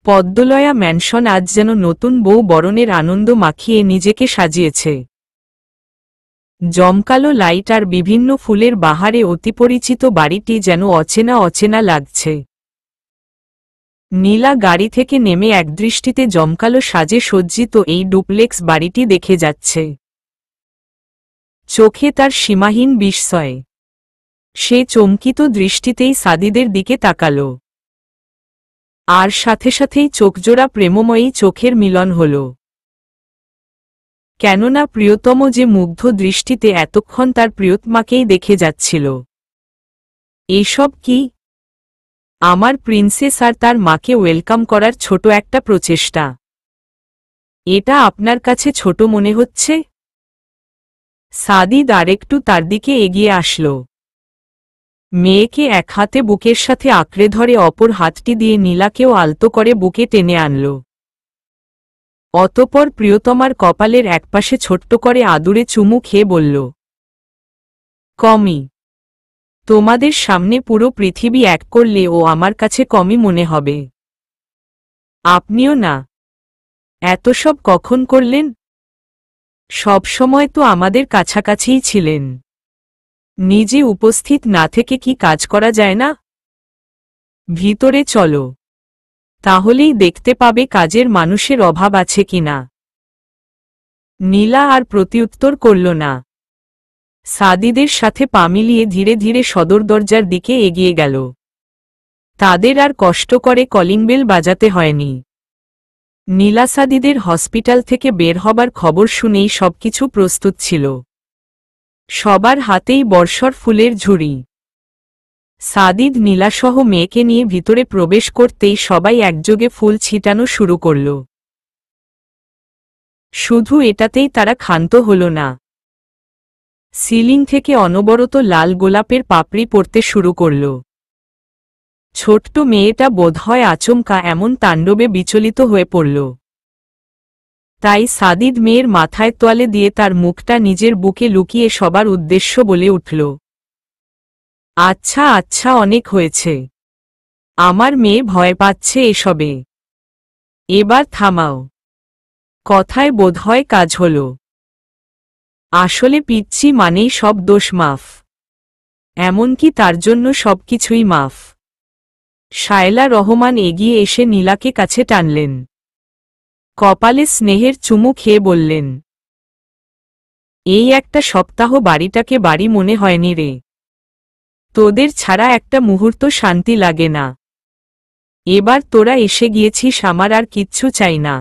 পদ্মলয়া mansion আজ যেন নতুন বউ বরণের আনন্দ মাখিয়ে নিজেকে সাজিয়েছে। জমকালো লাইট আর বিভিন্ন ফুলের বাহারে অতিপরিচিত বাড়িটি যেন অচেনা অচেনা লাগছে। নীলা গাড়ি থেকে নেমে একদৃষ্টিতে জমকালো সাজে সজ্জিত এই ডুপ্লেক্স বাড়িটি দেখে যাচ্ছে। চোখে তার সীমাহীন বিস্ময়। সে চমকিত দৃষ্টিতেই সাদিদের দিকে তাকাল। আর সাথে সাথেই চোখজোড়া প্রেমময়ী চোখের মিলন হল। কেননা প্রিয়তম যে মুগ্ধ দৃষ্টিতে এতক্ষণ তার প্রিয়তমাকেই দেখে যাচ্ছিল। এসব কি? আমার প্রিন্সেস আর তার মাকে ওয়েলকাম করার ছোট একটা প্রচেষ্টা। এটা আপনার কাছে ছোট মনে হচ্ছে? সাদিদ আরেকটু তার দিকে এগিয়ে আসল। মেয়েকে এক হাতে বুকের সাথে আঁকড়ে ধরে অপর হাতটি দিয়ে নীলাকেও আলতো করে বুকে টেনে আনল। অতঃপর প্রিয়তমার কপালের একপাশে ছোট্ট করে আদুরে চুমু খেয়ে বলল, কমি। তোমাদের সামনে পুরো পৃথিবী এক করলে ও আমার কাছে কমই মনে হবে। আপনিও না। এত সব কখন করলেন? সবসময় তো আমাদের কাছাকাছিই ছিলেন। নিজে উপস্থিত না থেকে কি কাজ করা যায় না? ভিতরে চলো, তাহলেই দেখতে পাবে কাজের মানুষের অভাব আছে কিনা। নীলা আর প্রত্যুত্তর করল না। সাদিদের সাথে পা মিলিয়ে ধীরে ধীরে সদর দরজার দিকে এগিয়ে গেল। তাদের আর কষ্ট করে কলিং বেল বাজাতে হয়নি। নীলা সাদিদের হসপিটাল থেকে বের হবার খবর শুনেই সবকিছু প্রস্তুত ছিল। সবার হাতেই বর্ষর ফুলের ঝুড়ি। সাদিদ নীলাসহ মেয়েকে নিয়ে ভিতরে প্রবেশ করতেই সবাই একযোগে ফুল ছিটানো শুরু করল। শুধু এটাতেই তারা ক্ষান্ত হল না। সিলিং থেকে অনবরত লাল গোলাপের পাপড়ি পড়তে শুরু করল। ছোট্ট মেয়েটা বোধহয় আচমকা এমন তাণ্ডবে বিচলিত হয়ে পড়ল। তাই সাদিদ মেয়ের মাথায় তোয়ালে দিয়ে তার মুখটা নিজের বুকে লুকিয়ে সবার উদ্দেশ্য বলে উঠল, আচ্ছা আচ্ছা, অনেক হয়েছে। আমার মেয়ে ভয় পাচ্ছে এসবে। এবার থামাও। কথায় বোধহয় কাজ হল। আসলে পিচ্চি মানেই সব দোষ মাফ। এমনকি তার জন্য সবকিছুই মাফ। শায়লা রহমান এগিয়ে এসে নীলাকে কাছে টানলেন। কপালে স্নেহের চুমু খেয়ে বললেন, এই একটা সপ্তাহ বাড়িটাকে বাড়ি মনে হয়নি রে। তোদের ছাড়া একটা মুহূর্ত শান্তি লাগে না। এবার তোরা এসে গিয়েছিস, আমার আর কিচ্ছু চাই না।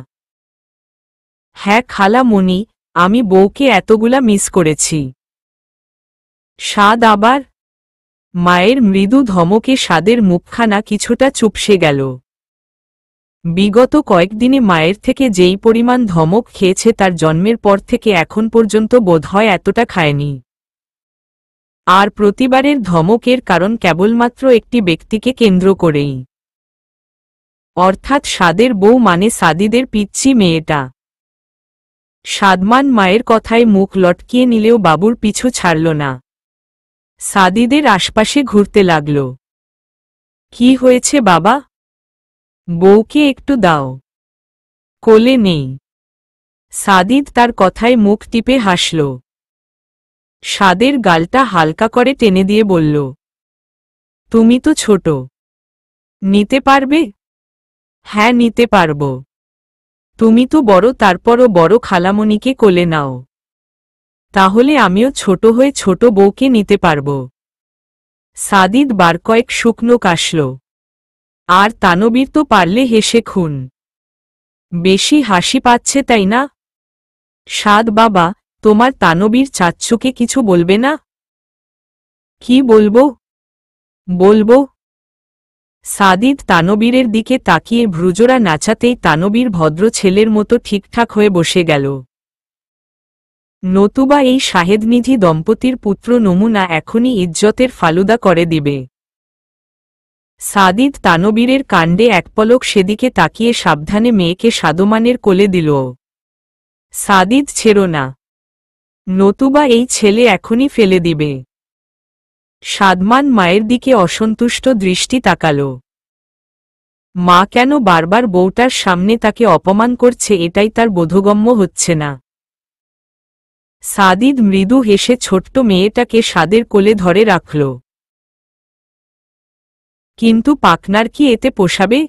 হ্যাঁ খালা মনি, আমি বউকে এতগুলা মিস করেছি। সাদ আবার? মায়ের মৃদু ধমকে সাদের মুখখানা কিছুটা চুপসে গেল। বিগত কয়েকদিনে মায়ের থেকে যেই পরিমাণ ধমক খেয়েছে তার জন্মের পর থেকে এখন পর্যন্ত বোধহয় এতটা খায়নি। আর প্রতিবারের ধমকের কারণ কেবলমাত্র একটি ব্যক্তিকে কেন্দ্র করেই, অর্থাৎ সাদের বউ মানে সাদিদের পিচ্চি মেয়েটা। সাদমান মায়ের কথায় মুখ লটকিয়ে নিলেও বাবুর পিছু ছাড়ল না। সাদিদের আশপাশে ঘুরতে লাগল। কি হয়েছে বাবা? বউকে একটু দাও। কোলে নেই। সাদিদ তার কথায় মুখ টিপে হাসল। সাদের গালটা হালকা করে টেনে দিয়ে বলল, তুমি তো ছোট, নিতে পারবে? হ্যাঁ নিতে পারব। তুমি তো বড়, তারপরও বড় খালামণিকে কোলে নাও। তাহলে আমিও ছোট হয়ে ছোট বউকে নিতে পারব। সাদিদ বার কয়েক শুকনো কাশল। আর তানবীর তো পারলে হেসে খুন। বেশি হাসি পাচ্ছে তাই না? সাদ বাবা, তোমার তানবীর চাচ্চুকে কিছু বলবে না? কি বলবো? বলবো। সাদিদ তানবীরের দিকে তাকিয়ে ভ্রুজোড়া নাচাতেই তানবীর ভদ্র ছেলের মতো ঠিকঠাক হয়ে বসে গেল। নতুবা এই শাহেদনিধি দম্পতির পুত্র নমুনা এখনই ইজ্জতের ফালুদা করে দিবে। সাদিদ তানবীরের কাণ্ডে একপলক সেদিকে তাকিয়ে সাবধানে মেয়েকে সাদমানের কোলে দিল। সাদিদ ছেড়ো না, নতুবা এই ছেলে এখনই ফেলে দিবে। সাদমান মায়ের দিকে অসন্তুষ্ট দৃষ্টি তাকাল। মা কেন বারবার বউটার সামনে তাকে অপমান করছে এটাই তার বোধগম্য হচ্ছে না। সাদিদ মৃদু হেসে ছোট্ট মেয়েটাকে সাদের কোলে ধরে রাখল। কিন্তু পাকনার কি এতে পোষাবে?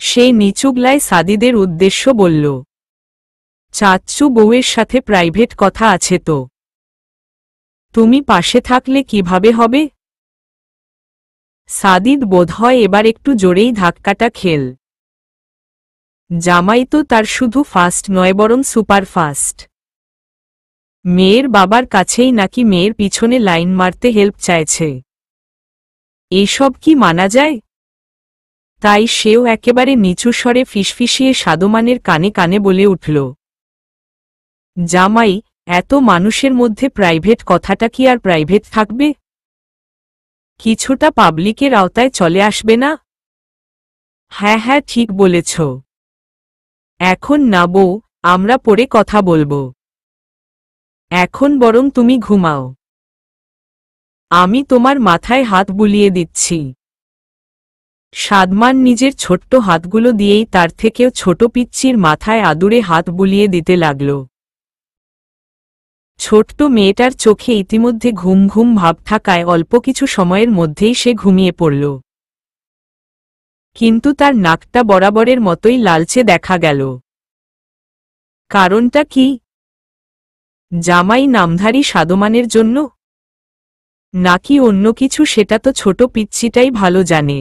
সে নিচুগলায় সাদিদের উদ্দেশ্য বলল, চাচ্চু বউয়ের সাথে প্রাইভেট কথা আছে তো। তুমি পাশে থাকলে কিভাবে হবে? সাদিদ বোধহয় এবার একটু জোরেই ধাক্কাটা খেল। জামাই তো তার শুধু ফাস্ট নয় বরং সুপার ফাস্ট। মেয়ের বাবার কাছেই নাকি মেয়ের পিছনে লাইন মারতে হেল্প চাইছে। এসব কি মানা যায়? তাই সেও একেবারে নিচু স্বরে ফিসফিসিয়ে সাদমানের কানে কানে বলে উঠল, জামাই, এত মানুষের মধ্যে প্রাইভেট কথাটা কি আর প্রাইভেট থাকবে? কিছুটা পাবলিকের আওতায় চলে আসবে না? হ্যাঁ হ্যাঁ, ঠিক বলেছ। এখন না বউ, আমরা পরে কথা বলবো। এখন বরং তুমি ঘুমাও। আমি তোমার মাথায় হাত বুলিয়ে দিচ্ছি। সাদমান নিজের ছোট্ট হাতগুলো দিয়েই তার থেকেও ছোট পিচ্চির মাথায় আদুরে হাত বুলিয়ে দিতে লাগল। ছোট্ট মেয়েটার চোখে ইতিমধ্যে ঘুম ঘুম ভাব থাকায় অল্প কিছু সময়ের মধ্যেই সে ঘুমিয়ে পড়ল। কিন্তু তার নাকটা বরাবরের মতোই লালচে দেখা গেল। কারণটা কি? জামাই নামধারী সাদমানের জন্য? নাকি অন্য কিছু সেটা তো ছোট পিচ্চিটাই ভালো জানে।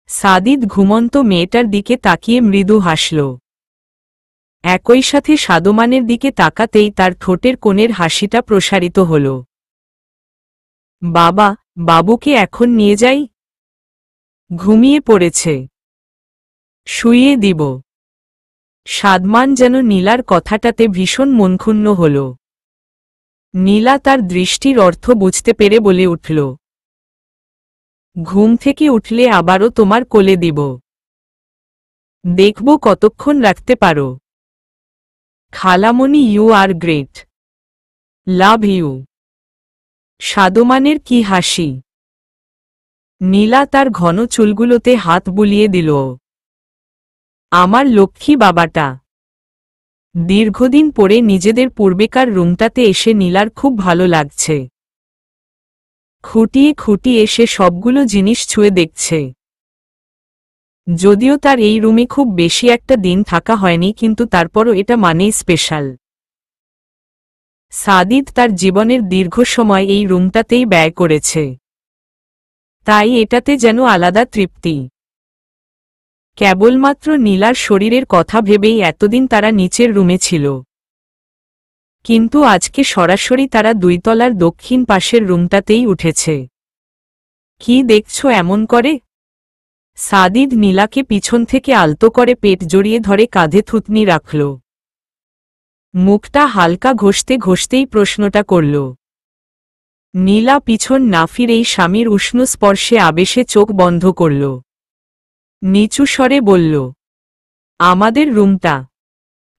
সাদিদ ঘুমন্ত মেয়েটার দিকে তাকিয়ে মৃদু হাসল। একই সাথে সাদমানের দিকে তাকাতেই তার ঠোঁটের কোণের হাসিটা প্রসারিত হল। বাবা, বাবুকে এখন নিয়ে যাই? ঘুমিয়ে পড়েছে। শুইয়ে দিব। সাদমান যেন নীলার কথাটাতে ভীষণ মনক্ষুণ্ণ হল। নীলা তার দৃষ্টির অর্থ বুঝতে পেরে বলে উঠল, ঘুম থেকে উঠলে আবারও তোমার কোলে দিব। দেখব কতক্ষণ রাখতে পারো। খালামণি, you are great. Love you. সাদমানের কি হাসি! নীলা তার ঘন চুলগুলোতে হাত বুলিয়ে দিল। আমার লক্ষ্মী বাবাটা। দীর্ঘদিন পরে নিজেদের পূর্বেকার রুমটাতে এসে নীলার খুব ভালো লাগছে। খুঁটিয়ে খুঁটিয়ে সে সবগুলো জিনিস ছুঁয়ে দেখছে। যদিও তার এই রুমে খুব বেশি একটা দিন থাকা হয়নি, কিন্তু তারপরও এটা মানেই স্পেশাল। সাদিদ তার জীবনের দীর্ঘ সময় এই রুমটাতেই ব্যয় করেছে। তাই এটাতে যেন আলাদা তৃপ্তি। কেবলমাত্র নীলার শরীরের কথা ভেবেই এতদিন তারা নিচের রুমে ছিল। কিন্তু আজকে সরাসরি তারা 2 তলার দক্ষিণ পাশের রুমটাতেই উঠেছে। কি দেখছো এমন করে? সাদিদ নীলাকে পিছন থেকে আলতো করে পেট জড়িয়ে ধরে কাঁধে থুতনি রাখল। মুখটা হালকা ঘষতে ঘষতেই প্রশ্নটা করল। নীলা পিছন না ফিরেই স্বামীর উষ্ণ স্পর্শে আবেশে চোখ বন্ধ করল। নিচু স্বরে বলল, আমাদের রুমটা?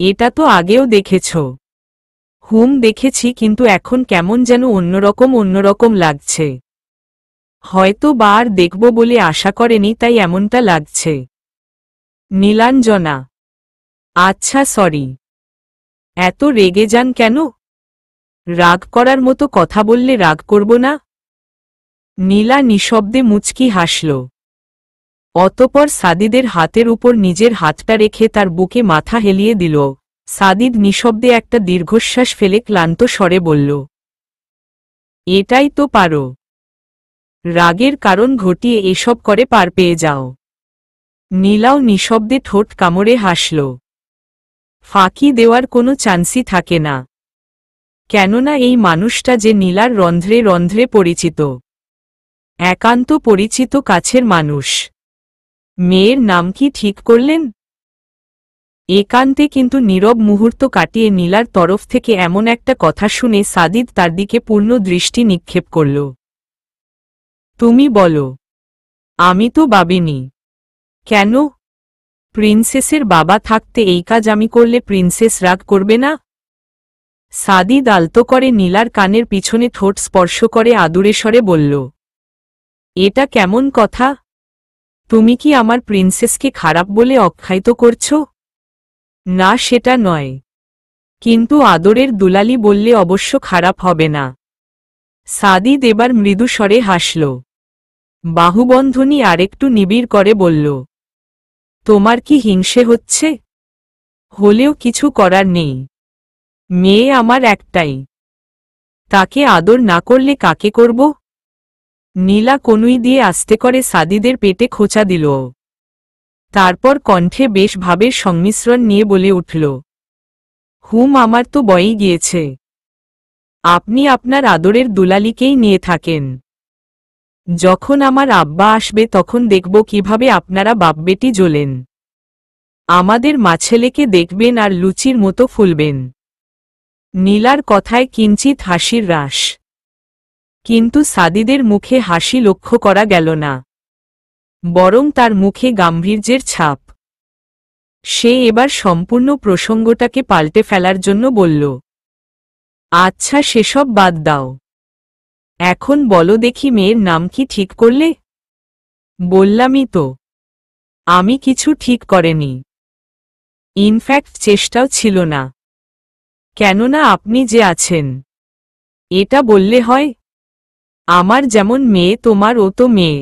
এটা তো আগেও দেখেছ। দেখেছি, কিন্তু এখন কেমন যেন অন্যরকম লাগছে। হয়তো বা আর দেখব বলে আশা করেনি, তাই এমনটা লাগছে। নীলাঞ্জনা, আচ্ছা সরি। এত রেগে যান কেন? রাগ করার মতো কথা বললে রাগ করব না? নীলা নিঃশব্দে মুচকি হাসল। অতপর সাদিদের হাতের উপর নিজের হাতটা রেখে তার বুকে মাথা হেলিয়ে দিল। সাদিদ নিঃশব্দে একটা দীর্ঘশ্বাস ফেলে ক্লান্ত স্বরে বলল, এটাই তো পারো। রাগের কারণ ঘটিয়ে এসব করে পার পেয়ে যাও। নীলাও নিঃশব্দে ঠোঁট কামড়ে হাসল। ফাঁকি দেওয়ার কোনো চান্সই থাকে না। কেননা এই মানুষটা যে নীলার রন্ধ্রে রন্ধ্রে পরিচিত। একান্ত পরিচিত, কাছের মানুষ। মেয়ের নাম কি ঠিক করলেন? একান্তে কিন্তু নীরব মুহূর্ত কাটিয়ে নীলার তরফ থেকে এমন একটা কথা শুনে সাদিদ তার দিকে পূর্ণ দৃষ্টি নিক্ষেপ করল। তুমি বলো। আমি তো ভাবিনি। কেন? প্রিন্সেসের বাবা থাকতে এই কাজ আমি করলে প্রিন্সেস রাগ করবে না? সাদিদ আলতো করে নীলার কানের পিছনে ঠোঁট স্পর্শ করে আদুরে স্বরে বলল, এটা কেমন কথা? তুমি কি আমার প্রিন্সেসকে খারাপ বলে আখ্যায়িত করছো? না, সেটা নয়, কিন্তু আদরের দুলালি বললে অবশ্য খারাপ হবে না। সাদিদ এবার মৃদু স্বরে হাসল, বাহুবন্ধনী আরেকটু নিবিড় করে বলল, তোমার কি হিংসে হচ্ছে? হলেও কিছু করার নেই, মেয়ে আমার একটাই, তাকে আদর না করলে কাকে করব? নীলা কনুই দিয়ে আস্তে করে সাদিদের পেটে খোঁচা দিল। তারপর কণ্ঠে বেশ ভাবের সংমিশ্রণ নিয়ে বলে উঠল, আমার তো বয়েই গিয়েছে। আপনি আপনার আদরের দুলালিকেই নিয়ে থাকেন। যখন আমার আব্বা আসবে তখন দেখব কিভাবে আপনারা বাপবেটি জ্বলেন। আমাদের মাছেলেকে দেখবেন আর লুচির মতো ফুলবেন। নীলার কথায় কিঞ্চিত হাসির রাশ, কিন্তু সাদিদের মুখে হাসি লক্ষ্য করা গেল না, বরং তার মুখে গাম্ভীর্যের ছাপ। সে এবার সম্পূর্ণ প্রসঙ্গটাকে পাল্টে ফেলার জন্য বলল, আচ্ছা সেসব বাদ দাও, এখন বলো দেখি মেয়ের নাম কি ঠিক করলে? বললামই তো, আমি কিছু ঠিক করেনি, ইনফ্যাক্ট চেষ্টাও ছিল না। কেননা আপনি যে আছেন, এটা বললে হয়? আমার যেমন মেয়ে তোমার ও তো মেয়ে।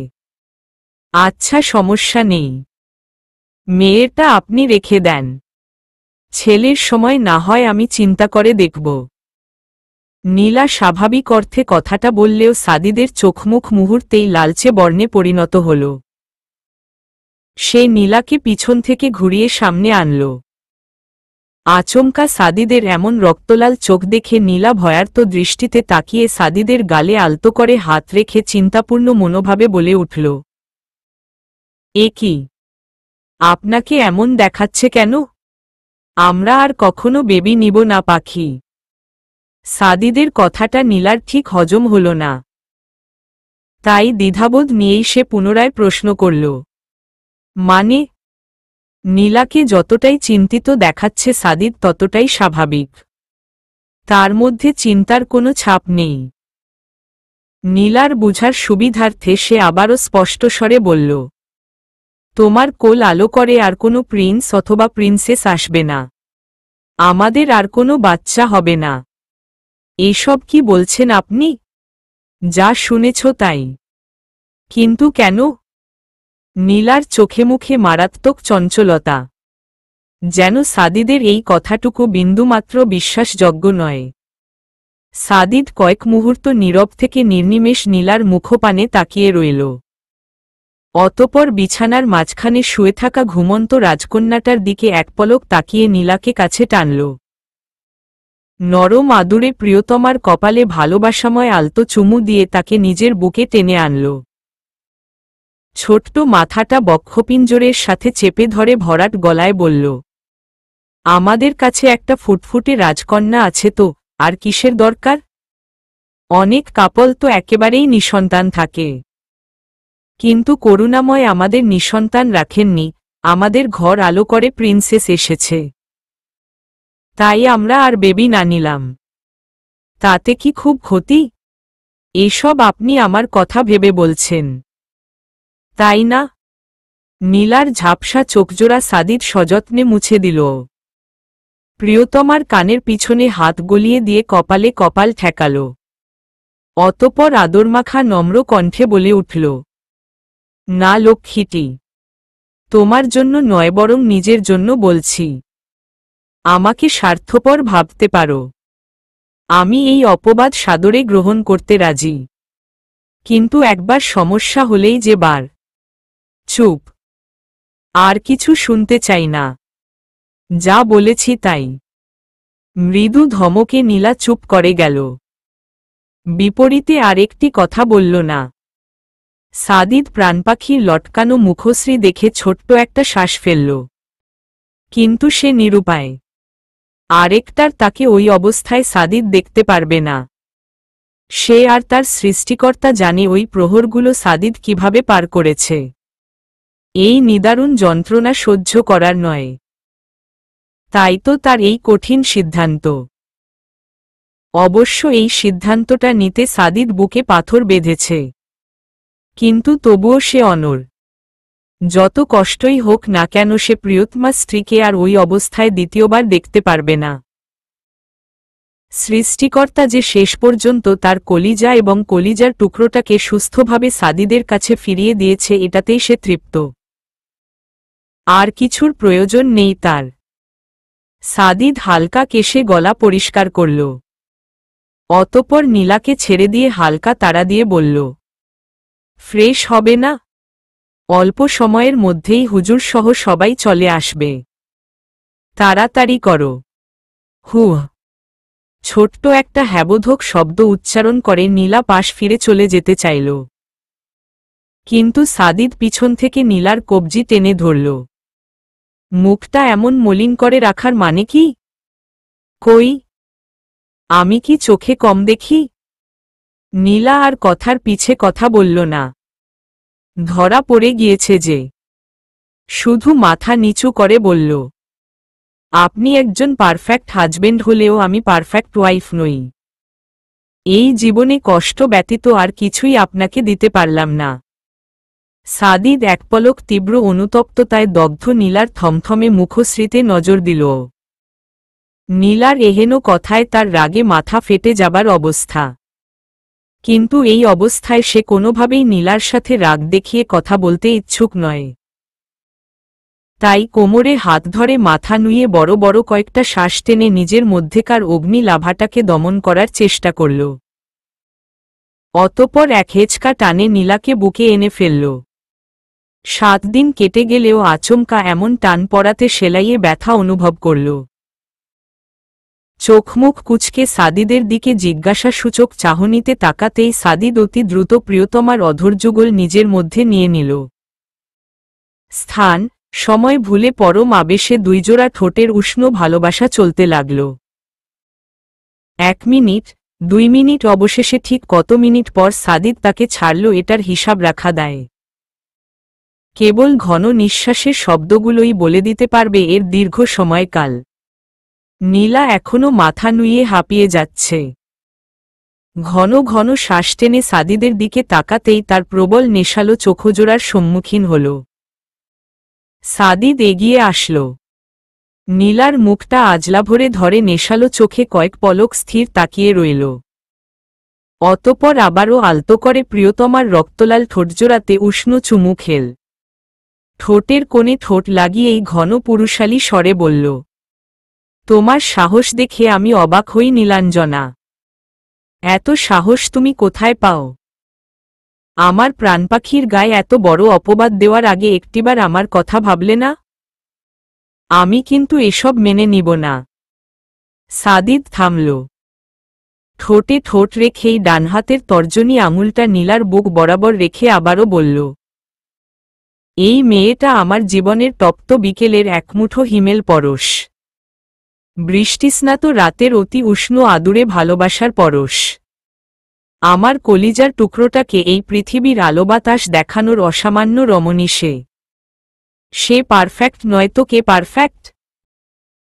আচ্ছা সমস্যা নেই, মেয়েটা আপনি রেখে দেন, ছেলের সময় না হয় আমি চিন্তা করে দেখব। নীলা স্বাভাবিক অর্থে কথাটা বললেও সাদিদের চোখমুখ মুহূর্তেই লালচে বর্ণে পরিণত হল। সে নীলাকে পিছন থেকে ঘুরিয়ে সামনে আনল। আচমকা সাদিদের এমন রক্তলাল চোখ দেখে নীলা ভয়ার্ত দৃষ্টিতে তাকিয়ে সাদিদের গালে আলতো করে হাত রেখে চিন্তাপূর্ণ মনোভাবে বলে উঠল, এ কি, আপনাকে এমন দেখাচ্ছে কেন? আমরা আর কখনো বেবি নিব না পাখি। সাদিদের কথাটা নীলার ঠিক হজম হল না, তাই দ্বিধাবোধ নিয়েই সে পুনরায় প্রশ্ন করল, মানে? নীলাকে যতটাই চিন্তিত দেখাচ্ছে সাদিদ ততটাই স্বাভাবিক, তার মধ্যে চিন্তার কোনো ছাপ নেই। নীলার বুঝার সুবিধার্থে সে আবারও স্পষ্ট স্বরে বলল, তোমার কোল আলো করে আর কোনো প্রিন্স অথবা প্রিন্সেস আসবে না, আমাদের আর কোনো বাচ্চা হবে না। এসব কি বলছেন আপনি? যা শুনেছ তাই। কিন্তু কেন? নীলার চোখে মুখে মারাত্মক চঞ্চলতা, যেন সাদিদের এই কথাটুকু বিন্দুমাত্র বিশ্বাসযোগ্য নয়। সাদিদ কয়েক মুহূর্ত নীরব থেকে নির্নিমেষ নীলার মুখপানে তাকিয়ে রইল। অতপর বিছানার মাঝখানে শুয়ে থাকা ঘুমন্ত রাজকন্যাটার দিকে এক পলক তাকিয়ে নীলাকে কাছে টানল। নরম আদুরে প্রিয়তমার কপালে ভালোবাসাময় আলতো চুমু দিয়ে তাকে নিজের বুকে টেনে আনল। ছোট্ট মাথাটা বক্ষপিঞ্জরের সাথে চেপে ধরে ভরাট গলায় বলল, আমাদের কাছে একটা ফুটফুটে রাজকন্যা আছে তো আর কিসের দরকার? অনেক কাপল তো একেবারেই নিঃসন্তান থাকে, কিন্তু করুণাময় আমাদের নিঃসন্তান রাখেননি, আমাদের ঘর আলো করে প্রিন্সেস এসেছে, তাই আমরা আর বেবি না নিলাম। তাতে কি খুব ক্ষতি? এসব আপনি আমার কথা ভেবে বলছেন, তাই না? নীলার ঝাপসা চোখজোড়া সাদিদ সযত্নে মুছে দিল। প্রিয়তমার কানের পিছনে হাত গলিয়ে দিয়ে কপালে কপাল ঠেকাল। অতপর আদরমাখা নম্র কণ্ঠে বলে উঠল, না লক্ষ্মীটি, তোমার জন্য নয় বরং নিজের জন্য বলছি। আমাকে স্বার্থপর ভাবতে পারো, আমি এই অপবাদ সাদরে গ্রহণ করতে রাজি, কিন্তু একবার সমস্যা হলেই যে বার। চুপ, আর কিছু শুনতে চাই না, যা বলেছি তাই। মৃদু ধমকে নীলা চুপ করে গেল, বিপরীতে আরেকটি কথা বলল না। সাদিদ প্রাণপাখির লটকানো মুখশ্রী দেখে ছোট্ট একটা শ্বাস ফেলল, কিন্তু সে নিরুপায়। আরেকটার তাকে ওই অবস্থায় সাদিদ দেখতে পারবে না। সে আর তার সৃষ্টিকর্তা জানে ওই প্রহরগুলো সাদিদ কিভাবে পার করেছে। এই নিদারুণ যন্ত্রণা সহ্য করার নয়, তাই তো তার এই কঠিন সিদ্ধান্ত। অবশ্য এই সিদ্ধান্তটা নিতে সাদিদ বুকে পাথর বেঁধেছে, কিন্তু তবুও সে অনড়। যত কষ্টই হোক না কেন সে প্রিয়তমা স্ত্রীকে আর ওই অবস্থায় দ্বিতীয়বার দেখতে পারবে না। সৃষ্টিকর্তা যে শেষ পর্যন্ত তার কলিজা এবং কলিজার টুকরোটাকে সুস্থভাবে সাদিদের কাছে ফিরিয়ে দিয়েছে এটাতেই সে তৃপ্ত। আর কিছুর প্রয়োজন নেই তার। সাদিদ হালকা কেশে গলা পরিষ্কার করল। অতঃপর নীলাকে ছেড়ে দিয়ে হালকা তাড়া দিয়ে বলল, ফ্রেশ হবে না? অল্প সময়ের মধ্যেই হুজুর সহ সবাই চলে আসবে, তাড়াতাড়ি করো। হুহ। ছোট্ট একটা হ্যাবোধক শব্দ উচ্চারণ করে নীলা পাশ ফিরে চলে যেতে চাইল, কিন্তু সাদিদ পিছন থেকে নীলার কবজি টেনে ধরল। মুখটা এমন মলিন করে রাখার মানে কি? কই, আমি কি চোখে কম দেখি? নীলা আর কথার পিছে কথা বলল না। ধরা পড়ে গিয়েছে যে। শুধু মাথা নিচু করে বলল, আপনি একজন পারফেক্ট হাজবেন্ড হলেও আমি পারফেক্ট ওয়াইফ নই। এই জীবনে কষ্ট ব্যতীত আর কিছুই আপনাকে দিতে পারলাম না। সাদিদ এক পলক তীব্র অনুতপ্ততায় দগ্ধ নীলার থমথমে মুখশ্রীতে নজর দিল। নীলার এহেন কথায় তার রাগে মাথা ফেটে যাবার অবস্থা, কিন্তু এই অবস্থায় সে কোনোভাবেই নীলার সাথে রাগ দেখিয়ে কথা বলতে ইচ্ছুক নয়। তাই কোমরে হাত ধরে মাথা নুয়ে বড় বড় কয়েকটা শ্বাস টেনে নিজের মধ্যেকার অগ্নি লাভাটাকে দমন করার চেষ্টা করল। অতঃপর এক হেঁচকা টানে নীলাকে বুকে এনে ফেলল। 7 দিন কেটে গেলেও আচমকা এমন টান পড়াতে সেলাইয়ে ব্যথা অনুভব করল। চোখমুখ কুঁচকে সাদিদের দিকে জিজ্ঞাসাসূচক চাহনিতে তাকাতেই সাদিদ অতি দ্রুত প্রিয়তমার অধৈর্যগোল নিজের মধ্যে নিয়ে নিল। স্থান সময় ভুলে পরম আবেশে দুইজোড়া ঠোঁটের উষ্ণ ভালোবাসা চলতে লাগল। 1 মিনিট, 2 মিনিট, অবশেষে ঠিক কত মিনিট পর সাদিদ তাকে ছাড়ল এটার হিসাব রাখা দেয়। কেবল ঘন নিঃশ্বাসের শব্দগুলোই বলে দিতে পারবে এর দীর্ঘ সময়কাল। নীলা এখনো মাথা নুইয়ে হাঁপিয়ে যাচ্ছে। ঘন ঘন শ্বাস টেনে সাদিদের দিকে তাকাতেই তার প্রবল নেশালো চোখজোড়ার সম্মুখীন হল। সাদিদ এগিয়ে আসল। নীলার মুখটা আজলাভরে ধরে নেশালো চোখে কয়েক পলক স্থির তাকিয়ে রইল। অতঃপর আবারও আলতো করে প্রিয়তমার রক্তলাল ঠোঁটজোড়াতে উষ্ণ চুমু খেল। ঠোঁটের কোণে ঠোঁট লাগিয়েই ঘন পুরুষালী স্বরে বলল, তোমার সাহস দেখে আমি অবাক হই নীলাঞ্জনা। এত সাহস তুমি কোথায় পাও? আমার প্রাণপাখির গায়ে এত বড় অপবাদ দেওয়ার আগে একটিবার আমার কথা ভাবলে না? আমি কিন্তু এসব মেনে নিব না। সাদিদ থামল। ঠোঁটে ঠোঁট রেখেই ডান হাতের তর্জনী আঙুলটা নীলার বুক বরাবর রেখে আবারও বলল, এই মেয়েটা আমার জীবনের তপ্ত বিকেলের একমুঠো হিমেল পরশ, বৃষ্টিস্নাত রাতের অতি উষ্ণ আদুরে ভালোবাসার পরশ। আমার কলিজার টুকরোটাকে এই পৃথিবীর আলো বাতাস দেখানোর অসামান্য রমণী সে পারফেক্ট নয় তো কে পারফেক্ট?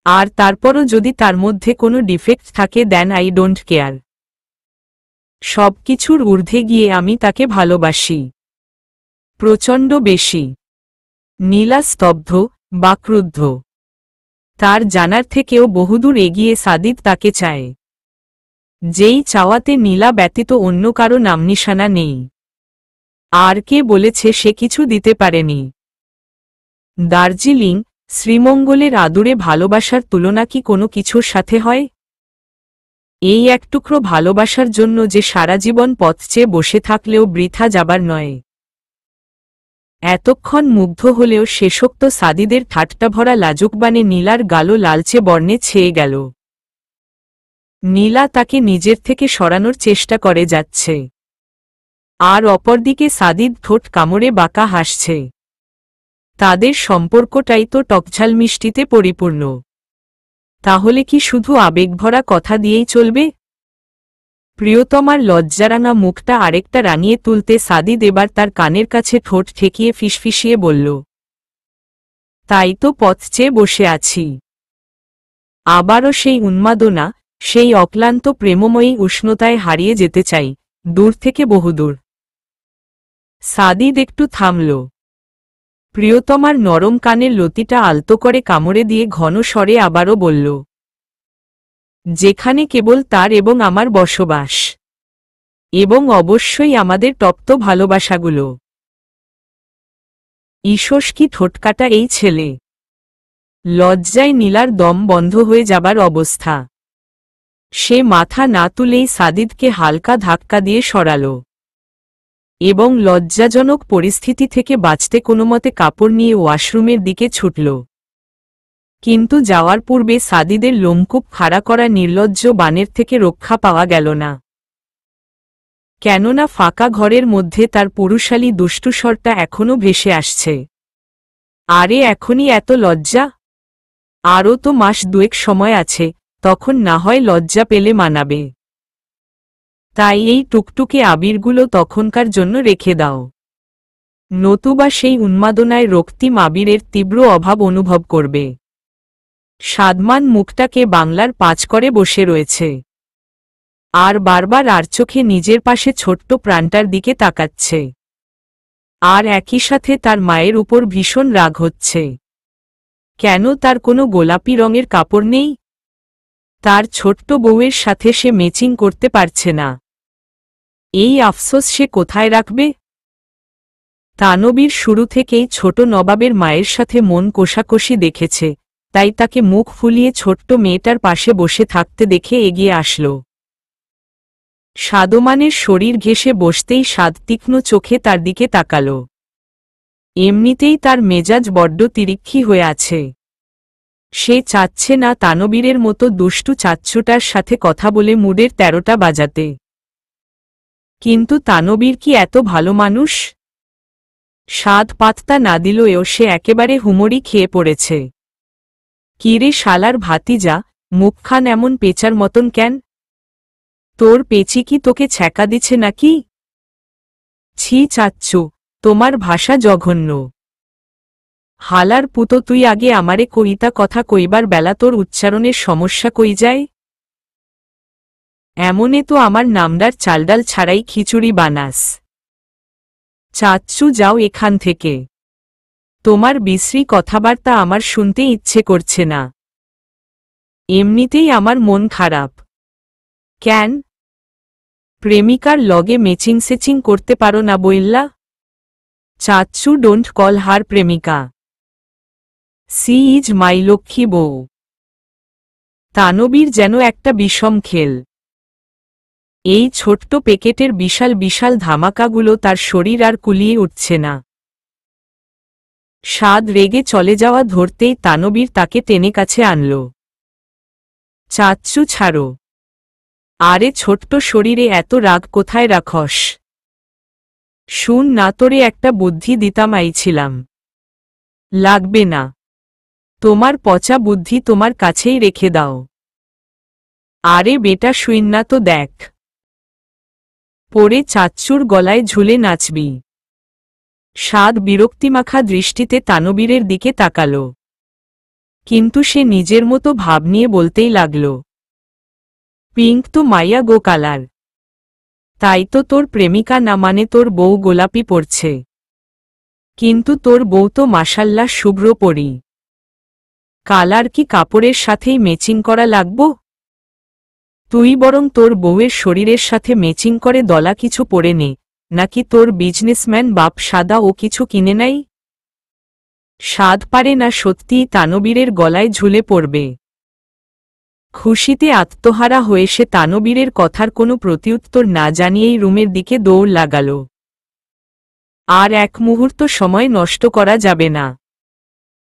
আর তারপরও যদি তার মধ্যে কোনো ডিফেক্ট থাকে দেন আই ডোন্ট কেয়ার। সবকিছুর ঊর্ধ্বে গিয়ে আমি তাকে ভালোবাসি, প্রচণ্ড বেশি। নীলা স্তব্ধ, বাক্রুদ্ধ। তার জানার থেকেও বহুদূর এগিয়ে সাদিদ তাকে চায়, যেই চাওয়াতে নীলা ব্যতীত অন্য কারো নামনিশানা নেই। আর কে বলেছে সে কিছু দিতে পারেনি? দার্জিলিং, শ্রীমঙ্গলের আদুরে ভালোবাসার তুলনা কি কোনো কিছুর সাথে হয়? এই এক টুকরো ভালোবাসার জন্য যে সারা জীবন পথ চেয়ে বসে থাকলেও বৃথা যাবার নয়। এতক্ষণ মুগ্ধ হলেও শেষোক্ত সাদিদের ঠাট্টা ভরা লাজুকবানে নীলার গালো লালচে বর্ণে ছেয়ে গেল। নীলা তাকে নিজের থেকে সরানোর চেষ্টা করে যাচ্ছে, আর অপরদিকে সাদিদ ঠোঁট কামড়ে বাঁকা হাসছে। তাদের সম্পর্কটাই তো টকঝাল মিষ্টিতে পরিপূর্ণ। তাহলে কি শুধু আবেগভরা কথা দিয়েই চলবে? প্রিয়তমার লজ্জারাঙা মুখটা আরেকটা রাঙিয়ে তুলতে সাদিদ এবার তার কানের কাছে ঠোঁট ঠেকিয়ে ফিসফিসিয়ে বলল, তাই তো পথ চেয়ে বসে আছি। আবারও সেই উন্মাদনা, সেই অক্লান্ত প্রেমময়ী উষ্ণতায় হারিয়ে যেতে চাই, দূর থেকে বহুদূর। সাদিদ একটু থামল। প্রিয়তমার নরম কানের লতিটা আলতো করে কামড়ে দিয়ে ঘন স্বরে আবারও বলল, যেখানে কেবল তার এবং আমার বসবাস, এবং অবশ্যই আমাদের তপ্ত ভালোবাসাগুলো। ঈষৎ কি ঠোঁটকাটা এই ছেলে! লজ্জায় নীলার দম বন্ধ হয়ে যাবার অবস্থা। সে মাথা না তুলেই সাদিদকে হালকা ধাক্কা দিয়ে সরাল এবং লজ্জাজনক পরিস্থিতি থেকে বাঁচতে কোনোমতে কাপড় নিয়ে ওয়াশরুমের দিকে ছুটল। কিন্তু যাওয়ার পূর্বে সাদিদের লোমকূপ খাড়া করা নির্লজ্জ বানের থেকে রক্ষা পাওয়া গেল না। কেননা ফাঁকা ঘরের মধ্যে তার পুরুষালী দুষ্টুস্বরটা এখনও ভেসে আসছে। আরে এখনই এত লজ্জা? আরও তো মাস দুয়েক সময় আছে, তখন না হয় লজ্জা পেলে মানাবে। তাই এই টুকটুকে আবিরগুলো তখনকার জন্য রেখে দাও, নতুবা সেই উন্মাদনায় রক্তিম আবিরের তীব্র অভাব অনুভব করবে। সাদমান মুখটাকে বাংলার পাঁচ করে বসে রয়েছে, আর বারবার আর চোখে নিজের পাশে ছোট্ট প্রাণটার দিকে তাকাচ্ছে। আর একই সাথে তার মায়ের উপর ভীষণ রাগ হচ্ছে। কেন তার কোনো গোলাপি রঙের কাপড় নেই? তার ছোট্ট বউয়ের সাথে সে ম্যাচিং করতে পারছে না। এই আফসোস সে কোথায় রাখবে? তানবীর শুরু থেকেই ছোট নবাবের মায়ের সাথে মন কোষাকষি দেখেছে, তাই তাকে মুখ ফুলিয়ে ছোট্ট মেয়েটার পাশে বসে থাকতে দেখে এগিয়ে আসল। সাদমানের শরীর ঘেঁষে বসতেই সাদ তীক্ষ্ণ চোখে তার দিকে তাকাল। এমনিতেই তার মেজাজ বড্ড তিরিক্ষি হয়ে আছে। সে চাচ্ছে না তানবীরের মতো দুষ্টু চাচ্চুটার সাথে কথা বলে মুডের 13টা বাজাতে। কিন্তু তানবীর কি এত ভালো মানুষ? সাদ পাত্তা না দিলেও সে একেবারে হুমড়ি খেয়ে পড়েছে। কিরে শালার ভাতিজা, মুখখান এমন পেঁচার মতন কেন? তোর পেঁচি কি তোকে ছ্যাঁকা দিচ্ছে নাকি? ছি চাচ্চু, তোমার ভাষা জঘন্য। হালার পুতো, তুই আগে আমারে কইতা কথা কইবার বেলা তোর উচ্চারণের সমস্যা কই যায়? এমনে তো আমার নামডার চালডাল ছাড়াই খিচুড়ি বানাস। চাচ্চু যাও এখান থেকে, তোমার বিশ্রী কথাবার্তা আমার শুনতে ইচ্ছে করছে না। এমনিতেই আমার মন খারাপ। কেন? প্রেমিকার লগে ম্যাচিং সেচিং করতে পারো না বইল্লা? চাচ্চু ডোন্ট কল হার প্রেমিকা, সি ইজ মাই লক্ষ্মী বউ। তানবীর যেন একটা বিষম খেল। এই ছোট্ট প্যাকেটের বিশাল বিশাল ধামাকাগুলো তার শরীর আর কুলিয়ে উঠছে না। সাদ রেগে চলে যাওয়া ধরতেই তানবীর তাকে টেনে কাছে আনল। চাচ্চু ছাড়ো। আরে ছোট্ট শরীরে এত রাগ কোথায় রাখস? শুন না, তোরে একটা বুদ্ধি দিতাম আইছিলাম। লাগবে না, তোমার পচা বুদ্ধি তোমার কাছেই রেখে দাও। আরে বেটা শুইন না তো দেখ, পরে চাচ্চুর গলায় ঝুলে নাচবি। সাদ বিরক্তিমাখা দৃষ্টিতে তানবীরের দিকে তাকাল, কিন্তু সে নিজের মতো ভাব নিয়ে বলতেই লাগল, পিঙ্ক তো মাইয়া গো কালার। তাই তো তোর প্রেমিকা না মানে তোর বউ গোলাপি পড়ছে। কিন্তু তোর বউ তো মাশাল্লাহ শুভ্র পরি। কালার কি কাপড়ের সাথেই ম্যাচিং করা লাগব? তুই বরং তোর বউয়ের শরীরের সাথে ম্যাচিং করে দলা কিছু পরে নে, নাকি তোর বিজনেসম্যান বাপ সাদা ও কিছু কিনে নাই? সাদ পারে না সত্যিই তানবীরের গলায় ঝুলে পড়বে। খুশিতে আত্মহারা হয়ে সে তানবীরের কথার কোনো প্রত্যুত্তর না জানিয়েই রুমের দিকে দৌড় লাগাল। আর এক মুহূর্ত সময় নষ্ট করা যাবে না।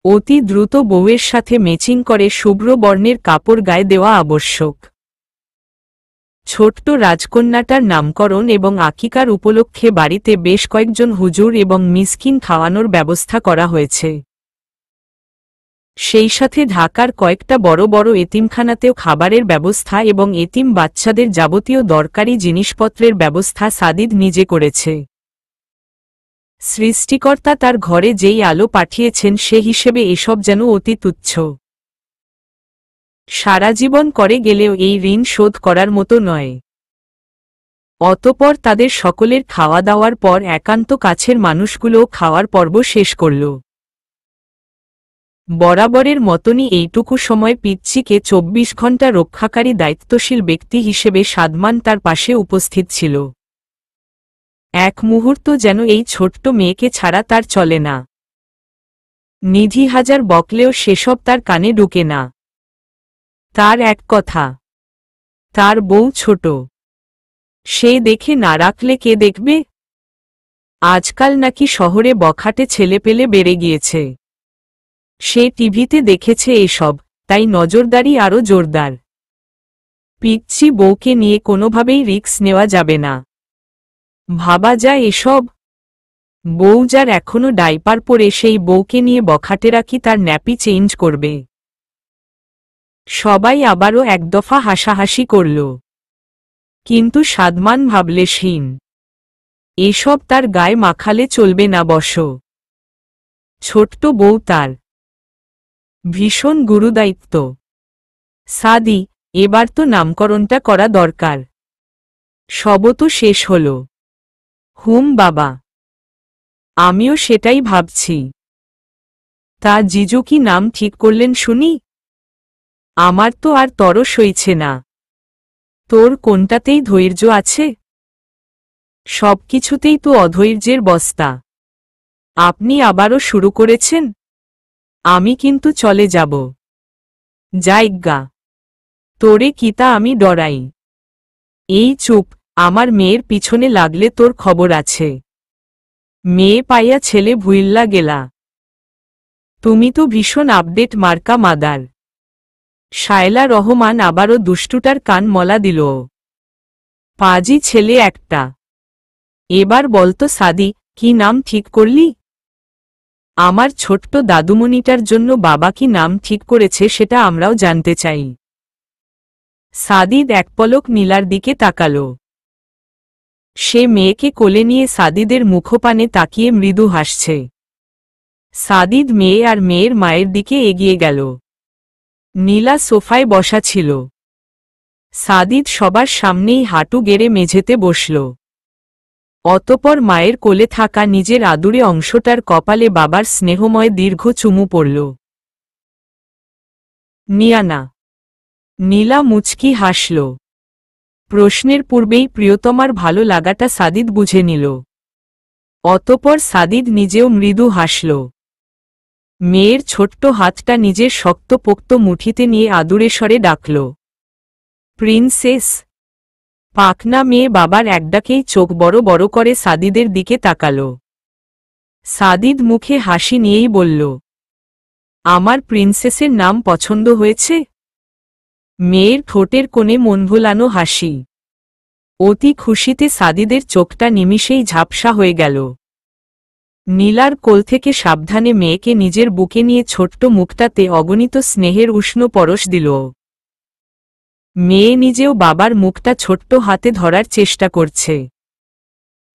অতি দ্রুত বউয়ের সাথে ম্যাচিং করে শুভ্র বর্ণের কাপড় গায়ে দেওয়া আবশ্যক। ছোট্ট রাজকন্যাটার নামকরণ এবং আকিকার উপলক্ষে বাড়িতে বেশ কয়েকজন হুজুর এবং মিসকিন খাওয়ানোর ব্যবস্থা করা হয়েছে। সেই সাথে ঢাকার কয়েকটা বড় বড় এতিমখানাতেও খাবারের ব্যবস্থা এবং এতিম বাচ্চাদের যাবতীয় দরকারি জিনিসপত্রের ব্যবস্থা সাদিদ নিজে করেছে। সৃষ্টিকর্তা তার ঘরে যেই আলো পাঠিয়েছেন সে হিসেবে এসব যেন অতি তুচ্ছ। সারা জীবন করে গেলেও এই ঋণ শোধ করার মতো নয়। অতঃপর তাদের সকলের খাওয়া দাওয়ার পর একান্ত কাছের মানুষগুলোও খাওয়ার পর্ব শেষ করল। বরাবরের মতনই এইটুকু সময় পিচ্চিকে 24 ঘণ্টা রক্ষাকারী দায়িত্বশীল ব্যক্তি হিসেবে সাদমান তার পাশে উপস্থিত ছিল। এক মুহূর্ত যেন এই ছোট্ট মেয়েকে ছাড়া তার চলে না। নিধি হাজার বকলেও সেসব তার কানে ঢুকে না। তার এক কথা, তার বউ ছোট, সে দেখে না রাখলে কে দেখবে? আজকাল নাকি শহরে বখাটে ছেলেপেলে বেড়ে গিয়েছে। সে টিভিতে দেখেছে এসব, তাই নজরদারি আরও জোরদার। পিচ্চি বউকে নিয়ে কোনোভাবেই রিস্ক নেওয়া যাবে না। ভাবা যায় এসব? বউ যার এখনো ডাইপার পরে, সেই বউকে নিয়ে বখাটেরা কি তার ন্যাপি চেঞ্জ করবে? সবাই আবারও এক দফা হাসাহাসি করল। কিন্তু সাদমান ভাবলেশহীন। এসব তার গায়ে মাখালে চলবে না। ছোট্ট বউ তার ভীষণ গুরুদায়িত্ব। সাদি, এবার তো নামকরণটা করা দরকার। সবও তো শেষ হল। হুম বাবা, আমিও সেটাই ভাবছি। তা জিজু কি নাম ঠিক করলেন শুনি? আমার তো আর তরস হইছে না। তোর কোনটাতেই ধৈর্য আছে? সবকিছুতেই তো অধৈর্যের বস্তা। আপনি আবারও শুরু করেছেন? আমি কিন্তু চলে যাব। যাইগা, তোরে কিতা আমি ডরাই? এই চুপ, আমার মেয়ের পিছনে লাগলে তোর খবর আছে। মেয়ে পাইয়া ছেলে ভুইল্লা গেলা। তুমি তো ভীষণ আপডেট মার্কা মাদার। শায়লা রহমান আবারও দুষ্টুটার কান মলা দিল। পাজি ছেলে একটা। এবার বলতো সাদি, কি নাম ঠিক করলি? আমার ছোট্ট দাদুমণিটার জন্য বাবা কি নাম ঠিক করেছে সেটা আমরাও জানতে চাই। সাদিদ এক পলক নীলার দিকে তাকাল। সে মেয়েকে কোলে নিয়ে সাদিদের মুখপানে তাকিয়ে মৃদু হাসছে। সাদিদ মেয়ে আর মেয়ের মায়ের দিকে এগিয়ে গেল। নীলা সোফায় বসা ছিল। সাদিদ সবার সামনেই হাঁটু গেড়ে মেঝেতে বসল। অতপর মায়ের কোলে থাকা নিজের আদুরে অংশটার কপালে বাবার স্নেহময় দীর্ঘ চুমু পড়ল। নিয়ানা। নীলা মুচকি হাসল। প্রশ্নের পূর্বেই প্রিয়তমার ভালো লাগাটা সাদিদ বুঝে নিল। অতপর সাদিদ নিজেও মৃদু হাসল। মেয়ের ছোট্ট হাতটা নিজের শক্তপোক্ত মুঠিতে নিয়ে আদুরে স্বরে ডাকল, প্রিন্সেস। পাকনা মেয়ে বাবার একডাকেই চোখ বড় বড় করে সাদিদের দিকে তাকাল। সাদিদ মুখে হাসি নিয়েই বলল, আমার প্রিন্সেসের নাম পছন্দ হয়েছে? মেয়ের ঠোঁটের কোণে মনভোলানো হাসি। অতি খুশিতে সাদিদের চোখটা নিমিষেই ঝাপসা হয়ে গেল। নীলার কোল থেকে সাবধানে মেয়েকে নিজের বুকে নিয়ে ছোট্ট মুখটাতে অগণিত স্নেহের উষ্ণ পরশ দিল। মেয়ে নিজেও বাবার মুখটা ছোট্ট হাতে ধরার চেষ্টা করছে।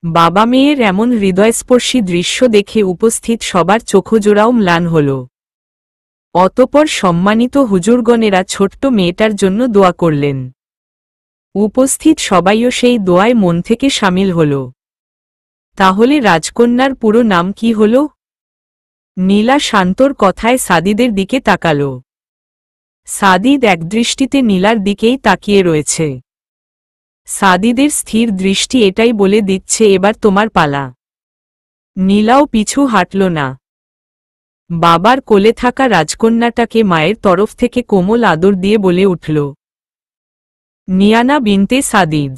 বাবা মেয়ের এমন হৃদয়স্পর্শী দৃশ্য দেখে উপস্থিত সবার চোখজোড়াও ম্লান হল। অতপর সম্মানিত হুজুরগণেরা ছোট্ট মেয়েটার জন্য দোয়া করলেন। উপস্থিত সবাইও সেই দোয়ায় মন থেকে সামিল হল। তাহলে রাজকন্যার পুরো নাম কি হল? নীলা শান্তর কথায় সাদিদের দিকে তাকাল। সাদিদ একদৃষ্টিতে নীলার দিকেই তাকিয়ে রয়েছে। সাদিদের স্থির দৃষ্টি এটাই বলে দিচ্ছে এবার তোমার পালা। নীলাও পিছু হাঁটল না। বাবার কোলে থাকা রাজকন্যাটাকে মায়ের তরফ থেকে কোমল আদর দিয়ে বলে উঠল, নিয়ানা বিনতে সাদিদ।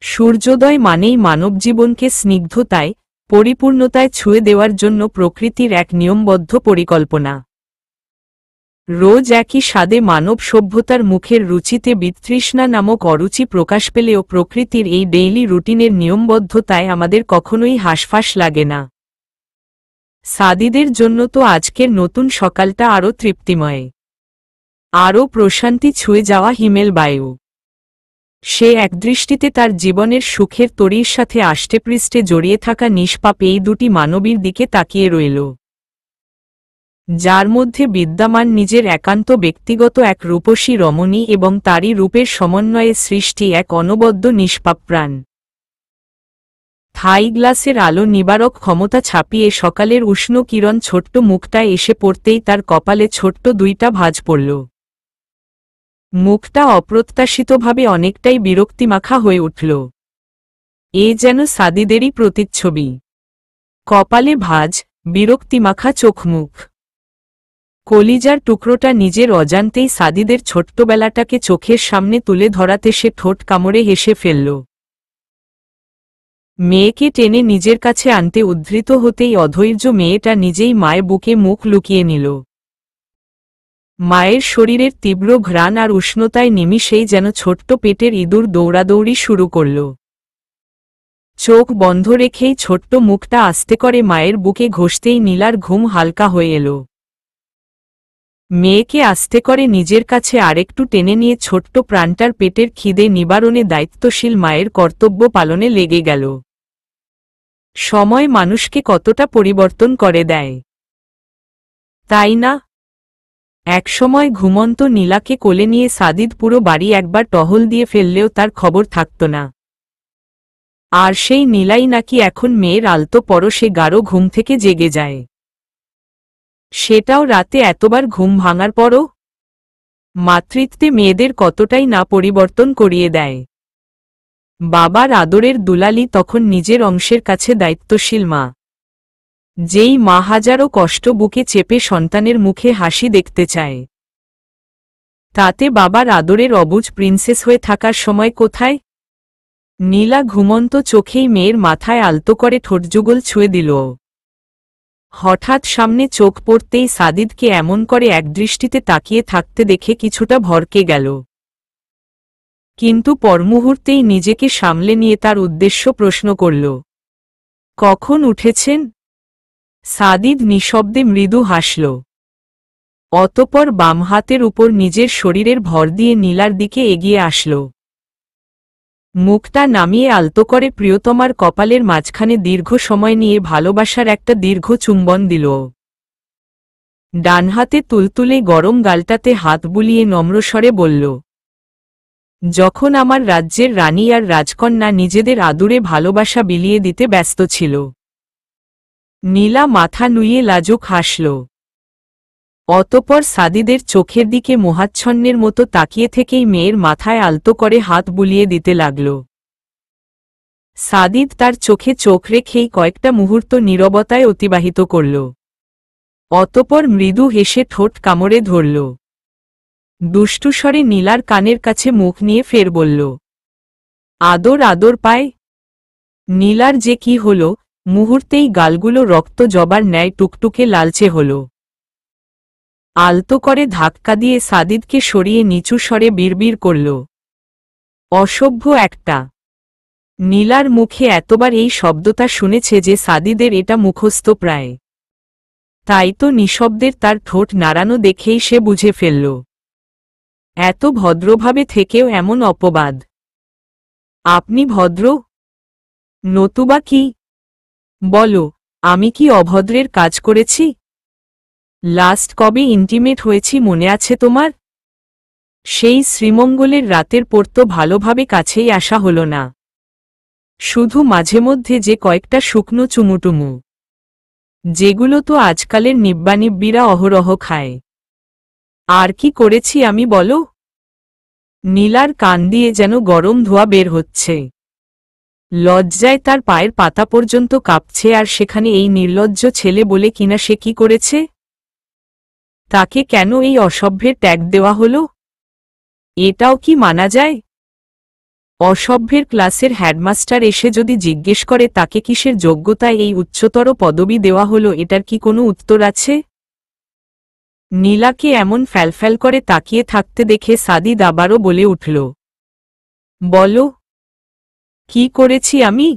সূর্যোদয় মানেই মানবজীবনকে স্নিগ্ধতায়, পরিপূর্ণতায় ছুঁয়ে দেওয়ার জন্য প্রকৃতির এক নিয়মবদ্ধ পরিকল্পনা। রোজ একই স্বাদে মানব সভ্যতার মুখের রুচিতে বিতৃষ্ণা নামক অরুচি প্রকাশ পেলেও প্রকৃতির এই ডেইলি রুটিনের নিয়মবদ্ধতায় আমাদের কখনোই হাসফাস লাগে না। সাদিদের জন্য তো আজকের নতুন সকালটা আরও তৃপ্তিময়, আরও প্রশান্তি ছুঁয়ে যাওয়া হিমেল বায়ু। সে একদৃষ্টিতে তার জীবনের সুখের তরীর সাথে আষ্টেপৃষ্ঠে জড়িয়ে থাকা নিষ্পাপ এই দুটি মানবীর দিকে তাকিয়ে রইল, যার মধ্যে বিদ্যমান নিজের একান্ত ব্যক্তিগত এক রূপসী রমণী এবং তারই রূপের সমন্বয়ে সৃষ্টি এক অনবদ্য নিষ্পাপ প্রাণ। থাই গ্লাসের আলো নিবারক ক্ষমতা ছাপিয়ে সকালের উষ্ণ কিরণ ছোট্ট মুখটায় এসে পড়তেই তার কপালে ছোট্ট দুইটা ভাঁজ পড়ল। মুখটা অপ্রত্যাশিতভাবে অনেকটাই বিরক্তিমাখা হয়ে উঠল। এ যেন সাদিদেরই প্রতিচ্ছবি। কপালে ভাঁজ, বিরক্তিমাখা চোখমুখ। কলিজার টুকরোটা নিজের অজান্তেই সাদিদের ছোট্টবেলাটাকে চোখের সামনে তুলে ধরাতে সে ঠোঁট কামড়ে হেসে ফেলল। মেয়েকে টেনে নিজের কাছে আনতে উদ্ধৃত হতেই অধৈর্য মেয়েটা নিজেই মায়ের বুকে মুখ লুকিয়ে নিল। মায়ের শরীরের তীব্র ঘ্রাণ আর উষ্ণতায় নিমিষেই যেন ছোট্ট পেটের ইঁদুর দৌড়াদৌড়ি শুরু করল। চোখ বন্ধ রেখেই ছোট্ট মুখটা আস্তে করে মায়ের বুকে ঘষতেই নীলার ঘুম হালকা হয়ে এলো। মেয়েকে আস্তে করে নিজের কাছে আরেকটু টেনে নিয়ে ছোট্ট প্রাণটার পেটের খিদে নিবারণে দায়িত্বশীল মায়ের কর্তব্য পালনে লেগে গেল। সময় মানুষকে কতটা পরিবর্তন করে দেয়, তাই না? একসময় ঘুমন্ত নীলাকে কোলে নিয়ে সাদিদ পুরো বাড়ি একবার টহল দিয়ে ফেললেও তার খবর থাকত না। আর সেই নীলাই নাকি এখন মেয়ের আলতো পরশে গাঢ় ঘুম থেকে জেগে যায়। সেটাও রাতে এতবার ঘুম ভাঙার পরও। মাতৃত্বে মেয়েদের কতটাই না পরিবর্তন করিয়ে দেয়। বাবার আদরের দুলালি তখন নিজের অংশের কাছে দায়িত্বশীল মা। যেই মা হাজারো কষ্ট বুকে চেপে সন্তানের মুখে হাসি দেখতে চায়, তাতে বাবার আদরের অবুঝ প্রিন্সেস হয়ে থাকার সময় কোথায়? নীলা ঘুমন্ত চোখেই মেয়ের মাথায় আলতো করে ঠোঁটযুগল ছুঁয়ে দিল। হঠাৎ সামনে চোখ পড়তেই সাদিদকে এমন করে একদৃষ্টিতে তাকিয়ে থাকতে দেখে কিছুটা ভরকে গেল। কিন্তু পরমুহূর্তেই নিজেকে সামলে নিয়ে তার উদ্দেশ্য প্রশ্ন করল, কখন উঠেছেন? সাদিদ নিঃশব্দে মৃদু হাসল। অতঃপর বাম হাতের উপর নিজের শরীরের ভর দিয়ে নীলার দিকে এগিয়ে আসল। মুখটা নামিয়ে আলতো করে প্রিয়তমার কপালের মাঝখানে দীর্ঘ সময় নিয়ে ভালোবাসার একটা দীর্ঘ চুম্বন দিল। ডান হাতে তুলতুলে গরম গালটাতে হাত বুলিয়ে নম্রস্বরে বলল, যখন আমার রাজ্যের রানী আর রাজকন্যা নিজেদের আদুরে ভালোবাসা বিলিয়ে দিতে ব্যস্ত ছিল। নীলা মাথা নুইয়ে লাজুক হাসল। অতঃপর সাদিদের চোখের দিকে মোহাচ্ছন্নের মতো তাকিয়ে থেকেই মেয়ের মাথায় আলতো করে হাত বুলিয়ে দিতে লাগল। সাদিদ তার চোখে চোখ রেখেই কয়েকটা মুহূর্ত নীরবতায় অতিবাহিত করল। অতঃপর মৃদু হেসে ঠোঁট কামড়ে ধরল। দুষ্টু স্বরে নীলার কানের কাছে মুখ নিয়ে ফের বলল, আদর আদর পায়। নীলার যে কি হল, মুহূর্তেই গালগুলো রক্ত জবার ন্যায় টুকটুকে লালচে হল। আলতো করে ধাক্কা দিয়ে সাদিদকে সরিয়ে নিচু স্বরে বিড়বিড় করল, অসভ্য একটা। নীলার মুখে এতবার এই শব্দটা শুনেছে যে সাদিদের এটা মুখস্থ প্রায়। তাই তো নিঃশব্দের তার ঠোঁট নাড়ানো দেখেই সে বুঝে ফেলল, এত ভদ্রভাবে থেকেও এমন অপবাদ। আপনি ভদ্র? নতুবা কি? বলো, আমি কি অভদ্রের কাজ করেছি? লাস্ট কবে ইন্টিমেট হয়েছি মনে আছে তোমার? সেই শ্রীমঙ্গলের রাতের পর তো ভালোভাবে কাছেই আসা হলো না। শুধু মাঝে মধ্যে যে কয়েকটা শুকনো চুমুটুমু, যেগুলো তো আজকালের নিব্বানিব্বিরা অহরহ খায়। আর কি করেছি আমি বলো? নীলার কান দিয়ে যেন গরম ধোঁয়া বের হচ্ছে। লজ্জায় তার পায়ের পাতা পর্যন্ত কাঁপছে। আর সেখানে এই নির্লজ্জ ছেলে বলে কিনা সে কি করেছে? তাকে কেন এই অসভ্যের ট্যাগ দেওয়া হলো? এটাও কি মানা যায়? অসভ্যের ক্লাসের হেডমাস্টার এসে যদি জিজ্ঞেস করে তাকে কিসের যোগ্যতায় এই উচ্চতর পদবি দেওয়া হলো, এটার কি কোনো উত্তর আছে? নীলাকে এমন ফ্যালফ্যাল করে তাকিয়ে থাকতে দেখে সাদিদ আবারও বলে উঠল, বলো, কি করেছি আমি?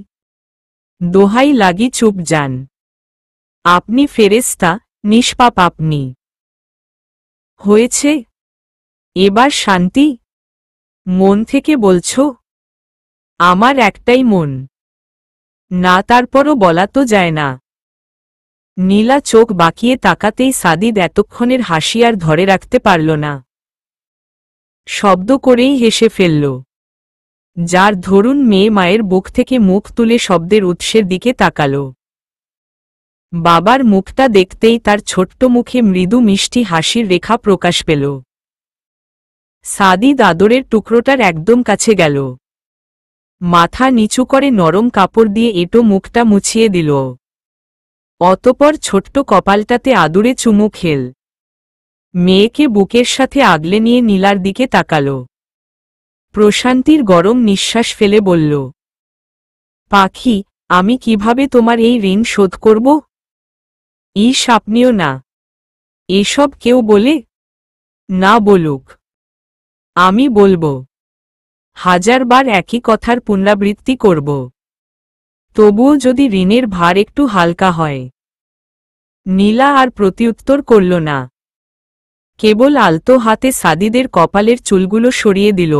দোহাই লাগি চুপ যান। আপনি ফেরেশতা, নিষ্পাপ আপনি। হয়েছে, এবার শান্তি? মন থেকে বলছো? আমার একটাই মন। না, তারপরও বলা তো যায় না। নীলা চোখ বাঁকিয়ে তাকাতেই সাদিদ এতক্ষণের হাসি আর ধরে রাখতে পারল না। শব্দ করেই হেসে ফেলল। যার ধরুন মেয়ে মায়ের বুক থেকে মুখ তুলে শব্দের উৎসের দিকে তাকাল। বাবার মুখটা দেখতেই তার ছোট্ট মুখে মৃদু মিষ্টি হাসির রেখা প্রকাশ পেল। সাদিদ আদরের টুকরোটার একদম কাছে গেল, মাথা নিচু করে নরম কাপড় দিয়ে এঁটো মুখটা মুছিয়ে দিল। অতপর ছোট্ট কপালটাতে আদুরে চুমু খেল। মেয়েকে বুকের সাথে আগলে নিয়ে নীলার দিকে তাকাল। প্রশান্তির গরম নিঃশ্বাস ফেলে বলল, পাখি, আমি কিভাবে তোমার এই ঋণ শোধ করব? আপনিও না। এসব কেউ বলে? না বলুক, আমি বলবো। 1000 বার একই কথার পুনরাবৃত্তি করব। তবুও যদি ঋণের ভার একটু হালকা হয়। নীলা আর প্রত্যুত্তর করল না, কেবল আলতো হাতে সাদিদের কপালের চুলগুলো সরিয়ে দিল।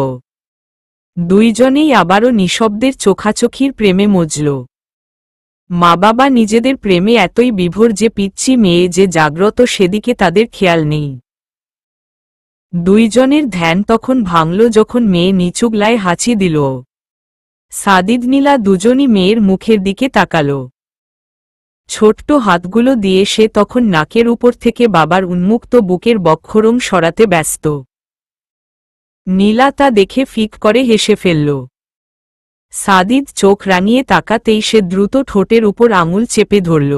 দুইজনেই আবারও নিঃশব্দের চোখাচোখির প্রেমে মজল। মা বাবা নিজেদের প্রেমে এতই বিভোর যে পিচ্চি মেয়ে যে জাগ্রত সেদিকে তাদের খেয়াল নেই। দুইজনের ধ্যান তখন ভাঙল যখন মেয়ে নিচুগলায় হাঁচি দিল। সাদিদ নীলা দুজনই মেয়ের মুখের দিকে তাকাল। ছোট্ট হাতগুলো দিয়ে সে তখন নাকের উপর থেকে বাবার উন্মুক্ত বুকের বক্ষরং সরাতে ব্যস্ত। নীলা তা দেখে ফিক করে হেসে ফেলল। সাদিদ চোখ রাঙিয়ে তাকাতেই সে দ্রুত ঠোঁটের উপর আঙুল চেপে ধরল।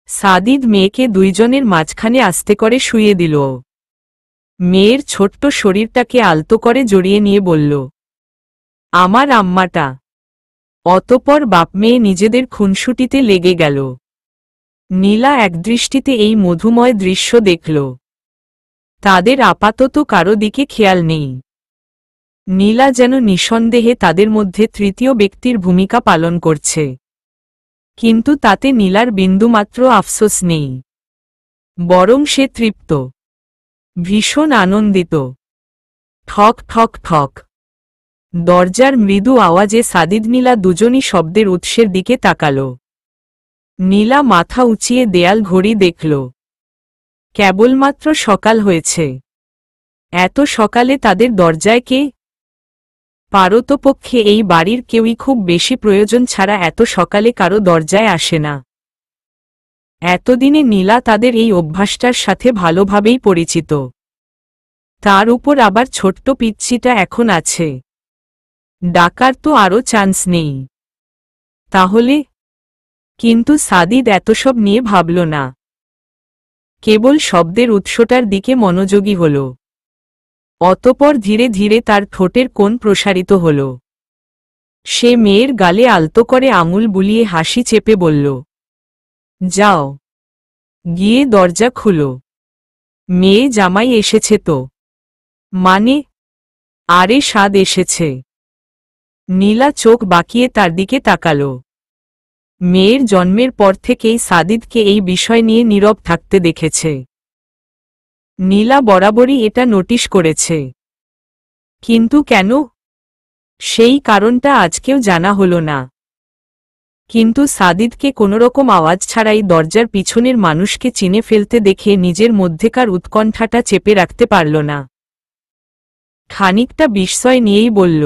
সাদিদ মেয়েকে দুইজনের মাঝখানে আস্তে করে শুইয়ে দিল। মেয়ের ছোট্ট শরীরটাকে আলতো করে জড়িয়ে নিয়ে বলল, আমার আম্মাটা। অতপর বাপ মেয়ে নিজেদের খুনসুটিতে লেগে গেল। নীলা একদৃষ্টিতে এই মধুময় দৃশ্য দেখল। তাদের আপাতত কারো দিকে খেয়াল নেই। নীলা যেন নিঃসন্দেহে তাদের মধ্যে তৃতীয় ব্যক্তির ভূমিকা পালন করছে। কিন্তু তাতে নীলার বিন্দুমাত্র আফসোস নেই, বরং সে তৃপ্ত, ভীষণ আনন্দিত। ঠক ঠক ঠক দরজার মৃদু আওয়াজে সাদিদ নীলা দুজনই শব্দের উৎসের দিকে তাকাল। নীলা মাথা উঁচিয়ে দেয়াল ঘড়ি দেখল। কেবলমাত্র সকাল হয়েছে। এত সকালে তাদের দরজায় কে? পারতপক্ষে এই বাড়ির কেউই খুব বেশি প্রয়োজন ছাড়া এত সকালে কারো দরজায় আসে না। এতদিনে নীলা তাদের এই অভ্যাসটার সাথে ভালোভাবেই পরিচিত। তার উপর আবার ছোট্ট পিচ্চিটা এখন আছে। ডাকার তো আরও চান্স নেই। তাহলে? কিন্তু সাদিদ এতসব নিয়ে ভাবল না, কেবল শব্দের উৎসটার দিকে মনোযোগী হল। অতপর ধীরে ধীরে তার ঠোঁটের কোণ প্রসারিত হল। সে মেয়ের গালে আলতো করে আঙুল বুলিয়ে হাসি চেপে বলল, যাও, গিয়ে দরজা খুলো। মেয়ে জামাই এসেছে তো? মানে? আরে স্বাদ এসেছে। নীলা চোখ বাঁকিয়ে তার দিকে তাকাল। মেয়ের জন্মের পর থেকেই সাদিদকে এই বিষয় নিয়ে নীরব থাকতে দেখেছে। নীলা বরাবরই এটা নোটিশ করেছে। কিন্তু কেন? সেই কারণটা আজকেও জানা হল না। কিন্তু সাদিদকে কোনোরকম আওয়াজ ছাড়াই দরজার পিছনের মানুষকে চিনে ফেলতে দেখে নিজের মধ্যেকার উৎকণ্ঠাটা চেপে রাখতে পারল না। খানিকটা বিস্ময় নিয়েই বলল,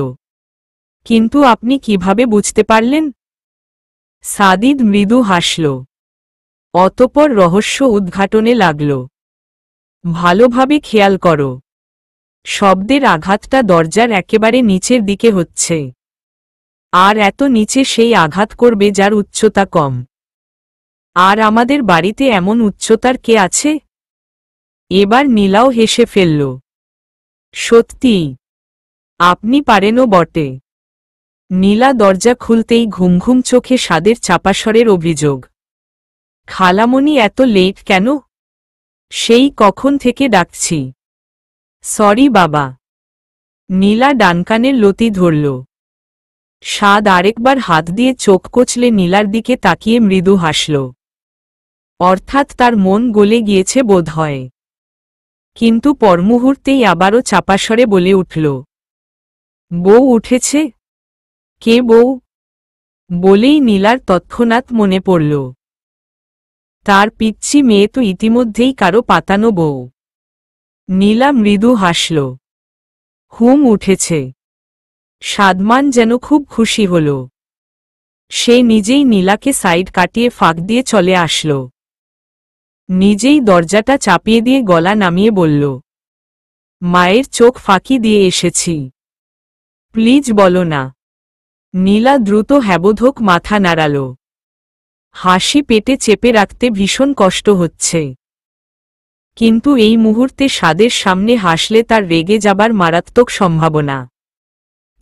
কিন্তু আপনি কিভাবে বুঝতে পারলেন? সাদিদ মৃদু হাসল। অতপর রহস্য উদ্ঘাটনে লাগল। ভালোভাবে খেয়াল করো। শব্দের আঘাতটা দরজার একেবারে নিচের দিকে হচ্ছে। আর এত নিচে সেই আঘাত করবে যার উচ্চতা কম। আর আমাদের বাড়িতে এমন উচ্চতার কে আছে? এবার নীলাও হেসে ফেলল। সত্যি, আপনি পারেনও বটে। নীলা দরজা খুলতেই ঘুমঘুম চোখে সাদের চাপাস্বরের অভিযোগ, খালামণি এত লেট কেন? সেই কখন থেকে ডাকছি। সরি বাবা। নীলা ডানকানের লতি ধরল। সাদ আরেকবার হাত দিয়ে চোখ কচলে নীলার দিকে তাকিয়ে মৃদু হাসল। অর্থাৎ তার মন গলে গিয়েছে বোধ হয়। কিন্তু পরমুহূর্তেই আবারও চাপাস্বরে বলে উঠল, বউ উঠেছে? কে বউ? বলেই নীলার তৎক্ষণাৎ মনে পড়ল, তার পিচ্চি মেয়ে তো ইতিমধ্যেই কারো পাতানো বউ। নীলা মৃদু হাসল। হুম, উঠেছে। সাদমান যেন খুব খুশি হল। সে নিজেই নীলাকে সাইড কাটিয়ে ফাঁক দিয়ে চলে আসল। নিজেই দরজাটা চাপিয়ে দিয়ে গলা নামিয়ে বলল, মায়ের চোখ ফাঁকি দিয়ে এসেছি, প্লিজ বলো না। নীলা দ্রুত হ্যাবোধক মাথা নাড়াল। হাসি পেটে চেপে রাখতে ভীষণ কষ্ট হচ্ছে, কিন্তু এই মুহূর্তে সাদের সামনে হাসলে তার রেগে যাবার মারাত্মক সম্ভাবনা,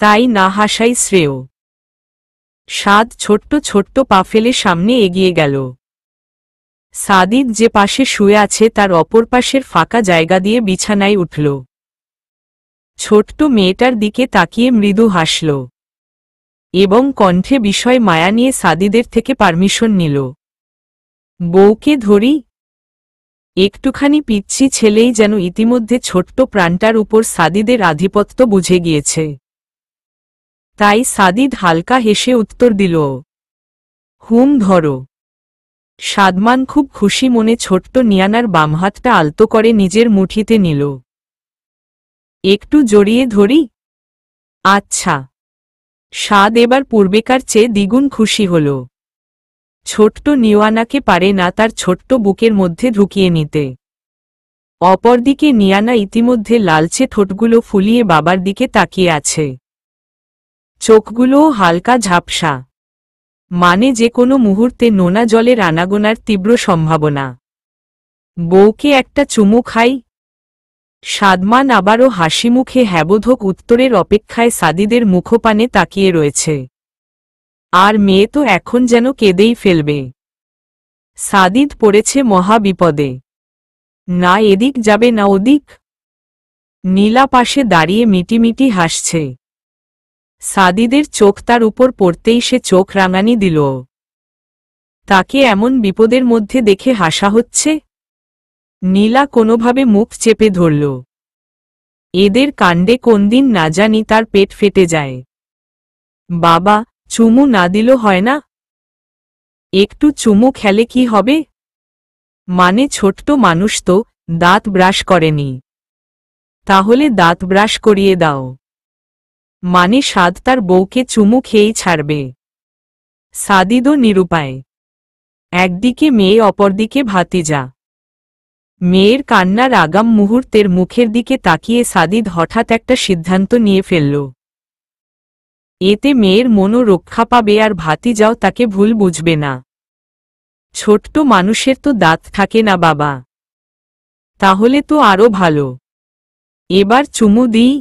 তাই না হাসাই শ্রেয়। সাদ ছোট্ট ছোট্ট পা ফেলে সামনে এগিয়ে গেল। সাদিদ যে পাশে শুয়ে আছে তার অপর পাশের ফাঁকা জায়গা দিয়ে বিছানায় উঠল। ছোট্ট মেয়েটার দিকে তাকিয়ে মৃদু হাসল এবং কণ্ঠে বিষয় মায়া নিয়ে সাদিদের থেকে পারমিশন নিল। বউকে ধরি। একটুখানি পিচ্ছি ছেলেই যেন ইতিমধ্যে ছোট্ট প্রাণটার উপর সাদিদের আধিপত্য বুঝে গিয়েছে। তাই সাদিদ হালকা হেসে উত্তর দিল, হুম ধরো। সাদমান খুব খুশি মনে ছোট্ট নিয়ানার বাম হাতটা আলতো করে নিজের মুঠিতে নিল। একটু জড়িয়ে ধরি? আচ্ছা। সাদ এবার পূর্বেকার চেয়ে দ্বিগুণ খুশি হল। ছোট্ট নিয়ানাকে পারে না তার ছোট্ট বুকের মধ্যে ঢুকিয়ে নিতে। অপরদিকে নিয়ানা ইতিমধ্যে লালচে ঠোঁটগুলো ফুলিয়ে বাবার দিকে তাকিয়ে আছে। চোখগুলোও হালকা ঝাপসা, মানে যে কোনো মুহূর্তে নোনা জলের আনাগোনার তীব্র সম্ভাবনা। বউকে একটা চুমু খাই? সাদমান আবারও হাসিমুখে হ্যাবোধক উত্তরের অপেক্ষায় সাদিদের মুখপানে তাকিয়ে রয়েছে। আর মেয়ে তো এখন যেন কেঁদেই ফেলবে। সাদিদ পড়েছে মহা বিপদে। না এদিক যাবে না ওদিক। নীলা পাশে দাঁড়িয়ে মিটিমিটি হাসছে। সাদিদের চোখ তার উপর পড়তেই সে চোখ রাঙানি দিল। তাকে এমন বিপদের মধ্যে দেখে হাসা হচ্ছে। নীলা কোনোভাবে মুখ চেপে ধরল। এদের কাণ্ডে কোন দিন না জানি তার পেট ফেটে যায়। বাবা, চুমু না দিল হয় না? একটু চুমু খেলে কি হবে? মানে ছোট্ট মানুষ তো, দাঁত ব্রাশ করেনি। তাহলে দাঁত ব্রাশ করিয়ে দাও। মানে সাদ তার বউকে চুমু খেয়েই ছাড়বে। সাদিদও নিরুপায়। একদিকে মেয়ে অপরদিকে ভাতিজা। মেয়ের কান্নার আগাম মুহূর্তের মুখের দিকে তাকিয়ে সাদিদ হঠাৎ একটা সিদ্ধান্ত নিয়ে ফেলল। এতে মেয়ের মনও রক্ষা পাবে আর ভাতিজাও তাকে ভুল বুঝবে না। ছোট্ট মানুষের তো দাঁত থাকে না বাবা। তাহলে তো আরও ভালো। এবার চুমু দিই?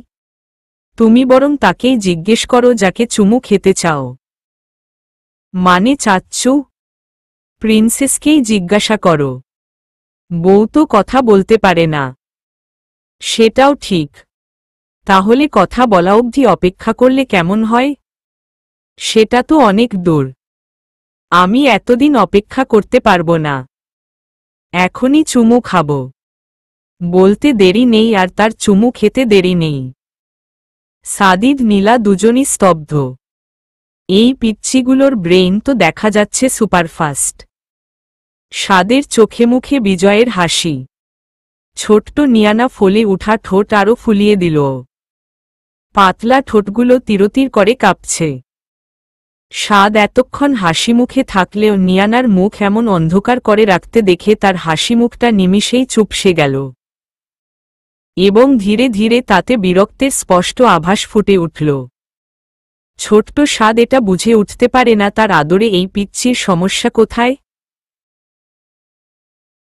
তুমি বরং তাকেই জিজ্ঞেস করো যাকে চুমু খেতে চাও। মানে চাচ্চু? প্রিন্সেসকেই জিজ্ঞাসা করো। বউ তো কথা বলতে পারে না। সেটাও ঠিক। তাহলে কথা বলা অবধি অপেক্ষা করলে কেমন হয়? সেটা তো অনেক দূর। আমি এতদিন অপেক্ষা করতে পারবো না। এখনই চুমু খাবো। বলতে দেরি নেই আর তার চুমু খেতে দেরি নেই। সাদিদ নীলা দুজনই স্তব্ধ। এই পিচ্চিগুলোর ব্রেইন তো দেখা যাচ্ছে সুপারফাস্ট। সাদের চোখে মুখে বিজয়ের হাসি। ছোট্ট নিয়ানা ফলে উঠা ঠোঁট আরও ফুলিয়ে দিল। পাতলা ঠোঁটগুলো তিরতির করে কাঁপছে। সাদ এতক্ষণ হাসিমুখে থাকলেও নিয়ানার মুখ এমন অন্ধকার করে রাখতে দেখে তার হাসিমুখটা নিমিষেই চুপসে গেল এবং ধীরে ধীরে তাতে বিরক্তের স্পষ্ট আভাস ফুটে উঠল। ছোট্ট সাদ এটা বুঝে উঠতে পারে না তার আদরে এই পিচ্চির সমস্যা কোথায়।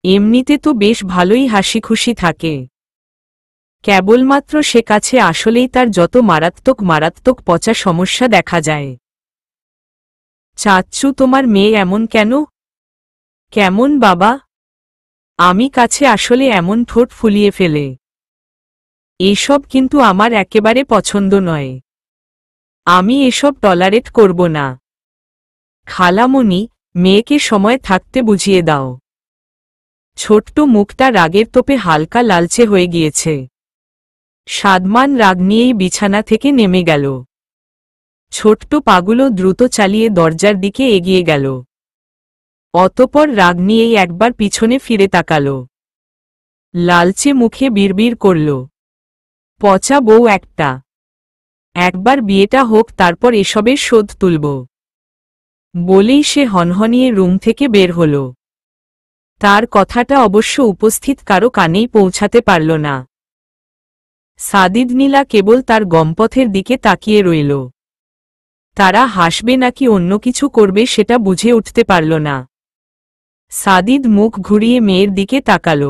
এমনিতে তো বেশ ভালোই হাসিখুশি থাকে। কেবলমাত্র সে কাছে আসলেই তার যত মারাত্মক মারাত্মক পচা সমস্যা দেখা যায়। চাচ্চু তোমার মেয়ে এমন কেন? কেমন বাবা? আমি কাছে আসলে এমন ঠোঁট ফুলিয়ে ফেলে। এসব কিন্তু আমার একেবারে পছন্দ নয়। আমি এসব টলারেট করব না। খালামণি, মেয়েকে সময় থাকতে বুঝিয়ে দাও। ছোট্ট মুখটা রাগের তোপে হালকা লালচে হয়ে গিয়েছে। সাদমান রাগ নিয়েই বিছানা থেকে নেমে গেল। ছোট্ট পাগুলো দ্রুত চালিয়ে দরজার দিকে এগিয়ে গেল। অতপর রাগ নিয়েই একবার পিছনে ফিরে তাকাল। লালচে মুখে বিড়বিড় করল, পচা বউ একটা। একবার বিয়েটা হোক, তারপর এসবের শোধ তুলব বলেই সে হনহনিয়ে রুম থেকে বের হল। তার কথাটা অবশ্য উপস্থিত কারো কানেই পৌঁছাতে পারল না। সাদিদ নীলা কেবল তার গমপথের দিকে তাকিয়ে রইল। তারা হাসবে নাকি অন্য কিছু করবে সেটা বুঝে উঠতে পারল না। সাদিদ মুখ ঘুরিয়ে মেয়ের দিকে তাকাল।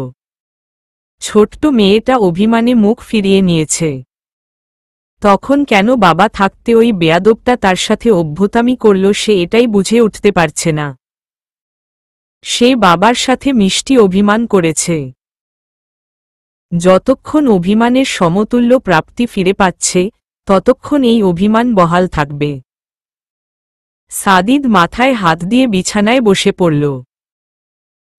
ছোট্ট মেয়েটা অভিমানে মুখ ফিরিয়ে নিয়েছে। তখন কেন বাবা থাকতে ওই বেয়াদবটা তার সাথে অভ্যতামি করল সে এটাই বুঝে উঠতে পারছে না। সে বাবার সাথে মিষ্টি অভিমান করেছে। যতক্ষণ অভিমানের সমতুল্য প্রাপ্তি ফিরে পাচ্ছে ততক্ষণ এই অভিমান বহাল থাকবে। সাদিদ মাথায় হাত দিয়ে বিছানায় বসে পড়ল।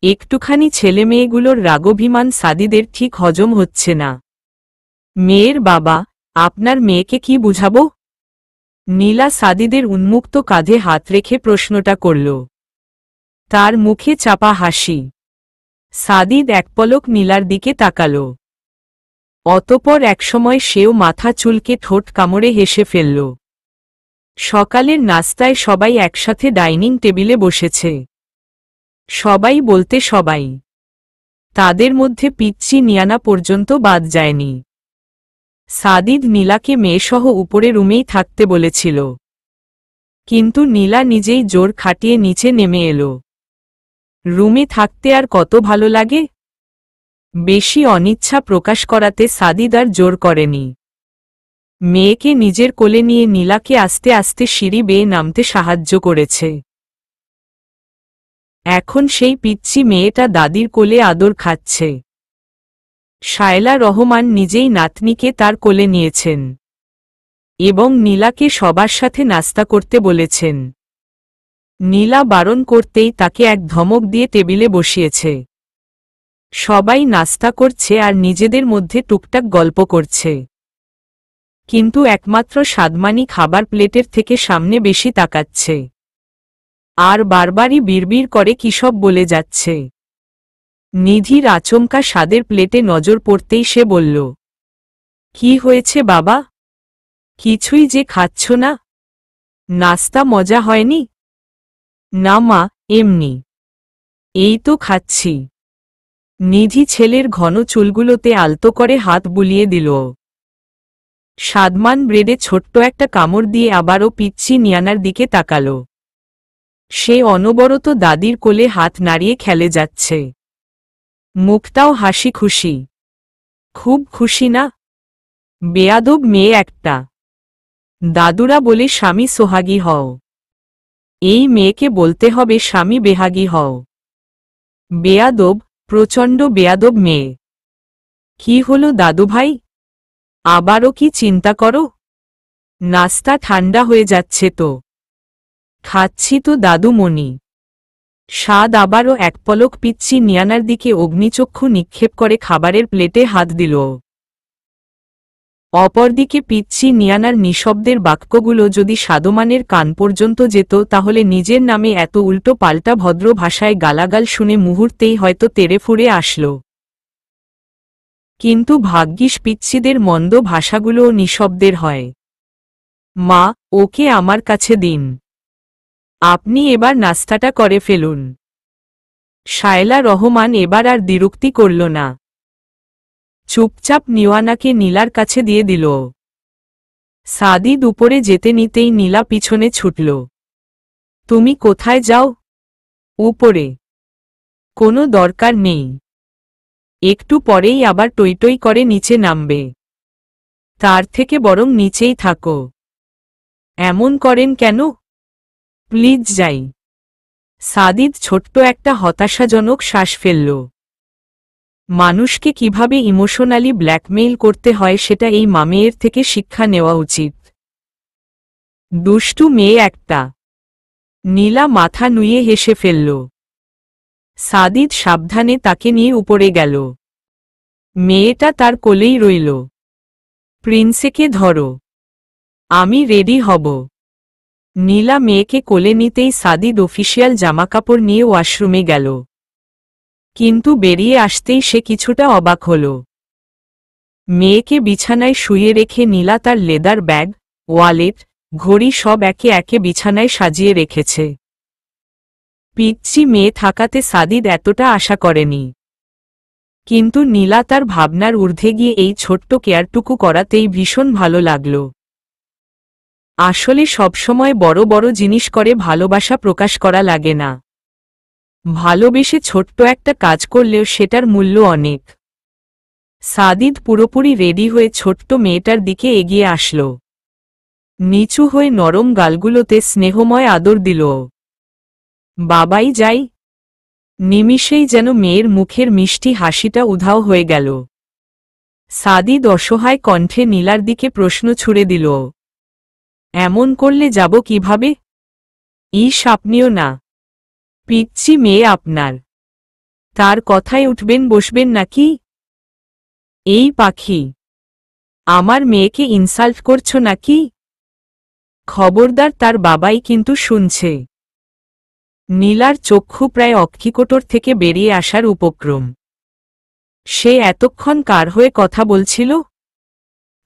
একটুখানি ছেলেমেয়েগুলোর রাগভিমান সাদিদের ঠিক হজম হচ্ছে না। মেয়ের বাবা, আপনার মেয়েকে কি বুঝাব? নীলা সাদিদের উন্মুক্ত কাঁধে হাত রেখে প্রশ্নটা করল। তার মুখে চাপা হাসি। সাদিদ একপলক নীলার দিকে তাকাল। অতপর একসময় সেও মাথা চুলকে ঠোঁট কামড়ে হেসে ফেলল। সকালের নাস্তায় সবাই একসাথে ডাইনিং টেবিলে বসেছে। সবাই বলতে সবাই। তাদের মধ্যে পিচ্চি নিয়ানা পর্যন্ত বাদ যায়নি। সাদিদ নীলাকে মেয়েসহ উপরে রুমেই থাকতে বলেছিল, কিন্তু নীলা নিজেই জোর খাটিয়ে নিচে নেমে এলো। রুমে থাকতে আর কত ভালো লাগে। বেশি অনিচ্ছা প্রকাশ করাতে সাদিদ আর জোর করেনি। মেয়েকে নিজের কোলে নিয়ে নীলাকে আস্তে আস্তে সিঁড়ি বেয়ে নামতে সাহায্য করেছে। এখন সেই পিচ্চি মেয়েটা দাদির কোলে আদর খাচ্ছে। শায়লা রহমান নিজেই নাতনিকে তার কোলে নিয়েছেন এবং নীলাকে সবার সাথে নাস্তা করতে বলেছেন। নীলা বারণ করতেই তাকে এক ধমক দিয়ে টেবিলে বসিয়েছে। সবাই নাস্তা করছে আর নিজেদের মধ্যে টুকটাক গল্প করছে, কিন্তু একমাত্র সাদমানি খাবার প্লেটের থেকে সামনে বেশি তাকাচ্ছে আর বারবারই বিড়বিড় করে কিসব বলে যাচ্ছে। নিধির আচমকা স্বাদের প্লেটে নজর পড়তেই সে বলল, কি হয়েছে বাবা? কিছুই যে খাচ্ছ না? নাস্তা মজা হয়নি? না মা, এমনি। এই তো খাচ্ছি। নিধি ছেলের ঘন চুলগুলোতে আলতো করে হাত বুলিয়ে দিল। সাদমান ব্রেডে ছোট্ট একটা কামড় দিয়ে আবারও পিচ্চি নিয়ানার দিকে তাকাল। সে অনবরত দাদির কোলে হাত নাড়িয়ে খেলে যাচ্ছে। মুখটাও হাসি খুশি। খুব খুশি না? বেয়াদব মেয়ে একটা। দাদুরা বলে স্বামী সোহাগী হও। এই মেয়েকে বলতে হবে স্বামী বেহাগী হও। বেয়াদব, প্রচণ্ড বেয়াদব মেয়ে। কি হলো দাদুভাই? আবারও কি চিন্তা করো? নাস্তা ঠান্ডা হয়ে যাচ্ছে তো। খাচ্ছি তো দাদুমণি। স্বাদ আবারও এক পলক পিচ্চি নিয়ানার দিকে অগ্নিচক্ষু নিক্ষেপ করে খাবারের প্লেটে হাত দিল। অপরদিকে পিচ্চি নিয়ানার নিঃশব্দের বাক্যগুলো যদি সাদমানের কান পর্যন্ত যেত তাহলে নিজের নামে এত উল্টো পাল্টা ভদ্র ভাষায় গালাগাল শুনে মুহূর্তেই হয়তো তেড়ে ফুঁড়ে আসল। কিন্তু ভাগ্যিস পিচ্চিদের মন্দ ভাষাগুলোও নিঃশব্দের হয়। মা, ওকে আমার কাছে দিন। আপনি এবার নাস্তাটা করে ফেলুন। শায়লা রহমান এবার আর দ্বিরুক্তি করল না। চুপচাপ নিওয়ানাকে নীলার কাছে দিয়ে দিল। সাদিদ উপরে যেতে নিতেই নীলা পিছনে ছুটল। তুমি কোথায় যাও? উপরে। কোনো দরকার নেই। একটু পরেই আবার টইটই করে নিচে নামবে। তার থেকে বরং নিচেই থাকো। এমন করেন কেন? প্লিজ যাই। সাদিদ ছোট্ট একটা হতাশাজনক শ্বাস ফেলল। মানুষকে কিভাবে ইমোশনালি ব্ল্যাকমেইল করতে হয় সেটা এই মামেয়ের থেকে শিক্ষা নেওয়া উচিত। দুষ্টু মেয়ে একটা। নীলা মাথা নুয়ে হেসে ফেলল। সাদিদ সাবধানে তাকে নিয়ে উপরে গেল। মেয়েটা তার কোলেই রইল। প্রিন্সেকে ধরো। আমি রেডি হব। নীলা মেয়েকে কোলে নিতেই সাদিদ অফিসিয়াল জামাকাপড় নিয়ে ওয়াশরুমে গেল। কিন্তু বেরিয়ে আসতেই সে কিছুটা অবাক হল। মেয়েকে বিছানায় শুয়ে রেখে নীলা তার লেদার ব্যাগ, ওয়ালেট, ঘড়ি সব একে একে বিছানায় সাজিয়ে রেখেছে। পিচ্চি মেয়ে থাকাতে সাদিদ এতটা আশা করেনি। কিন্তু নীলা তার ভাবনার ঊর্ধ্বে গিয়ে এই ছোট্ট কেয়ারটুকু করাতেই ভীষণ ভালো লাগল। আসলে সবসময় বড় বড় জিনিস করে ভালোবাসা প্রকাশ করা লাগে না। ভালোবেসে ছোট্ট একটা কাজ করলেও সেটার মূল্য অনেক। সাদিদ পুরোপুরি রেডি হয়ে ছোট্ট মেয়েটার দিকে এগিয়ে আসল। নিচু হয়ে নরম গালগুলোতে স্নেহময় আদর দিল। বাবাই যাই। নিমিষেই যেন মেয়ের মুখের মিষ্টি হাসিটা উধাও হয়ে গেল। সাদিদ অসহায় কণ্ঠে নীলার দিকে প্রশ্ন ছুড়ে দিল, এমন করলে যাব কিভাবে? আপনিও না। পিচ্চি মেয়ে আপনার, তার কথায় উঠবেন বসবেন নাকি? এই পাখি, আমার মেয়েকে ইনসাল্ট করছো নাকি? খবরদার, তার বাবাই কিন্তু শুনছে। নীলার চক্ষু প্রায় অক্ষিকোটর থেকে বেরিয়ে আসার উপক্রম। সে এতক্ষণ কার হয়ে কথা বলছিল?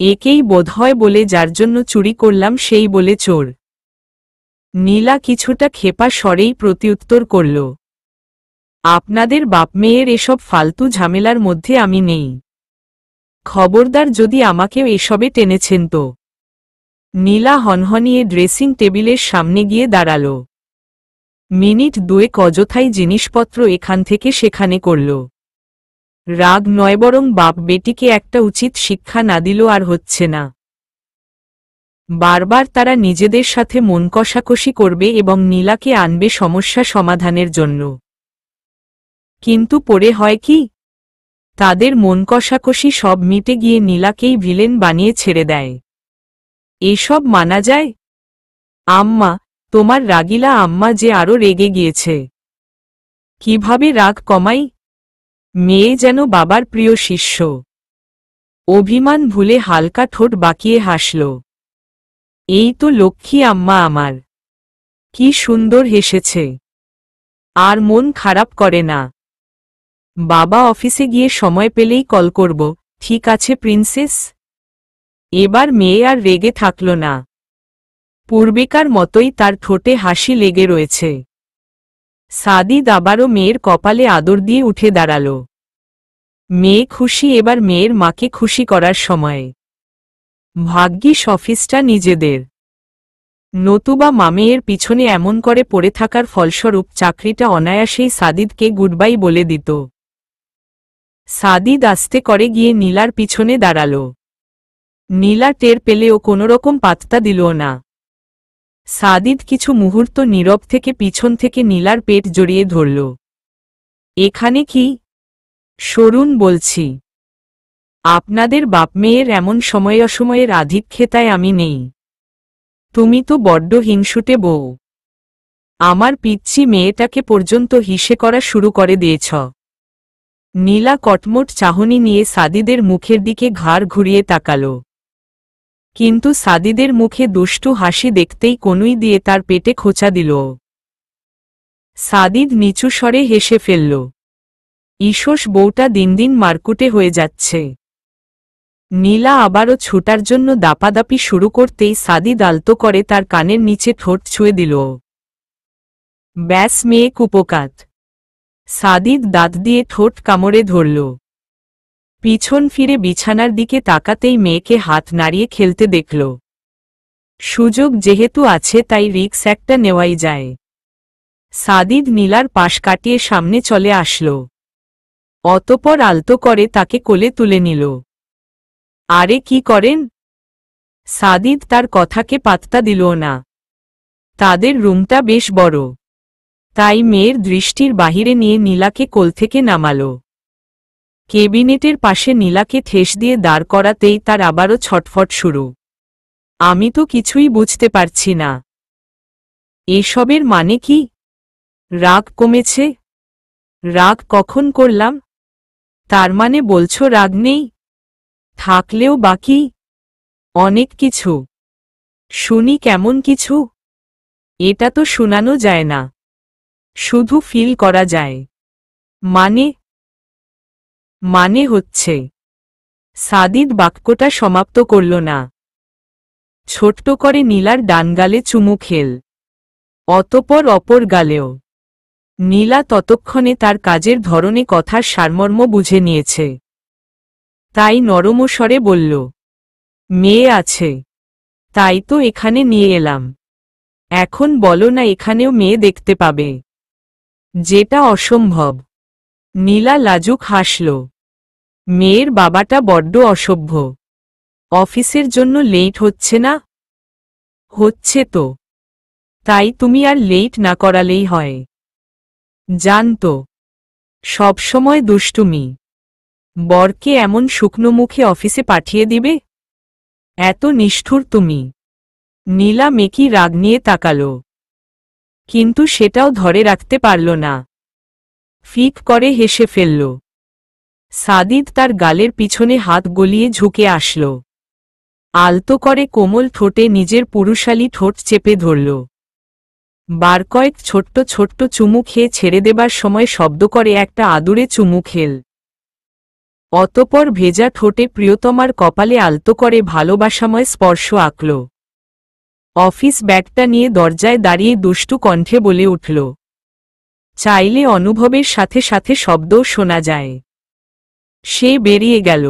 একেই বোধহয় বলে যার জন্য চুরি করলাম সেই বলে চোর। নীলা কিছুটা ক্ষেপা স্বরেই প্রত্যুত্তর করল, আপনাদের বাপ মেয়ের এসব ফালতু ঝামেলার মধ্যে আমি নেই। খবরদার যদি আমাকেও এসবে টেনেছেন তো। নীলা হনহনিয়ে ড্রেসিং টেবিলের সামনে গিয়ে দাঁড়াল। মিনিট দুয়েক অযথাই জিনিসপত্র এখান থেকে সেখানে করল। রাগ নয়, বরং বাপ বেটিকে একটা উচিত শিক্ষা না দিল আর হচ্ছে না। বারবার তারা নিজেদের সাথে মন কষাকষি করবে এবং নীলাকে আনবে সমস্যা সমাধানের জন্য। কিন্তু পরে হয় কি, তাদের মন কষাকষি সব মিটে গিয়ে নীলাকেই ভিলেন বানিয়ে ছেড়ে দেয়। এসব মানা যায়? আম্মা, তোমার রাগিলা আম্মা যে আরো রেগে গিয়েছে। কিভাবে রাগ কমাই? মেয়ে যেন বাবার প্রিয় শিষ্য। অভিমান ভুলে হালকা ঠোঁট বাঁকিয়ে হাসল। এই তো লক্ষ্মী আম্মা আমার, কি সুন্দর হেসেছে, আর মন খারাপ করে না। বাবা অফিসে গিয়ে সময় পেলেই কল করব, ঠিক আছে প্রিন্সেস? এবার মেয়ে আর রেগে থাকল না। পূর্বেকার মতোই তার ঠোঁটে হাসি লেগে রয়েছে। সাদিদ আবারও মেয়ের কপালে আদর দিয়ে উঠে দাঁড়াল। মেয়ে খুশি, এবার মেয়ের মাকে খুশি করার সময়। ভাগ্যিস অফিসটা নিজেদের, নতুবা মামেয়ের পিছনে এমন করে পড়ে থাকার ফলস্বরূপ চাকরিটা অনায়াসেই সাদিদকে গুডবাই বলে দিত। সাদিদ আস্তে করে গিয়ে নীলার পিছনে দাঁড়াল। নীলা টের পেলেও কোনোরকম পাত্তা দিল না। সাদিদ কিছু মুহূর্ত নীরব থেকে পিছন থেকে নীলার পেট জড়িয়ে ধরল। এখানে কি? সরুন বলছি। আপনাদের বাপ মেয়ের এমন সময় অসময়ের আধিক্যতায় আমি নেই। তুমি তো বড্ড হিংসুটে বউ। আমার পিচ্চি মেয়েটাকে পর্যন্ত হিসে করা শুরু করে দিয়েছ। নীলা কটমট চাহনি নিয়ে সাদিদের মুখের দিকে ঘাড় ঘুরিয়ে তাকাল। কিন্তু সাদিদের মুখে দুষ্টু হাসি দেখতেই কনুই দিয়ে তার পেটে খোঁচা দিল। সাদিদ নিচু স্বরে হেসে ফেলল। ঈশোস বউটা দিন দিন মারকুটে হয়ে যাচ্ছে। নীলা আবারও ছুটার জন্য দাপাদাপি শুরু করতেই সাদিদ আলতো করে তার কানের নিচে ঠোঁট ছুঁয়ে দিল। ব্যাস মেয়ে কুপোকাত। সাদিদ দাঁত দিয়ে ঠোঁট কামড়ে ধরল। পিছন ফিরে বিছানার দিকে তাকাতেই মেয়েকে হাত নাড়িয়ে খেলতে দেখল। সুযোগ যেহেতু আছে তাই রিক্স একটা নেওয়াই যায়। সাদিদ নীলার পাশ কাটিয়ে সামনে চলে আসল। অতপর আলতো করে তাকে কোলে তুলে নিল। আরে কি করেন? সাদিদ তার কথাকে পাত্তা দিল না। তাদের রুমটা বেশ বড়, তাই মেয়ের দৃষ্টির বাহিরে নিয়ে নীলাকে কোল থেকে নামাল। কেবিনেটের পাশে নীলাকে ঠেস দিয়ে দাঁড় করাতেই তার আবারও ছটফট শুরু। আমি তো কিছুই বুঝতে পারছি না। এসবের মানে কি? রাগ কমেছে? রাগ কখন করলাম? তার মানে বলছো রাগ নেই? থাকলেও বাকি অনেক কিছু। শুনি কেমন কিছু? এটা তো শোনানো যায় না, শুধু ফিল করা যায়। মানে হচ্ছে। সাদিদ বাক্যটা সমাপ্ত করল না। ছোট্ট করে নীলার ডান গালে চুমু খেল, অতপর অপর গালেও। নীলা ততক্ষণে তার কাজের ধরনে কথার সারমর্ম বুঝে নিয়েছে, তাই নরম স্বরে বলল, মেয়ে আছে, তাই তো এখানে নিয়ে এলাম। এখন বলো না এখানেও মেয়ে দেখতে পাবে? যেটা অসম্ভব। নীলা লাজুক হাসল। মেয়ের বাবাটা বড্ড অসভ্য। অফিসের জন্য লেট হচ্ছে না? হচ্ছে তো। তাই তুমি আর লেট না করালেই হয়। জানতো, সবসময় দুষ্টুমি। বরকে এমন শুকনো মুখে অফিসে পাঠিয়ে দিবে? এত নিষ্ঠুর তুমি। নীলা মেকি রাগ নিয়ে তাকাল, কিন্তু সেটাও ধরে রাখতে পারল না। ফিক করে হেসে ফেলল। সাদিদ তার গালের পিছনে হাত গলিয়ে ঝুঁকে আসল, আলতো করে কোমল ঠোঁটে নিজের পুরুষালী ঠোঁট চেপে ধরল। বার কয়েক ছোট্ট ছোট্ট চুমু খেয়ে ছেড়ে দেবার সময় শব্দ করে একটা আদুরে চুমু খেল। অতপর ভেজা ঠোঁটে প্রিয়তমার কপালে আলতো করে ভালোবাসাময় স্পর্শ আঁকল। অফিস ব্যাগটা নিয়ে দরজায় দাঁড়িয়ে দুষ্টু কণ্ঠে বলে উঠল, চাইলে অনুভবের সাথে সাথে শব্দও শোনা যায়। সে বেরিয়ে গেল।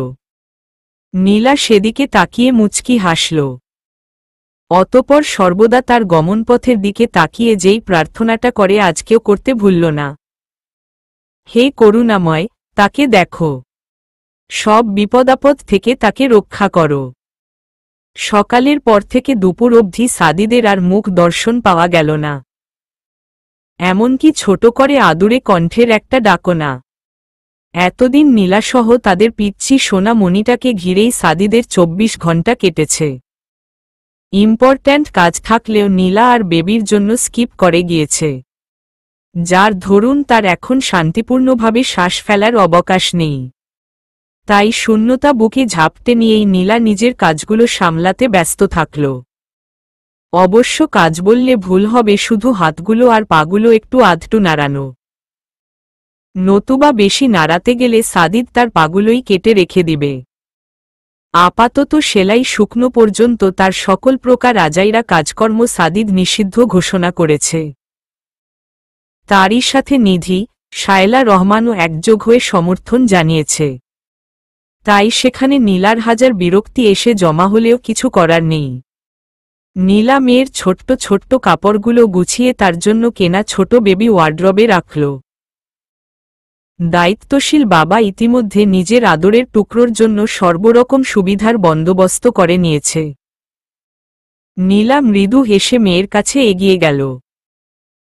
নীলা সেদিকে তাকিয়ে মুচকি হাসল। অতপর সর্বদা তার গমনপথের দিকে তাকিয়ে যেই প্রার্থনাটা করে আজকেও করতে ভুলল না, হে করুণাময়, তাকে দেখো, সব বিপদাপদ থেকে তাকে রক্ষা করো। সকালের পর থেকে দুপুর অবধি সাদিদের আর মুখ দর্শন পাওয়া গেল না, এমনকি ছোট করে আদুরে কণ্ঠের একটা ডাকও না। এতদিন নীলাসহ তাদের পিচ্ছি সোনা মণিটাকে ঘিরেই সাদিদের 24 ঘণ্টা কেটেছে। ইম্পর্ট্যান্ট কাজ থাকলেও নীলা আর বেবির জন্য স্কিপ করে গিয়েছে, যার ধরুন তার এখন শান্তিপূর্ণভাবে শ্বাস ফেলার অবকাশ নেই। তাই শূন্যতা বুকে ঝাপটে নিয়েই নীলা নিজের কাজগুলো সামলাতে ব্যস্ত থাকল। অবশ্য কাজ বললে ভুল হবে, শুধু হাতগুলো আর পাগুলো একটু আধটু নাড়ানো। নতুবা বেশি নাড়াতে গেলে সাদিদ তার পাগুলোই কেটে রেখে দিবে। আপাতত সেলাই শুকনো পর্যন্ত তার সকল প্রকার আজাইরা কাজকর্ম সাদিদ নিষিদ্ধ ঘোষণা করেছে। তারই সাথে নিধি, শায়লা রহমানও একযোগ হয়ে সমর্থন জানিয়েছে। তাই সেখানে নীলার হাজার বিরক্তি এসে জমা হলেও কিছু করার নেই। নীলা মেয়ের ছোট্ট ছোট্ট কাপড়গুলো গুছিয়ে তার জন্য কেনা ছোট বেবি ওয়ার্ড্রবে রাখল। দায়িত্বশীল বাবা ইতিমধ্যে নিজের আদরের টুকরোর জন্য সর্বরকম সুবিধার বন্দোবস্ত করে নিয়েছে। নীলা মৃদু হেসে মেয়ের কাছে এগিয়ে গেল।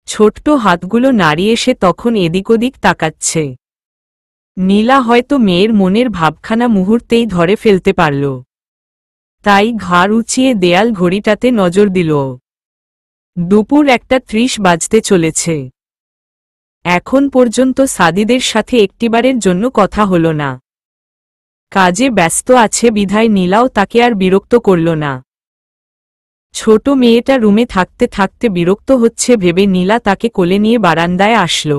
ছোট্ট হাতগুলো নাড়িয়ে সে তখন এদিক ওদিক তাকাচ্ছে। নীলা হয়তো মেয়ের মনের ভাবখানা মুহূর্তেই ধরে ফেলতে পারল, তাই ঘাড় উঁচিয়ে দেয়াল ঘড়িটাতে নজর দিল। দুপুর 1:30 বাজতে চলেছে। এখন পর্যন্ত সাদিদের সাথে একটিবারের জন্য কথা হল না। কাজে ব্যস্ত আছে বিধায় নীলাও তাকে আর বিরক্ত করল না। ছোট মেয়েটা রুমে থাকতে থাকতে বিরক্ত হচ্ছে ভেবে নীলা তাকে কোলে নিয়ে বারান্দায় আসল।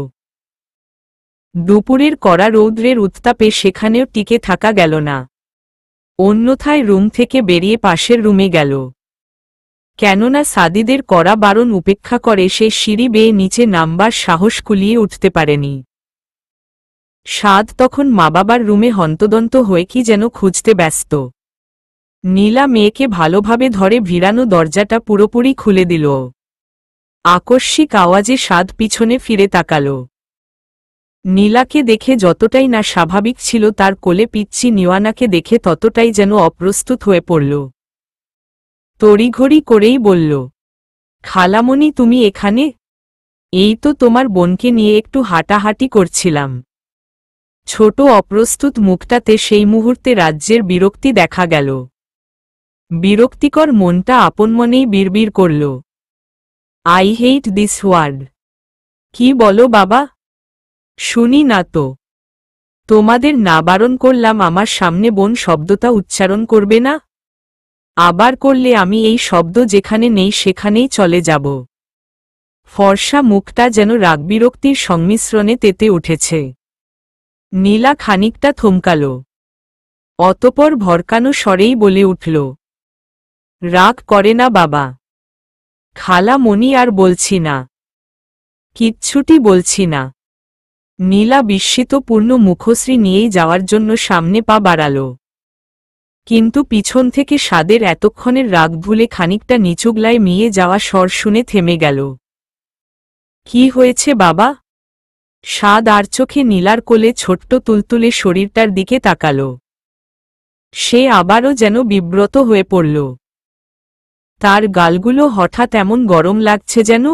দুপুরের কড়া রৌদ্রের উত্তাপে সেখানেও টিকে থাকা গেল না। অন্যথায় রুম থেকে বেরিয়ে পাশের রুমে গেল। কেননা সাদিদের কড়া বারণ উপেক্ষা করে সে সিঁড়ি বেয়ে নিচে নামবার সাহস কুলিয়ে উঠতে পারেনি। সাদ তখন মা বাবার রুমে হন্তদন্ত হয়ে কি যেন খুঁজতে ব্যস্ত। নীলা মেয়েকে ভালোভাবে ধরে ভিড়ানো দরজাটা পুরোপুরি খুলে দিল। আকস্মিক আওয়াজে সাদ পিছনে ফিরে তাকাল। নীলাকে দেখে যতটাই না স্বাভাবিক ছিল তার কোলে পিচ্ছি নিওয়ানাকে দেখে ততটাই যেন অপ্রস্তুত হয়ে পড়ল। তড়িঘড়ি করেই বলল, খালামণি তুমি এখানে? এই তো তোমার বোনকে নিয়ে একটু হাঁটাহাঁটি করছিলাম। ছোট অপ্রস্তুত মুখটাতে সেই মুহূর্তে রাজ্যের বিরক্তি দেখা গেল। বিরক্তিকর মনটা আপন মনেই বিড়বিড় করল, আই হেট দিস ওয়ার্ড। কি বলো বাবা? শুনি না তো। তোমাদের না বারণ করলাম আমার সামনে বোন শব্দটা উচ্চারণ করবে না? আবার করলে আমি এই শব্দ যেখানে নেই সেখানেই চলে যাব। ফর্সা মুখটা যেন রাগবিরক্তির সংমিশ্রণে তেতে উঠেছে। নীলা খানিকটা থমকাল। অতপর ভরকানো স্বরেই বলে উঠল, রাগ করে না বাবা। খালামণি আর বলছি না, কিচ্ছুটি বলছি না। নীলা বিস্মিতপূর্ণ মুখশ্রী নিয়েই যাওয়ার জন্য সামনে পা বাড়াল, কিন্তু পিছন থেকে সাদের এতক্ষণের রাগ ভুলে খানিকটা নিচুগলায় মিয়ে যাওয়া স্বর শুনে থেমে গেল। কি হয়েছে বাবা? সাদ আর চোখে নীলার কোলে ছোট্ট তুলতুলে শরীরটার দিকে তাকাল। সে আবারও যেন বিব্রত হয়ে পড়ল। তার গালগুলো হঠাৎ এমন গরম লাগছে যেন।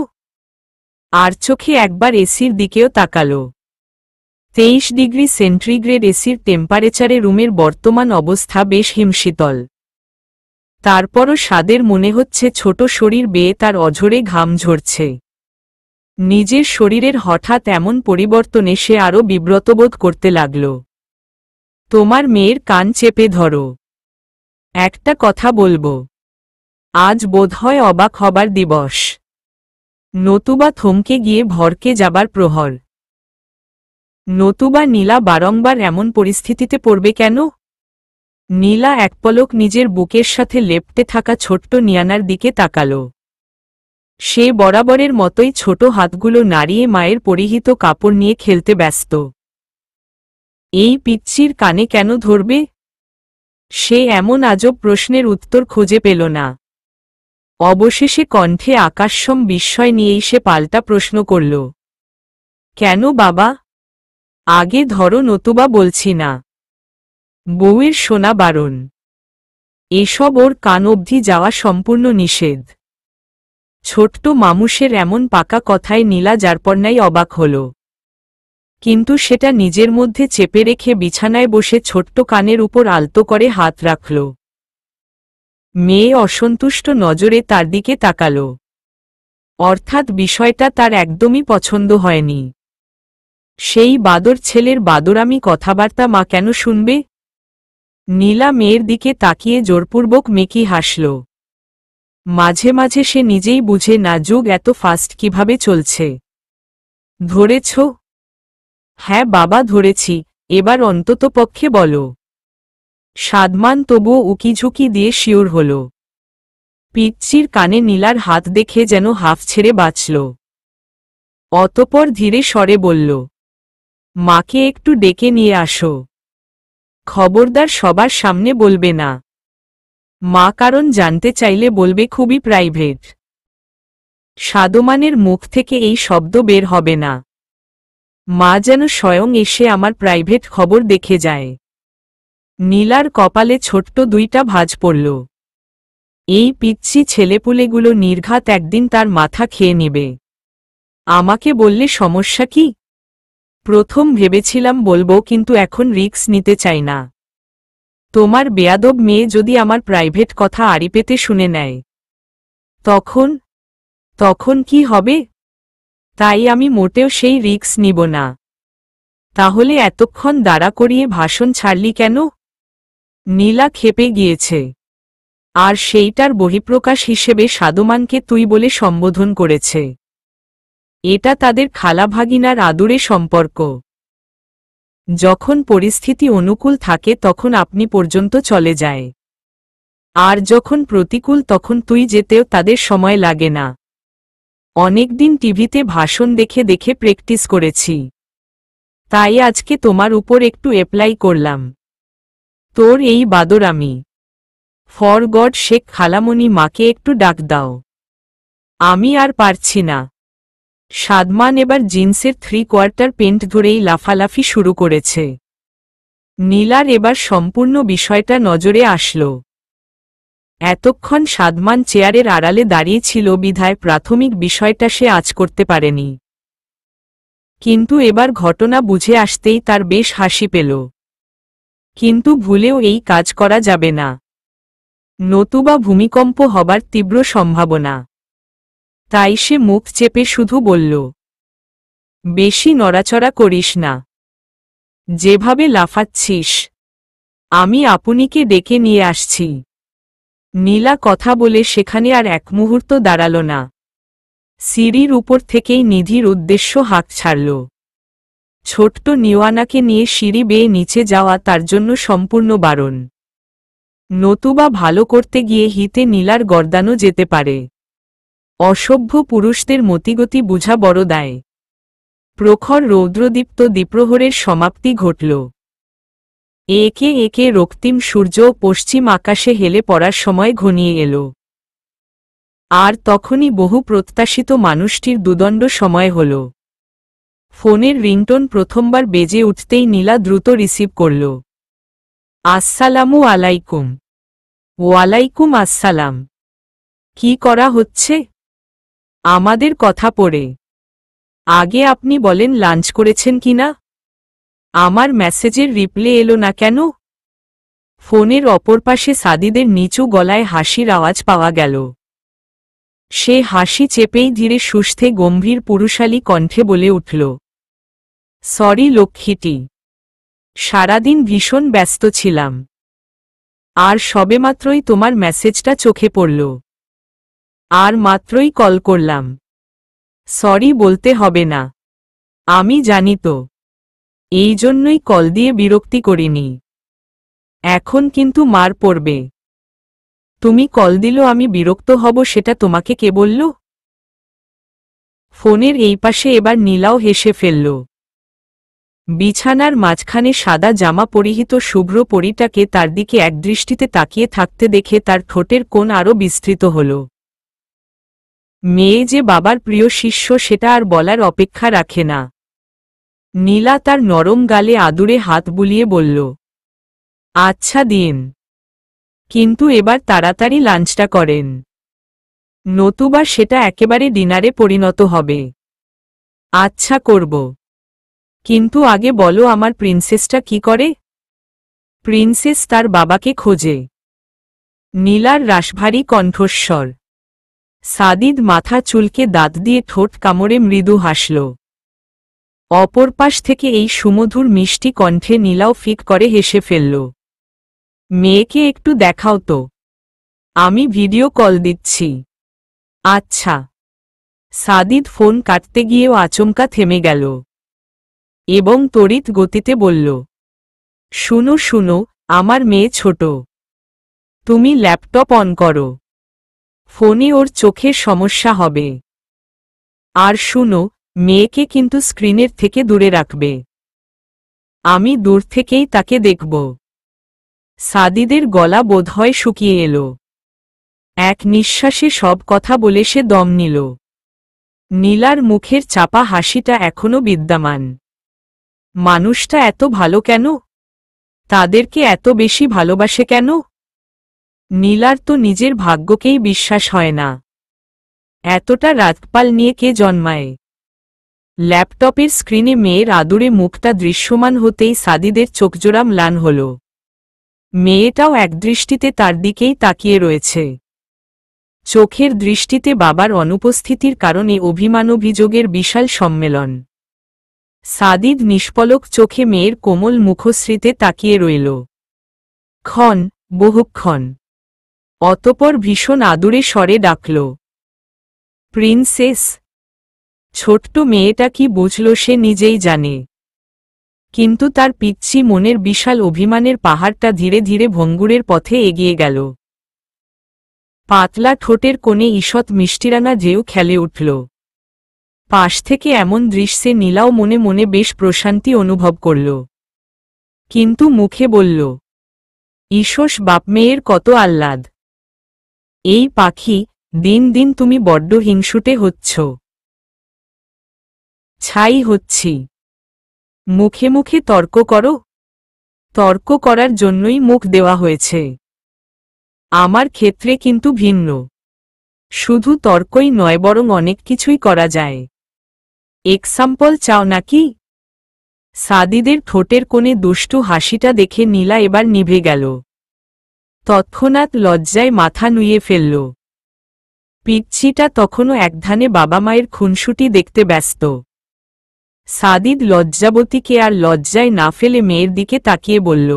আর চোখে একবার এসির দিকেও তাকাল। 23 ডিগ্রি সেন্টিগ্রেড এসির টেম্পারেচারে রুমের বর্তমান অবস্থা বেশ হিমশীতল। তারপরও সাদের মনে হচ্ছে ছোট শরীর বেয়ে তার অঝরে ঘাম ঝরছে। নিজের শরীরের হঠাৎ এমন পরিবর্তনে সে আরও বিব্রতবোধ করতে লাগল। তোমার মেয়ের কান চেপে ধরো, একটা কথা বলবো। আজ বোধহয় অবাক হবার দিবস, নতুবা থমকে গিয়ে ভরকে যাবার প্রহর। নতুবা নীলা বারংবার এমন পরিস্থিতিতে পড়বে কেন? নীলা এক পলক নিজের বুকের সাথে লেপ্টে থাকা ছোট্ট নিয়ানার দিকে তাকাল। সে বরাবরের মতোই ছোট হাতগুলো নাড়িয়ে মায়ের পরিহিত কাপড় নিয়ে খেলতে ব্যস্ত। এই পিচ্চির কানে কেন ধরবে? সে এমন আজব প্রশ্নের উত্তর খুঁজে পেল না। অবশেষে কণ্ঠে আকাশসম বিস্ময় নিয়েই সে পাল্টা প্রশ্ন করল, কেন বাবা? আগে ধরো নতুবা বলছি না। বউয়ের শোনা বারণ। এসব ওর কান অবধি যাওয়া সম্পূর্ণ নিষেধ। ছোট্ট মামুষের এমন পাকা কথায় নীলা যারপরনাই অবাক হল, কিন্তু সেটা নিজের মধ্যে চেপে রেখে বিছানায় বসে ছোট্ট কানের উপর আলতো করে হাত রাখল। মেয়ে অসন্তুষ্ট নজরে তার দিকে তাকাল। অর্থাৎ বিষয়টা তার একদমই পছন্দ হয়নি। সেই বাদর ছেলের বাদরামি কথাবার্তা মা কেন শুনবে? নীলা মেয়ের দিকে তাকিয়ে জোরপূর্বক মেকি হাসল। মাঝে মাঝে সে নিজেই বুঝে না যুগ এত ফাস্ট কিভাবে চলছে। ধরেছ? হ্যাঁ বাবা ধরেছি, এবার অন্ততপক্ষে বলো। সাদমান তবুও উকিঝুঁকি দিয়ে শিওর হল। পিচ্চির কানে নীলার হাত দেখে যেন হাফ ছেড়ে বাঁচল। অতপর ধীরে স্বরে বলল, মাকে একটু ডেকে নিয়ে আসো। খবরদার সবার সামনে বলবে না। মা কারণ জানতে চাইলে বলবে খুবই প্রাইভেট। সাদমানের মুখ থেকে এই শব্দ বের হবে না। মা যেন স্বয়ং এসে আমার প্রাইভেট খবর দেখে যায়। নীলার কপালে ছোট্ট দুইটা ভাঁজ পড়ল। এই পিচ্ছি ছেলেপুলেগুলো নির্ঘাত একদিন তার মাথা খেয়ে নেবে। আমাকে বললে সমস্যা কি? প্রথম ভেবেছিলাম বলবো, কিন্তু এখন রিস্ক নিতে চাই না। তোমার বেয়াদব মেয়ে যদি আমার প্রাইভেট কথা আড়ি পেতে শুনে নেয়, তখন কি হবে? তাই আমি মোটেও সেই রিস্ক নিব না। তাহলে এতক্ষণ দাঁড়া করিয়ে ভাষণ ছাড়লি কেন? নীলা ক্ষেপে গিয়েছে। আর সেইটার বহিঃপ্রকাশ হিসেবে সাদমানকে তুই বলে সম্বোধন করেছে। এটা তাদের খালা ভাগিনার আদুরে সম্পর্ক। যখন পরিস্থিতি অনুকূল থাকে তখন আপনি পর্যন্ত চলে যায়, আর যখন প্রতিকূল তখন তুই যেতেও তাদের সময় লাগে না। অনেকদিন টিভিতে ভাষণ দেখে দেখে প্র্যাকটিস করেছি, তাই আজকে তোমার উপর একটু অ্যাপ্লাই করলাম। তোর এই বাদরামি। ফর গড শেখ খালামণি, মাকে একটু ডাক দাও। আমি আর পারছি না। সাদমান এবার জিন্সের 3/4 প্যান্ট ধরেই লাফালাফি শুরু করেছে। নীলার এবার সম্পূর্ণ বিষয়টা নজরে আসল। এতক্ষণ সাদমান চেয়ারের আড়ালে দাঁড়িয়ে ছিল বিধায় প্রাথমিক বিষয়টা সে আঁচ করতে পারেনি, কিন্তু এবার ঘটনা বুঝে আসতেই তার বেশ হাসি পেল। কিন্তু ভুলেও এই কাজ করা যাবে না, নতুবা ভূমিকম্প হবার তীব্র সম্ভাবনা। তাই সে মুখ চেপে শুধু বলল, বেশি নড়াচড়া করিস না। যেভাবে লাফাচ্ছিস, আমি আপুনিকে ডেকে নিয়ে আসছি। নীলা কথা বলে সেখানে আর এক মুহূর্ত দাঁড়াল না। সিঁড়ির উপর থেকেই নিধির উদ্দেশ্য হাঁক ছাড়ল। ছোট্ট নিওয়ানাকে নিয়ে সিঁড়ি বেয়ে নিচে যাওয়া তার জন্য সম্পূর্ণ বারণ। নতুবা ভালো করতে গিয়ে হিতে নীলার গর্দানও যেতে পারে। অসভ্য পুরুষদের মতিগতি বুঝা বড় দায়। প্রখর রৌদ্রদীপ্ত দ্বিপ্রহরের সমাপ্তি ঘটল। একে একে রক্তিম সূর্য পশ্চিম আকাশে হেলে পড়ার সময় ঘনিয়ে এল। আর তখনই বহু প্রত্যাশিত মানুষটির দুদণ্ড সময় হল। ফোনের রিংটোন প্রথমবার বেজে উঠতেই নীলা দ্রুত রিসিভ করল। আসসালামু আলাইকুম। ওয়ালাইকুম আসসালাম। কি করা হচ্ছে? আমাদের কথা পড়ে। আগে আপনি বলেন লাঞ্চ করেছেন কিনা? আমার মেসেজের রিপ্লে এলো না কেন? ফোনের অপর পাশে সাদিদের নিচু গলায় হাসির আওয়াজ পাওয়া গেল। সে হাসি চেপেই ধীরে সুস্থে গম্ভীর পুরুষালী কণ্ঠে বলে উঠল, সরি লক্ষ্মীটি, সারাদিন ভীষণ ব্যস্ত ছিলাম। আর সবেমাত্রই তোমার মেসেজটা চোখে পড়ল। আর মাত্রই কল করলাম। সরি বলতে হবে না, আমি জানি তো। এই জন্যই কল দিয়ে বিরক্তি করিনি। এখন কিন্তু মার পড়বে। তুমি কল দিল আমি বিরক্ত হব সেটা তোমাকে কে বলল? ফোনের এই পাশে এবার নীলাও হেসে ফেলল। বিছানার মাঝখানে সাদা জামা পরিহিত শুভ্র পরীটাকে তার দিকে একদৃষ্টিতে তাকিয়ে থাকতে দেখে তার ঠোঁটের কোণ আরও বিস্তৃত হল। মেয়ে যে বাবার প্রিয় শিষ্য সেটা আর বলার অপেক্ষা রাখে না। নীলা তার নরম গালে আদুরে হাত বুলিয়ে বলল, আচ্ছা দিন, কিন্তু এবার তাড়াতাড়ি লাঞ্চটা করেন, নতুবা সেটা একেবারে ডিনারে পরিণত হবে। আচ্ছা করব, কিন্তু আগে বলো আমার প্রিন্সেসটা কি করে? প্রিন্সেস তার বাবাকে খোঁজে। নীলার রাশভারী কণ্ঠস্বর। সাদিদ মাথা চুলকে দাঁত দিয়ে ঠোঁট কামড়ে মৃদু হাসল। অপর পাশ থেকে এই সুমধুর মিষ্টি কণ্ঠে নীলাও ফিক করে হেসে ফেলল। মেয়েকে একটু দেখাও তো, আমি ভিডিও কল দিচ্ছি। আচ্ছা। সাদিদ ফোন কাটতে গিয়েও আচমকা থেমে গেল এবং তড়িৎ গতিতে বলল, শুনো শুনো, আমার মেয়ে ছোট, তুমি ল্যাপটপ অন করো, ফোনে ওর চোখের সমস্যা হবে। আর শুনো, মেয়েকে কিন্তু স্ক্রিনের থেকে দূরে রাখবে। আমি দূর থেকেই তাকে দেখব। সাদিদের গলা বোধহয় শুকিয়ে এলো। এক নিঃশ্বাসে সব কথা বলে সে দম নিল। নীলার মুখের চাপা হাসিটা এখনো বিদ্যমান। মানুষটা এত ভালো কেন? তাদেরকে এত বেশি ভালোবাসে কেন? নীলার তো নিজের ভাগ্যকেই বিশ্বাস হয় না। এতটা রাতপাল নিয়ে কে জন্মায়? ল্যাপটপের স্ক্রিনে মেয়ের আদুরে মুখটা দৃশ্যমান হতেই সাদিদের চোখজোড়া ম্লান হল। মেয়েটাও একদৃষ্টিতে তার দিকেই তাকিয়ে রয়েছে। চোখের দৃষ্টিতে বাবার অনুপস্থিতির কারণে অভিমানাভিযোগের বিশাল সম্মেলন। সাদিদ নিষ্পলক চোখে মেয়ের কোমল মুখশ্রীতে তাকিয়ে রইল বহুক্ষণ। অতপর ভীষণ আদুরে স্বরে ডাকল, প্রিন্সেস। ছোট্ট মেয়েটা কি বুঝল সে নিজেই জানে, কিন্তু তার পিচ্ছি মনের বিশাল অভিমানের পাহাড়টা ধীরে ধীরে ভঙ্গুরের পথে এগিয়ে গেল। পাতলা ঠোঁটের কোণে ঈষৎ মিষ্টিরাঙা ঢেউ খেলে উঠল। পাশ থেকে এমন দৃশ্যে নীলাও মনে মনে বেশ প্রশান্তি অনুভব করল, কিন্তু মুখে বলল, ঈশোস বাপ মেয়ের কত আহ্লাদ। এই পাখি, দিন দিন তুমি বড্ড হিংসুটে হচ্ছ। ছাই হচ্ছি। মুখে মুখে তর্ক করো। তর্ক করার জন্যই মুখ দেওয়া হয়েছে। আমার ক্ষেত্রে কিন্তু ভিন্ন। শুধু তর্কই নয়, বরং অনেক কিছুই করা যায়। এক্সাম্পল চাও নাকি? সাদিদের ঠোঁটের কোণে দুষ্টু হাসিটা দেখে নীলা এবার নিভে গেল। তৎক্ষণাৎ লজ্জায় মাথা নুইয়ে ফেলল। পিচ্ছিটা তখনও একধানে বাবা মায়ের খুনসুটি দেখতে ব্যস্ত। সাদিদ লজ্জাবতীকে আর লজ্জায় না ফেলে মেয়ের দিকে তাকিয়ে বলল,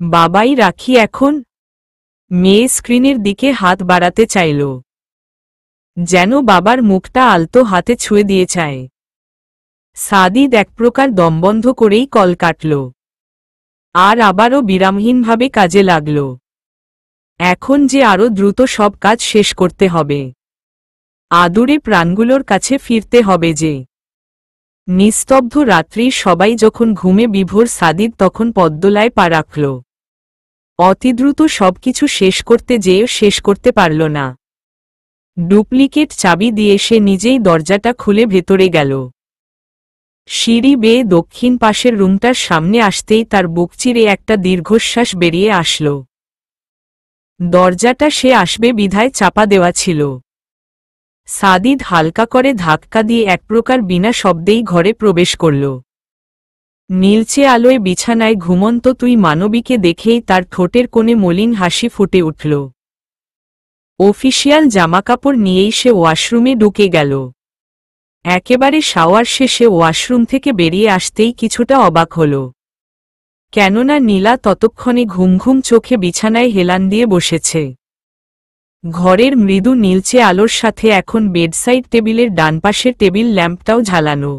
বাবাই রাখি এখন? মেয়ে স্ক্রিনের দিকে হাত বাড়াতে চাইল, যেন বাবার মুখটা আলতো হাতে ছুঁয়ে দিয়ে চায়। সাদিদ এক প্রকার দমবন্ধ করেই কল কাটল। আর আবারও বিরামহীনভাবে কাজে লাগল। এখন যে আরও দ্রুত সব কাজ শেষ করতে হবে। আদুরে প্রাণগুলোর কাছে ফিরতে হবে যে। নিস্তব্ধ রাত্রির সবাই যখন ঘুমে বিভোর সাদিদ তখন পদ্মলায় পা রাখল। অতিদ্রুত সবকিছু শেষ করতে যেয়েও শেষ করতে পারল না। ডুপ্লিকেট চাবি দিয়ে সে নিজেই দরজাটা খুলে ভেতরে গেল। সিঁড়ি বেয়ে দক্ষিণ পাশের রুমটার সামনে আসতেই তার বুক চিরে একটা দীর্ঘশ্বাস বেরিয়ে আসল। দরজাটা সে আসবে বিধায় চাপা দেওয়া ছিল। সাদিদ হালকা করে ধাক্কা দিয়ে এক প্রকার বিনা শব্দেই ঘরে প্রবেশ করল। নীলচে আলোয় বিছানায় ঘুমন্ত তুই মানবীকে দেখেই তার ঠোঁটের কোণে মলিন হাসি ফুটে উঠল। অফিসিয়াল জামাকাপড় নিয়েই সে ওয়াশরুমে ঢুকে গেল। একেবারে শাওয়ার শেষে ওয়াশরুম থেকে বেরিয়ে আসতেই কিছুটা অবাক হল। কেননা নীলা ততক্ষণে ঘুম ঘুম চোখে বিছানায় হেলান দিয়ে বসেছে। ঘরের মৃদু নীলচে আলোর সাথে এখন বেডসাইড টেবিলের ডানপাশের টেবিল ল্যাম্পটাও ঝালানো,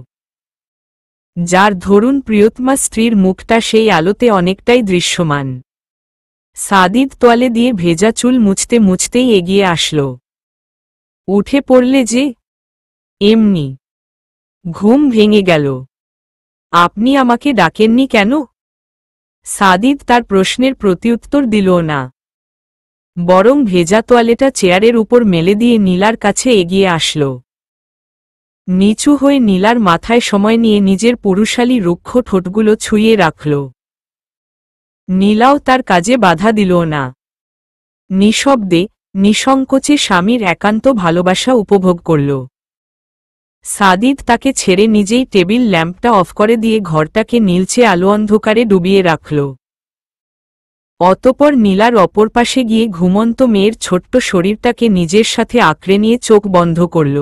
যার ধরুন প্রিয়তমা স্ত্রীর মুখটা সেই আলোতে অনেকটাই দৃশ্যমান। সাদিদ তোয়ালে দিয়ে ভেজা চুল মুছতে মুছতেই এগিয়ে আসল। উঠে পড়লে যে? এমনি। ঘুম ভেঙে গেল। আপনি আমাকে ডাকেননি কেন? সাদিদ তার প্রশ্নের প্রত্যুত্তর দিল না, বরং ভেজা তোয়ালেটা চেয়ারের উপর মেলে দিয়ে নীলার কাছে এগিয়ে আসল। নিচু হয়ে নীলার মাথায় সময় নিয়ে নিজের পুরুষালী রুক্ষ ঠোঁটগুলো ছুঁয়ে রাখল। নীলাও তার কাজে বাধা দিল না। নিঃশব্দে নিঃসংকোচে স্বামীর একান্ত ভালোবাসা উপভোগ করল। সাদিদ তাকে ছেড়ে নিজেই টেবিল ল্যাম্পটা অফ করে দিয়ে ঘরটাকে নীলচে আলো অন্ধকারে ডুবিয়ে রাখল। অতপর নীলার অপর পাশে গিয়ে ঘুমন্ত মেয়ের ছোট্ট শরীরটাকে নিজের সাথে আঁকড়ে নিয়ে চোখ বন্ধ করল।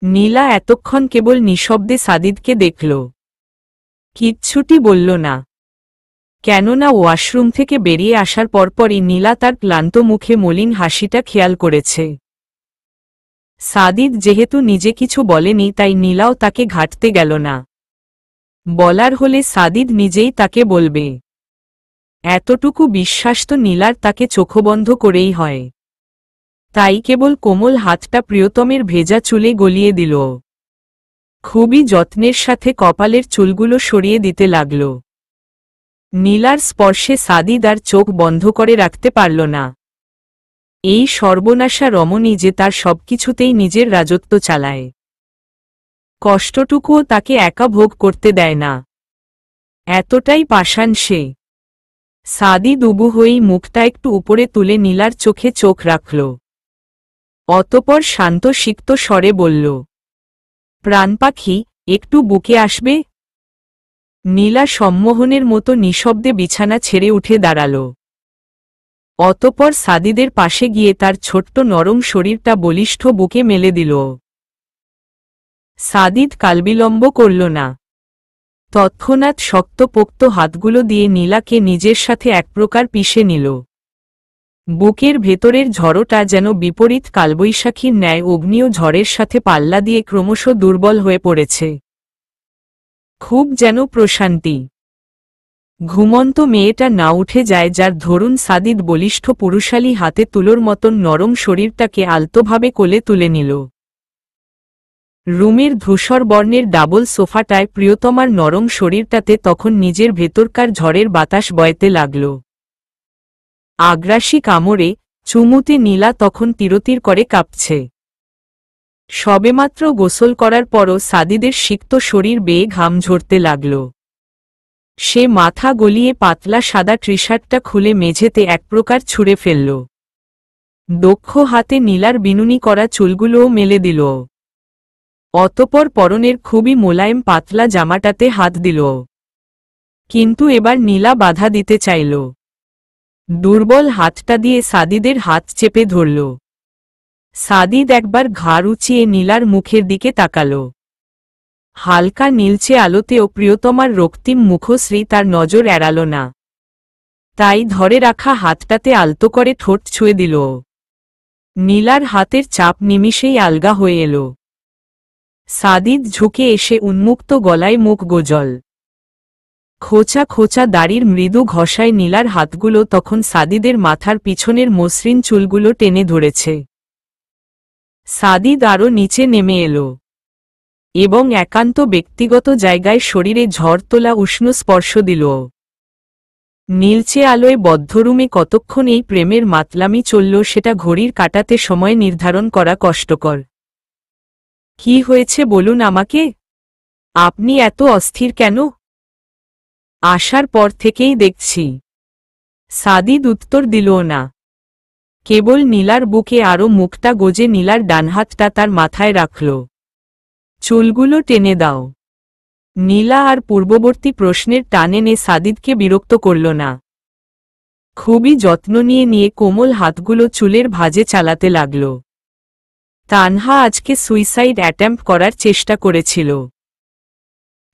নীলা এতক্ষণ কেবল নিঃশব্দে সাদিদকে দেখল, কিচ্ছুটি বলল না। কেননা ওয়াশরুম থেকে বেরিয়ে আসার পরপরই নীলা তার ক্লান্ত মুখে মলিন হাসিটা খেয়াল করেছে। সাদিদ যেহেতু নিজে কিছু বলেনি তাই নীলাও তাকে ঘাঁটতে গেল না। বলার হলে সাদিদ নিজেই তাকে বলবে, এতটুকু বিশ্বাস তো নীলার তাকে চোখবন্ধ করেই হয়। তাই কেবল কোমল হাতটা প্রিয়তমের ভেজা চুলে গলিয়ে দিল। খুবই যত্নের সাথে কপালের চুলগুলো সরিয়ে দিতে লাগল। নীলার স্পর্শে সাদিদ আর চোখ বন্ধ করে রাখতে পারল না। এই সর্বনাশা রমণী যে তার সবকিছুতেই নিজের রাজত্ব চালায়, কষ্টটুকুও তাকে একা ভোগ করতে দেয় না। এতটাই পাষাণ সে। সাদিদ উবু হয়েই মুখটা একটু উপরে তুলে নীলার চোখে চোখ রাখল। অতপর শান্ত সিক্ত স্বরে বলল, প্রাণপাখি, একটু বুকে আসবে? নীলা সম্মোহনের মতো নিঃশব্দে বিছানা ছেড়ে উঠে দাঁড়াল। অতপর সাদিদের পাশে গিয়ে তার ছোট্ট নরম শরীরটা বলিষ্ঠ বুকে মেলে দিল। সাদিদ কালবিলম্ব করল না। তৎক্ষণাৎ শক্তপোক্ত হাতগুলো দিয়ে নীলাকে নিজের সাথে এক প্রকার পিষে নিল। বুকের ভেতরের ঝড়টা যেন বিপরীত কালবৈশাখীর ন্যায় অগ্নিয় ঝড়ের সাথে পাল্লা দিয়ে ক্রমশ দুর্বল হয়ে পড়েছে। খুব যেন প্রশান্তি। ঘুমন্ত মেয়েটা না উঠে যায়, যার ধরুন সাদিদ বলিষ্ঠ পুরুষালী হাতে তুলোর মতন নরম শরীরটাকে আলতোভাবে কোলে তুলে নিল। রুমের ধূসর বর্ণের ডাবল সোফাটায় প্রিয়তমার নরম শরীরটাতে তখন নিজের ভেতরকার ঝড়ের বাতাস বইতে লাগল। আগ্রাসী কামড়ে চুমুতে নীলা তখন তিরতির করে কাঁপছে। সবেমাত্র গোসল করার পরও সাদিদের সিক্ত শরীর বেয়ে ঘাম ঝরতে লাগল। সে মাথা গলিয়ে পাতলা সাদা টি-শার্টটা খুলে মেঝেতে এক প্রকার ছুঁড়ে ফেলল। দক্ষ হাতে নীলার বিনুনি করা চুলগুলোও মেলে দিল। অতপর পরনের খুবই মোলায়েম পাতলা জামাটাতে হাত দিল। কিন্তু এবার নীলা বাধা দিতে চাইল। দুর্বল হাতটা দিয়ে সাদিদের হাত চেপে ধরল। সাদিদ একবার ঘাড় উঁচিয়ে নীলার মুখের দিকে তাকাল। হালকা নীলচে আলোতেও প্রিয়তমার রক্তিম মুখশ্রী তার নজর এড়াল না। তাই ধরে রাখা হাতটাতে আলতো করে ঠোঁট ছুঁয়ে দিল। নীলার হাতের চাপ নিমিষেই আলগা হয়ে এল। সাদিদ ঝুঁকে এসে উন্মুক্ত গলায় মুখ গোজল খোঁচা খোঁচা দাড়ির মৃদু ঘষায় নীলার হাতগুলো তখন সাদিদের মাথার পিছনের মসৃণ চুলগুলো টেনে ধরেছে। সাদিদ আরও নিচে নেমে এলো এবং একান্ত ব্যক্তিগত জায়গায় শরীরে ঝড় তোলা উষ্ণ স্পর্শ দিল। নীলচে আলোয় বদ্ধ রুমে কতক্ষণ এই প্রেমের মাতলামি চলল সেটা ঘড়ির কাঁটাতে সময় নির্ধারণ করা কষ্টকর। কি হয়েছে বলুন আমাকে? আপনি এত অস্থির কেন? আসার পর থেকেই দেখছি। সাদিদ উত্তর দিল না, কেবল নীলার বুকে আরও মুখটা গজে নীলার ডানহাতটা তার মাথায় রাখল। চুলগুলো টেনে দাও। নীলা আর পূর্ববর্তী প্রশ্নের টানে নে সাদিদকে বিরক্ত করল না। খুবই যত্ন নিয়ে নিয়ে কোমল হাতগুলো চুলের ভাঁজে চালাতে লাগল। তানহা আজকে সুইসাইড অ্যাটেম্প করার চেষ্টা করেছিল।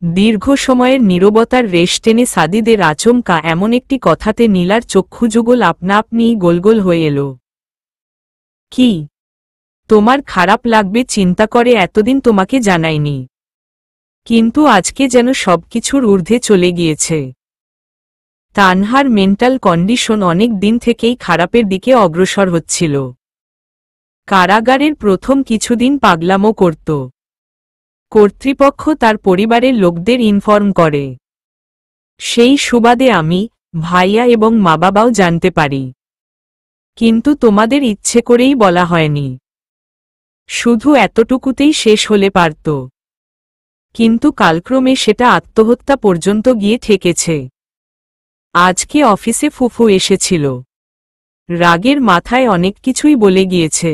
দীর্ঘ সময়ের নীরবতার রেশ টেনে সাদিদের আচমকা এমন একটি কথাতে নীলার চক্ষুযুগল আপনা আপনিই গোলগোল হয়ে এল। কি? তোমার খারাপ লাগবে চিন্তা করে এতদিন তোমাকে জানাইনি, কিন্তু আজকে যেন সবকিছুর ঊর্ধ্বে চলে গিয়েছে। তানহার মেন্টাল কন্ডিশন অনেক দিন থেকেই খারাপের দিকে অগ্রসর হচ্ছিল। কারাগারের প্রথম কিছুদিন পাগলামো করত। কর্তৃপক্ষ তার পরিবারের লোকদের ইনফর্ম করে। সেই সুবাদে আমি, ভাইয়া এবং মা বাবাও জানতে পারি, কিন্তু তোমাদের ইচ্ছে করেই বলা হয়নি। শুধু এতটুকুতেই শেষ হলে পারত, কিন্তু কালক্রমে সেটা আত্মহত্যা পর্যন্ত গিয়ে ঠেকেছে। আজকে অফিসে ফুফু এসেছিল। রাগের মাথায় অনেক কিছুই বলে গিয়েছে।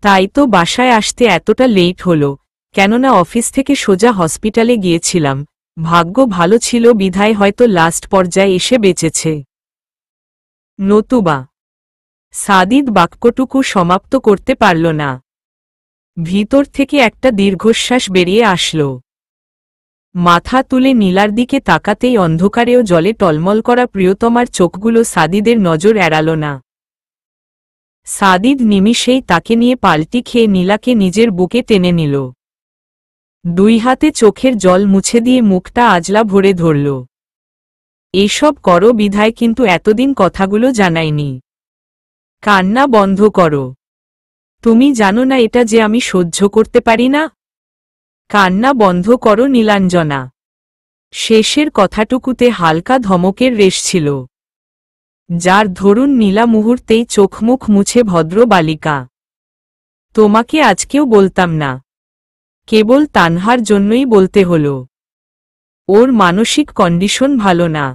তাই তো বাসায় আসতে এতটা লেট হলো, কেননা অফিস থেকে সোজা হসপিটালে গিয়েছিলাম। ভাগ্য ভালো ছিল বিধায় হয়তো লাস্ট পর্যায়ে এসে বেঁচেছে। নতুবা। সাদিদ বাক্যটুকু সমাপ্ত করতে পারল না। ভিতর থেকে একটা দীর্ঘশ্বাস বেরিয়ে আসল। মাথা তুলে নীলার দিকে তাকাতেই অন্ধকারেও জলে টলমল করা প্রিয়তমার চোখগুলো সাদিদের নজর এড়াল না। সাদিদ নিমিষেই তাকে নিয়ে পাল্টি খেয়ে নীলাকে নিজের বুকে টেনে নিল। দুই হাতে চোখের জল মুছে দিয়ে মুখটা আজলা ভরে ধরল। এসব করো বিধায় কিন্তু এতদিন কথাগুলো জানাইনি। কান্না বন্ধ করো। তুমি জানো না এটা যে আমি সহ্য করতে পারি না? কান্না বন্ধ করো নীলাঞ্জনা। শেষের কথাটুকুতে হালকা ধমকের রেশ ছিল, যার ধরুন নীলা মুহূর্তেই চোখমুখ মুছে ভদ্র বালিকা। তোমাকে আজকেও বলতাম না, কেবল তানহার জন্যই বলতে হলো। ওর মানসিক কন্ডিশন ভালো না।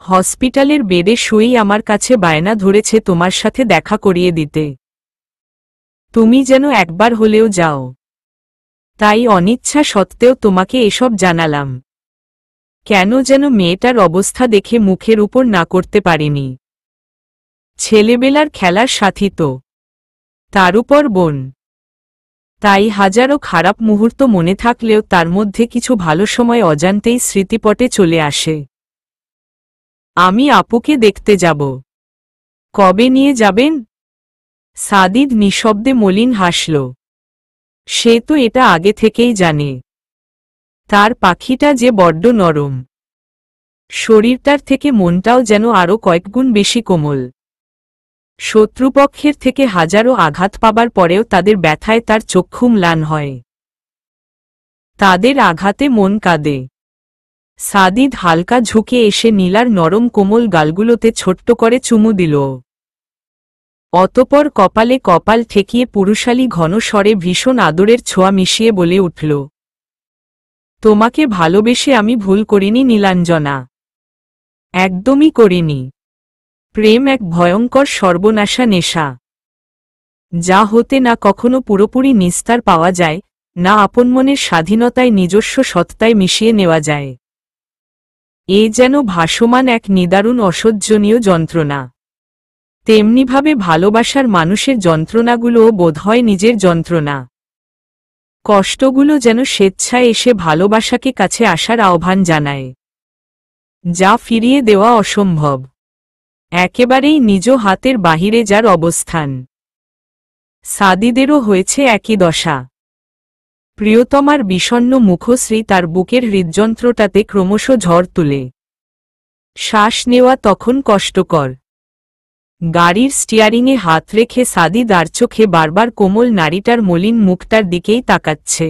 হসপিটালের বেডে শুয়েই আমার কাছে বায়না ধরেছে তোমার সাথে দেখা করিয়ে দিতে। তুমি যেন একবার হলেও যাও। তাই অনিচ্ছা সত্ত্বেও তোমাকে এসব জানালাম। কেন যেন মেয়েটার অবস্থা দেখে মুখের উপর না করতে পারিনি। ছেলেবেলার খেলার সাথী তো, তার উপর বোন। তাই হাজারো খারাপ মুহূর্ত মনে থাকলেও তার মধ্যে কিছু ভালো সময় অজান্তেই স্মৃতিপটে চলে আসে। আমি আপুকে দেখতে যাব। কবে নিয়ে যাবেন? সাদিদ নিঃশব্দে মলিন হাসল। সে তো এটা আগে থেকেই জানে। তার পাখিটা যে বড্ড নরম। শরীরটার থেকে মনটাও যেন আরও কয়েকগুণ বেশি কোমল। শত্রুপক্ষের থেকে হাজারো আঘাত পাবার পরেও তাদের ব্যথায় তার চক্ষু ম্লান হয়। তাদের আঘাতে মন কাঁদে। সাদিদ হালকা ঝুঁকে এসে নীলার নরম কোমল গালগুলোতে ছোট্ট করে চুমু দিল। অতপর কপালে কপাল ঠেকিয়ে পুরুষালী ঘন স্বরে ভীষণ আদরের ছোঁয়া মিশিয়ে বলে উঠল, তোমাকে ভালোবেসে আমি ভুল করিনি নীলাঞ্জনা। একদমই করিনি। প্রেম এক ভয়ঙ্কর সর্বনাশা নেশা, যা হতে না কখনো পুরোপুরি নিস্তার পাওয়া যায়, না আপন মনের স্বাধীনতায় নিজস্ব সত্তায় মিশিয়ে নেওয়া যায়। এ যেন ভাসমান এক নিদারুণ অসহ্যনীয় যন্ত্রণা। তেমনিভাবে ভালোবাসার মানুষের যন্ত্রণাগুলোও বোধহয় নিজের যন্ত্রণা। কষ্টগুলো যেন স্বেচ্ছায় এসে ভালোবাসাকে কাছে আসার আহ্বান জানায়, যা ফিরিয়ে দেওয়া অসম্ভব। একেবারেই নিজ হাতের বাহিরে যার অবস্থান। সাদিদেরও হয়েছে একই দশা। প্রিয়তমার বিষণ্ণ মুখশ্রী তার বুকের হৃদযন্ত্রটাতে ক্রমশ ঝড় তুলে। শ্বাস নেওয়া তখন কষ্টকর। গাড়ির স্টিয়ারিংয়ে হাত রেখে সাদিদ আর চোখে বারবার কোমল নারীটার মলিন মুখটার দিকেই তাকাচ্ছে।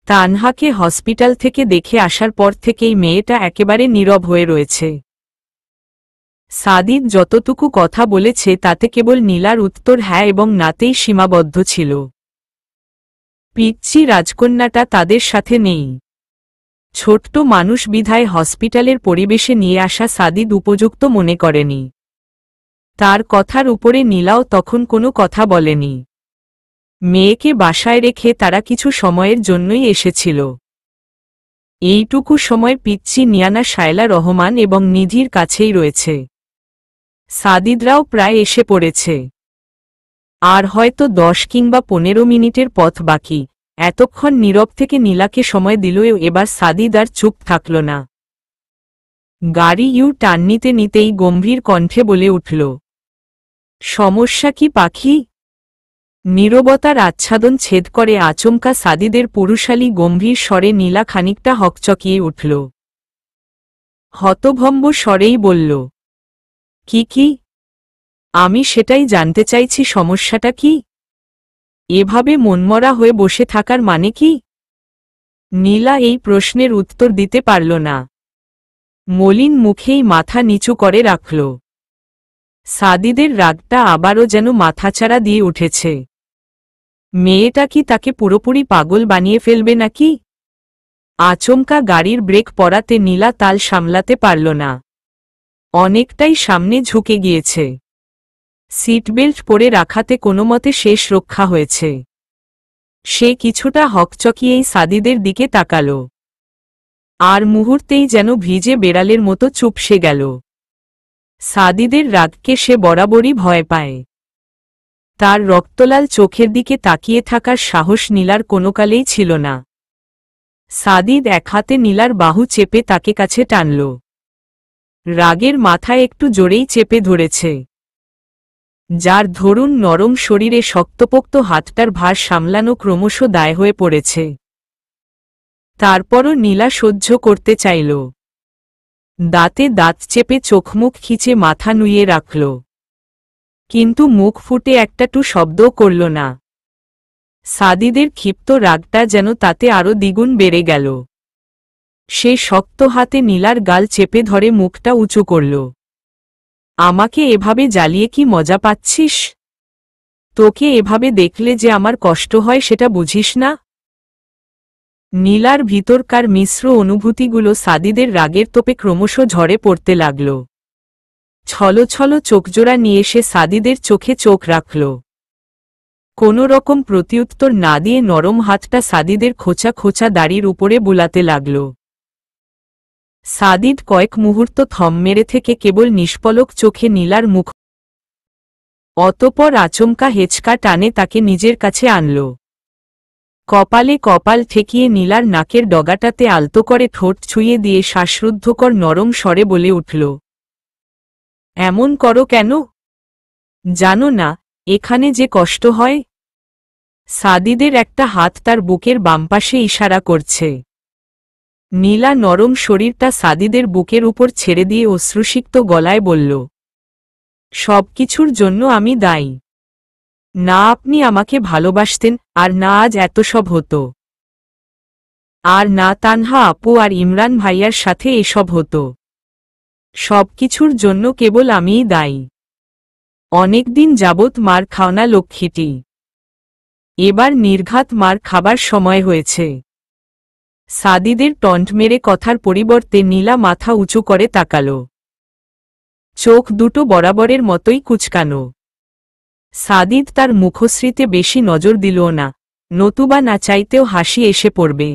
তানহাকে হসপিটাল থেকে দেখে আসার পর থেকেই মেয়েটা একেবারে নীরব হয়ে রয়েছে। সাদিদ যতটুকু কথা বলেছে তাতে কেবল নীলার উত্তর হ্যাঁ এবং নাতেই সীমাবদ্ধ ছিল। পিচ্চি রাজকন্যাটা তাদের সাথে নেই। ছোট্ট মানুষ বিধায় হসপিটালের পরিবেশে নিয়ে আসা সাদিদ উপযুক্ত মনে করেনি। তার কথার উপরে নীলাও তখন কোনো কথা বলেনি। মেয়েকে বাসায় রেখে তারা কিছু সময়ের জন্যই এসেছিল। এইটুকু সময় পিচ্চি নিয়ানা শায়লা রহমান এবং নিধির কাছেই রয়েছে। সাদিদরাও প্রায় এসে পড়েছে। আর হয়তো 10 কিংবা 15 মিনিটের পথ বাকি। এতক্ষণ নীরব থেকে নীলাকে সময় দিলেও এবার সাদিদ আর চুপ থাকল না। গাড়ি টার্ন নিতে নিতেই গম্ভীর কণ্ঠে বলে উঠল, সমস্যা কি পাখি? নীরবতার আচ্ছাদন ছেদ করে আচমকা সাদিদের পুরুষালী গম্ভীর স্বরে নীলা খানিকটা হকচকিয়ে উঠল। হতভম্ব স্বরেই বলল, কি? আমি সেটাই জানতে চাইছি, সমস্যাটা কি? এভাবে মনমরা হয়ে বসে থাকার মানে কি? নীলা এই প্রশ্নের উত্তর দিতে পারল না। মলিন মুখেই মাথা নিচু করে রাখল। সাদিদের রাগটা আবারও যেন মাথাচাড়া দিয়ে উঠেছে। মেয়েটা কি তাকে পুরোপুরি পাগল বানিয়ে ফেলবে নাকি? আচমকা গাড়ির ব্রেক পড়াতে নীলা তাল সামলাতে পারল না। অনেকটাই সামনে ঝুঁকে গিয়েছে। সিটবেল্ট পরে রাখাতে কোনোমতে শেষ রক্ষা হয়েছে। সে কিছুটা হকচকিয়েই সাদিদের দিকে তাকাল। আর মুহূর্তেই যেন ভিজে বেড়ালের মতো চুপসে গেল। সাদিদের রাগকে সে বরাবরই ভয় পায়। তার রক্তলাল চোখের দিকে তাকিয়ে থাকার সাহস নীলার কোনোকালেই ছিল না। সাদিদ এক হাতে নীলার বাহু চেপে তাকে কাছে টানল। রাগের মাথায় একটু জোরেই চেপে ধরেছে। যার ধরুন নরম শরীরে শক্তপোক্ত হাতটার ভার সামলানো ক্রমশ দায় হয়ে পড়েছে। তারপরও নীলা সহ্য করতে চাইল। দাঁতে দাঁত চেপে চোখমুখ খিচে মাথা নুইয়ে রাখল। কিন্তু মুখ ফুটে একটাটু শব্দও করল না। সাদিদের ক্ষিপ্ত রাগটা যেন তাতে আরও দ্বিগুণ বেড়ে গেল। সে শক্ত হাতে নীলার গাল চেপে ধরে মুখটা উঁচু করল। আমাকে এভাবে জ্বালিয়ে কি মজা পাচ্ছিস? তোকে এভাবে দেখলে যে আমার কষ্ট হয় সেটা বুঝিস না? নীলার ভিতরকার মিশ্র অনুভূতিগুলো সাদিদের রাগের তোপে ক্রমশ ঝরে পড়তে লাগল। ছলছল চোখজোড়া নিয়ে সে সাদিদের চোখে চোখ রাখল। কোনো রকম প্রত্যুত্তর না দিয়ে নরম হাতটা সাদিদের খোঁচা খোঁচা দাড়ির উপরে বুলাতে লাগল। সাদিদ কয়েক মুহূর্ত থম মেরে থেকে কেবল নিষ্পলক চোখে নীলার মুখ। অতপর আচমকা হেঁচকা টানে তাকে নিজের কাছে আনল। কপালে কপাল ঠেকিয়ে নীলার নাকের ডগাটাতে আলতো করে ঠোঁট ছুঁয়ে দিয়ে শ্বাসরুদ্ধকর নরম স্বরে বলে উঠল, এমন করো কেন? জানো না এখানে যে কষ্ট হয়? সাদিদের একটা হাত তার বুকের বামপাশে ইশারা করছে। নীলা নরম শরীরটা সাদিদের বুকের উপর ছেড়ে দিয়ে অশ্রুসিক্ত গলায় বলল, সবকিছুর জন্য আমি দায়ী। না আপনি আমাকে ভালোবাসতেন, আর না আজ এত সব হতো। আর না তানহা আপু আর ইমরান ভাইয়ার সাথে এসব হতো। সবকিছুর জন্য কেবল আমিই দায়ী। অনেকদিন যাবৎ মার খাওনা লক্ষ্মীটি। এবার নির্ঘাত মার খাবার সময় হয়েছে। সাদিদের টন্ট মেরে কথার পরিবর্তে নীলা মাথা উঁচু করে তাকাল। চোখ দুটো বরাবরের মতোই কুচকানো। সাদিদ তার মুখশ্রীতে বেশি নজর দিল না, নতুবা না চাইতেও হাসি এসে পড়বে।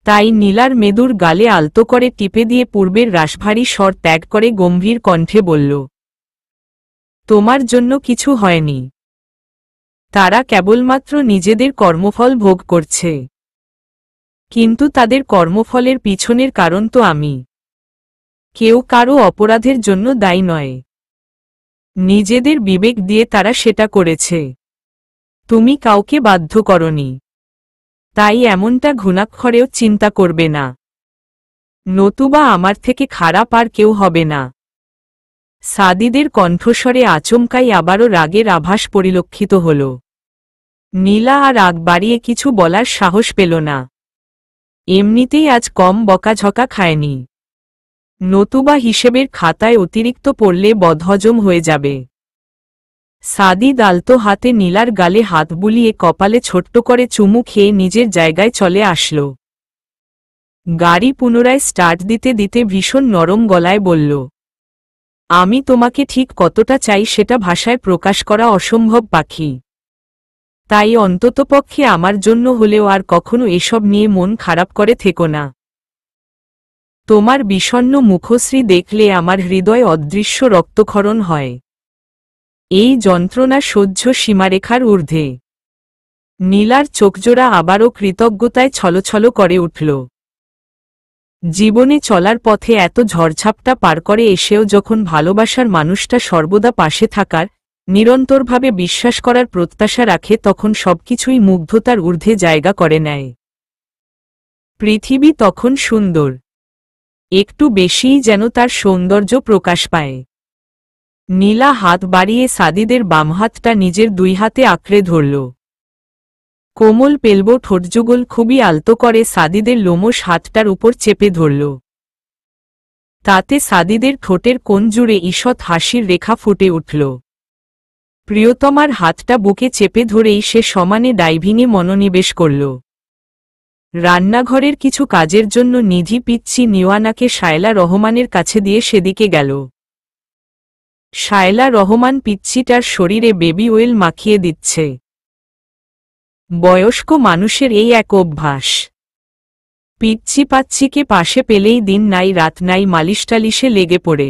তাই নীলার মেদুর গালে আলতো করে টিপে দিয়ে পূর্বের রাশভারী স্বর ত্যাগ করে গম্ভীর কণ্ঠে বলল, তোমার জন্য কিছু হয়নি। তারা কেবলমাত্র নিজেদের কর্মফল ভোগ করছে। কিন্তু তাদের কর্মফলের পিছনের কারণ তো আমি। কেউ কারো অপরাধের জন্য দায়ী নয়। নিজেদের বিবেক দিয়ে তারা সেটা করেছে। তুমি কাউকে বাধ্য করনি, তাই এমনটা ঘুণাক্ষরেও চিন্তা করবে না, নতুবা আমার থেকে খারাপ আর কেউ হবে না। সাদিদের কণ্ঠস্বরে আচমকাই আবারও রাগের আভাস পরিলক্ষিত হল। নীলা আর রাগ বাড়িয়ে কিছু বলার সাহস পেল না। এমনিতেই আজ কম বকাঝকা খায়নি, নতুবা হিসেবের খাতায় অতিরিক্ত পড়লে বদহজম হয়ে যাবে। সাদিদ আলতো হাতে নীলার গালে হাত বুলিয়ে কপালে ছোট্ট করে চুমু খেয়ে নিজের জায়গায় চলে আসল। গাড়ি পুনরায় স্টার্ট দিতে দিতে ভীষণ নরম গলায় বলল, আমি তোমাকে ঠিক কতটা চাই সেটা ভাষায় প্রকাশ করা অসম্ভব পাখি, তাই অন্ততপক্ষে আমার জন্য হলেও আর কখনো এসব নিয়ে মন খারাপ করে থেকো না। তোমার বিষণ্ণ মুখশ্রী দেখলে আমার হৃদয় অদৃশ্য রক্তক্ষরণ হয়। এই যন্ত্রণা সহ্য সীমারেখার ঊর্ধ্বে। নীলার চোখজোড়া আবারও কৃতজ্ঞতায় ছলছল করে উঠল। জীবনে চলার পথে এত ঝড়ঝাপটা পার করে এসেও যখন ভালোবাসার মানুষটা সর্বদা পাশে থাকার, নিরন্তরভাবে বিশ্বাস করার প্রত্যাশা রাখে, তখন সবকিছুই মুগ্ধতার ঊর্ধ্বে জায়গা করে নেয়। পৃথিবী তখন সুন্দর, একটু বেশিই যেন তার সৌন্দর্য প্রকাশ পায়। নীলা হাত বাড়িয়ে সাদিদের বাম হাতটা নিজের দুই হাতে আঁকড়ে ধরল। কোমল পেলব ঠোঁটযুগল খুবই আলতো করে সাদিদের লোমশ হাতটার উপর চেপে ধরল। তাতে সাদিদের ঠোঁটের কোণ জুড়ে ঈষৎ হাসির রেখা ফুটে উঠল। প্রিয়তমার হাতটা বুকে চেপে ধরেই সে সমানে ডাইভিংয়ে মনোনিবেশ করল। রান্নাঘরের কিছু কাজের জন্য নিধি পিচ্ছি নিওয়ানাকে শায়লা রহমানের কাছে দিয়ে সেদিকে গেল। শায়লা রহমান পিচ্ছিটার শরীরে বেবি অয়েল মাখিয়ে দিচ্ছে। বয়স্ক মানুষের এই এক অভ্যাস। পিচ্ছি পাচ্ছিকে পাশে পেলেই দিন নাই রাত নাই মালিশটালিশে লেগে পড়ে।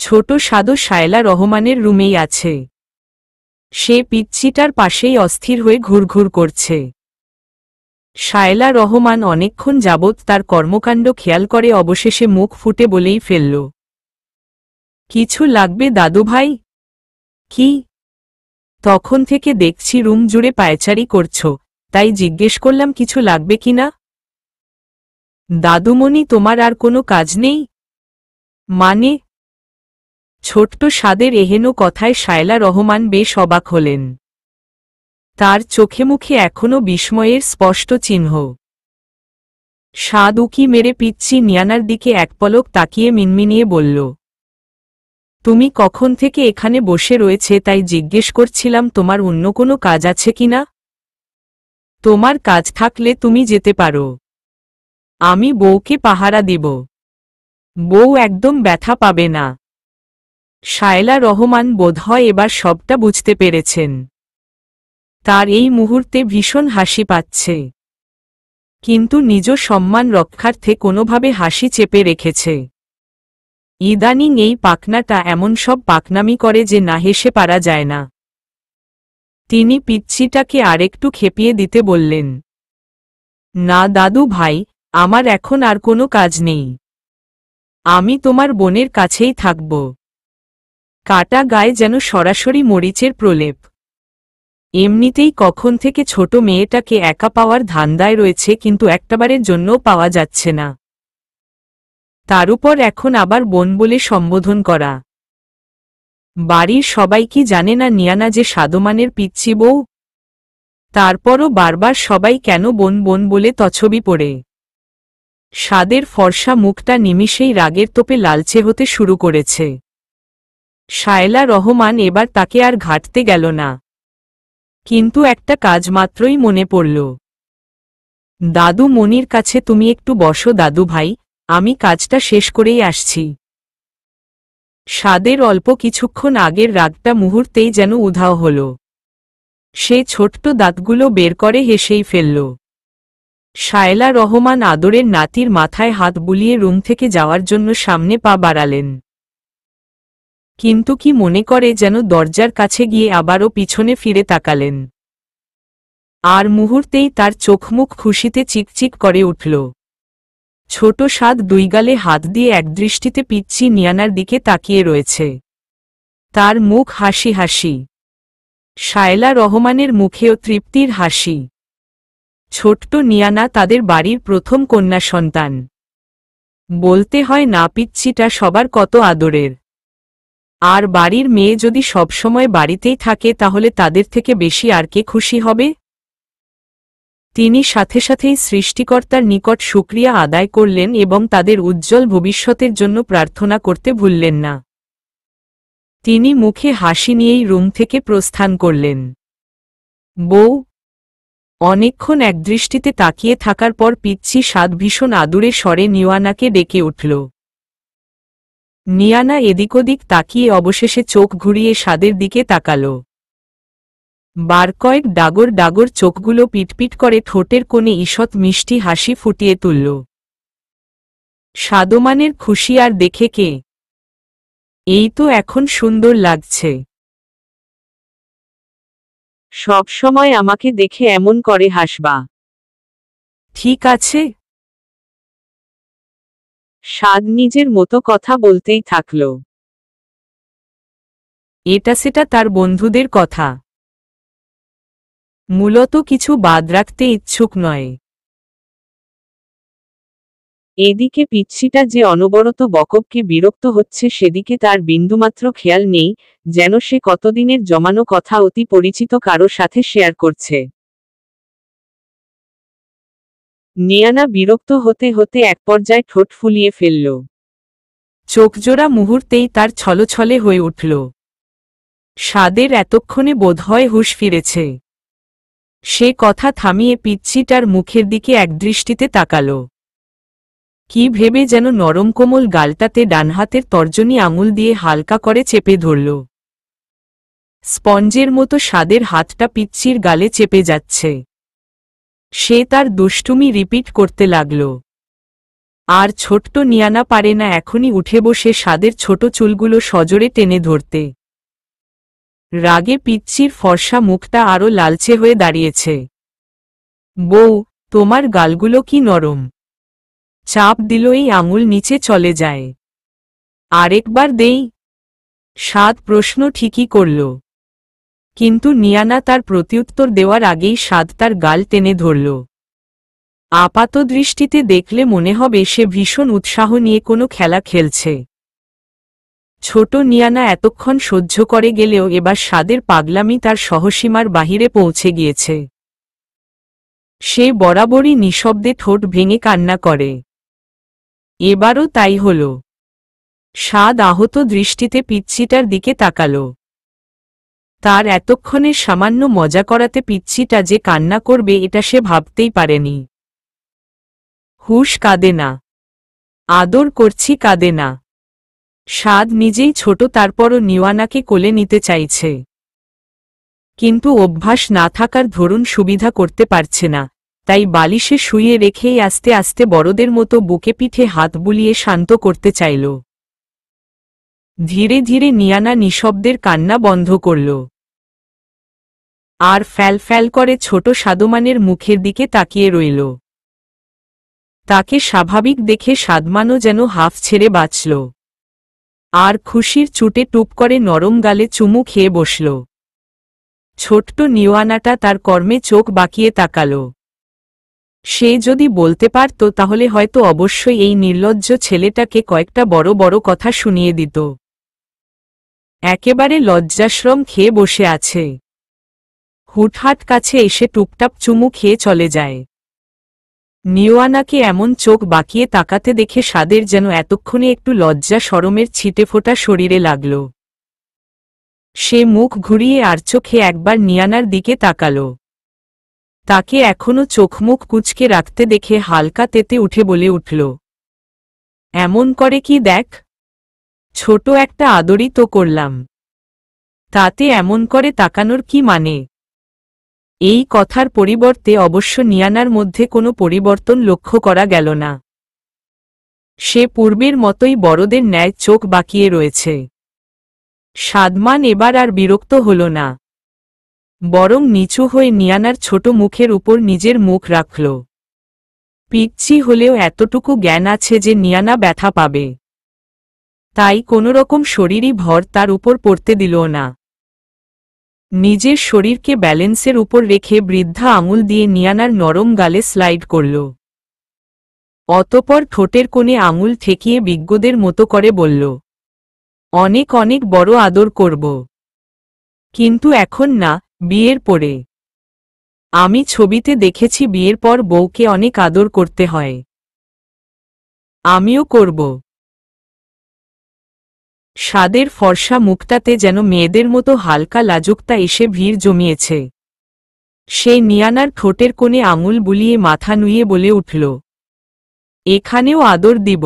ছোট সাদো শায়লা রহমানের রুমেই আছে। সে পিচ্ছিটার পাশেই অস্থির হয়ে ঘুরঘুর করছে। শায়লা রহমান অনেকক্ষণ যাবৎ তার কর্মকাণ্ড খেয়াল করে অবশেষে মুখ ফুটে বলেই ফেলল, কিছু লাগবে দাদুভাই? কি? তখন থেকে দেখছি রুম জুড়ে পায়চারি করছ, তাই জিজ্ঞেস করলাম কিছু লাগবে কিনা। দাদুমণি, তোমার আর কোনো কাজ নেই? মানে? ছোট্ট সাদের এহেন কথায় শায়লা রহমান বেশ অবাক হলেন। তার চোখে মুখে এখনও বিস্ময়ের স্পষ্ট চিহ্ন। সাদ উকি মেরে পিচ্ছি নিয়ানার দিকে এক পলক তাকিয়ে মিনমিনিয়ে বলল, তুমি কখন থেকে এখানে বসে রয়েছে তাই জিজ্ঞেস করছিলাম তোমার অন্য কোনো কাজ আছে কিনা। তোমার কাজ থাকলে তুমি যেতে পারো, আমি বউকে পাহারা দিব। বউ একদম ব্যথা পাবে না। শায়লা রহমান বোধহয় এবার সবটা বুঝতে পেরেছেন। তার এই মুহূর্তে ভীষণ হাসি পাচ্ছে, কিন্তু নিজ সম্মান রক্ষার্থে কোনোভাবে হাসি চেপে রেখেছে। ইদানিং এই পাকনাটা এমন সব পাকনামি করে যে না হেসে পারা যায় না। তিনি পিচ্ছিটাকে আরেকটু খেপিয়ে দিতে বললেন, না দাদু ভাই, আমার এখন আর কোনো কাজ নেই। আমি তোমার বোনের কাছেই থাকব। কাটা গায়ে যেন সরাসরি মরিচের প্রলেপ। এমনিতেই কখন থেকে ছোট মেয়েটাকে একা পাওয়ার ধান্দায় রয়েছে, কিন্তু একটাবারের জন্যও পাওয়া যাচ্ছে না। তার উপর এখন আবার বোন বলে সম্বোধন করা। বাড়ির সবাই কি জানে না নিয়ানা যে সাদমানের পিচ্ছি বউ? তারপরও বারবার সবাই কেন বোন বোন বলে তছবি পড়ে। সাদের ফর্সা মুখটা নিমিষেই রাগের তোপে লালচে হতে শুরু করেছে। শায়লা রহমান এবার তাকে আর ঘাঁটতে গেল না, কিন্তু একটা কাজ মাত্রই মনে পড়ল। দাদু মনির কাছে তুমি একটু বসো দাদু ভাই, আমি কাজটা শেষ করেই আসছি। সাদের অল্প কিছুক্ষণ আগের রাগটা মুহূর্তেই যেন উধাও হল। সে ছোট্ট দাঁতগুলো বের করে হেসেই ফেলল। শায়লা রহমান আদরের নাতির মাথায় হাত বুলিয়ে রুম থেকে যাওয়ার জন্য সামনে পা বাড়ালেন, কিন্তু কি মনে করে যেন দরজার কাছে গিয়ে আবারও পিছনে ফিরে তাকালেন। আর মুহূর্তেই তার চোখমুখ খুশিতে চিকচিক করে উঠল। ছোট সাদ দুই গালে হাত দিয়ে একদৃষ্টিতে পিচ্ছি নিয়ানার দিকে তাকিয়ে রয়েছে। তার মুখ হাসি হাসি। শায়লা রহমানের মুখেও তৃপ্তির হাসি। ছোট্ট নিয়ানা তাদের বাড়ির প্রথম কন্যা সন্তান। বলতে হয় না, পিচ্চিটা সবার কত আদরের। আর বাড়ির মেয়ে যদি সবসময় বাড়িতেই থাকে তাহলে তাদের থেকে বেশি আর কে খুশি হবে? তিনি সাথে সাথেই সৃষ্টিকর্তার নিকট শুকরিয়া আদায় করলেন এবং তাদের উজ্জ্বল ভবিষ্যতের জন্য প্রার্থনা করতে ভুললেন না। তিনি মুখে হাসি নিয়েই রুম থেকে প্রস্থান করলেন। বউ অনেকক্ষণ একদৃষ্টিতে তাকিয়ে থাকার পর পিচ্চি সাদ ভীষণ আদুরে স্বরে নিয়ানাকে ডেকে উঠল। নিয়ানা এদিক ওদিক তাকিয়ে অবশেষে চোখ ঘুরিয়ে সাদের দিকে তাকাল। বার কয়েক ডাগর ডাগর চোখগুলো পিটপিট করে ঠোঁটের কোণে ঈষৎ মিষ্টি হাসি ফুটিয়ে তুলল। সাদমানের খুশি আর দেখে কে? এই তো এখন সুন্দর লাগছে। সব সময় আমাকে দেখে এমন করে হাসবা, ঠিক আছে? সাদ নিজের মতো কথা বলতেই থাকল। এটা সেটা তার বন্ধুদের কথা, মূলত কিছু বাদ রাখতে ইচ্ছুক নয়। এদিকে পিচ্চিটা যে অনবরত বকবকে বিরক্ত হচ্ছে সেদিকে তার বিন্দুমাত্র খেয়াল নেই, যেন সে কতদিনের জমানো কথা অতি পরিচিত কারো সাথে শেয়ার করছে। নিয়ানা বিরক্ত হতে হতে এক পর্যায়ে ঠোঁট ফুলিয়ে ফেলল। চোখজোড়া মুহূর্তেই তার ছলছলে হয়ে উঠল। সাদের এতক্ষণে বোধহয় হুঁশ ফিরেছে। সে কথা থামিয়ে পিচ্চিটার মুখের দিকে একদৃষ্টিতে তাকাল। কি ভেবে যেন নরম কোমল গালটাতে ডানহাতের তর্জনী আঙুল দিয়ে হালকা করে চেপে ধরল। স্পঞ্জের মতো সাদের হাতটা পিচ্চির গালে চেপে যাচ্ছে। সে তার দুষ্টুমি রিপিট করতে লাগল। আর ছোট্ট নিয়ানা পারে না এখনই উঠে বসে সাদের ছোট চুলগুলো সজোরে টেনে ধরতে। রাগে পিচ্চির ফর্সা মুখটা আরো লালচে হয়ে দাঁড়িয়েছে। বউ, তোমার গালগুলো কি নরম। চাপ দিলই আঙুল নিচে চলে যায়। আরেকবার দেই? সাদ প্রশ্ন ঠিকই করল, কিন্তু নিয়ানা তার প্রত্যুত্তর দেওয়ার আগেই সাদ তার গাল টেনে ধরল। আপাতদৃষ্টিতে দেখলে মনে হবে সে ভীষণ উৎসাহ নিয়ে কোনো খেলা খেলছে। ছোট নিয়ানা এতক্ষণ সহ্য করে গেলেও এবার সাদের পাগলামি তার সহসীমার বাহিরে পৌঁছে গিয়েছে। সে বরাবরই নিঃশব্দে ঠোঁট ভেঙে কান্না করে। এবারও তাই হল। সাদ আহত দৃষ্টিতে পিচ্চিটার দিকে তাকাল। তার এতক্ষণের সামান্য মজা করাতে পিচ্চিটা যে কান্না করবে এটা সে ভাবতেই পারেনি। হুশ কাঁদে না, আদর করছি কাঁদে না। সাদ নিজেই ছোট, তারপরও নিয়ানাকে কোলে নিতে চাইছে, কিন্তু অভ্যাস না থাকার ধরুন সুবিধা করতে পারছে না, তাই বালিশে শুইয়ে রেখেই আস্তে আস্তে বড়দের মতো বুকে পিঠে হাত বুলিয়ে শান্ত করতে চাইল। ধীরে ধীরে নিয়ানা নিঃশব্দের কান্না বন্ধ করল। আর ফ্যাল ফ্যাল করে ছোট সাদমানের মুখের দিকে তাকিয়ে রইল। তাকে স্বাভাবিক দেখে সাদমানও যেন হাফ ছেড়ে বাঁচল। আর খুশির চুটে টুপ করে নরম গালে চুমু খেয়ে বসল। ছোট্ট নিয়ানাটা তার কর্মে চোখ বাঁকিয়ে তাকাল। সে যদি বলতে পারত তাহলে হয়তো অবশ্যই এই নির্লজ্জ ছেলেটাকে কয়েকটা বড় বড় কথা শুনিয়ে দিত। একেবারে লজ্জাশ্রম খেয়ে বসে আছে। হুটহাট কাছে এসে টুপটাপ চুমু খেয়ে চলে যায়। নিয়ানাকে এমন চোখ বাঁকিয়ে তাকাতে দেখে সাদের যেন এতক্ষণে একটু লজ্জা শরমের ছিটেফোঁটা শরীরে লাগল। সে মুখ ঘুরিয়ে আর চোখে একবার নিয়ানার দিকে তাকাল। তাকে এখনো চোখমুখ কুঁচকে রাখতে দেখে হালকা তেতে উঠে বলে উঠল, এমন করে কি দেখ, ছোট একটা আদরই তো করলাম, তাতে এমন করে তাকানোর কি মানে? এই কথার পরিবর্তে অবশ্য নিয়ানার মধ্যে কোনো পরিবর্তন লক্ষ্য করা গেল না। সে পূর্বের মতোই বড়দের ন্যায় চোখ বাঁকিয়ে রয়েছে। সাদমান এবার আর বিরক্ত হল না, বরং নিচু হয়ে নিয়ানার ছোট মুখের উপর নিজের মুখ রাখল। পিচ্চি হলেও এতটুকু জ্ঞান আছে যে নিয়ানা ব্যথা পাবে, তাই কোনোরকম শরীরী ভর তার উপর পড়তে দিল না। নিজের শরীরকে ব্যালেন্সের উপর রেখে বৃদ্ধা আঙুল দিয়ে নিয়ানার নরম গালে স্লাইড করল। অতপর ঠোঁটের কোণে আঙুল ঠেকিয়ে বিজ্ঞদের মতো করে বলল, অনেক অনেক বড় আদর করব, কিন্তু এখন না, বিয়ের পরে। আমি ছবিতে দেখেছি বিয়ের পর বউকে অনেক আদর করতে হয়। আমিও করব। সাদের ফর্সা মুখটাতে যেন মেয়েদের মতো হালকা লাজুকতা এসে ভিড় জমিয়েছে। সে নিয়ানার ঠোঁটের কোণে আঙুল বুলিয়ে মাথা নুইয়ে বলে উঠল, এখানেও আদর দিব,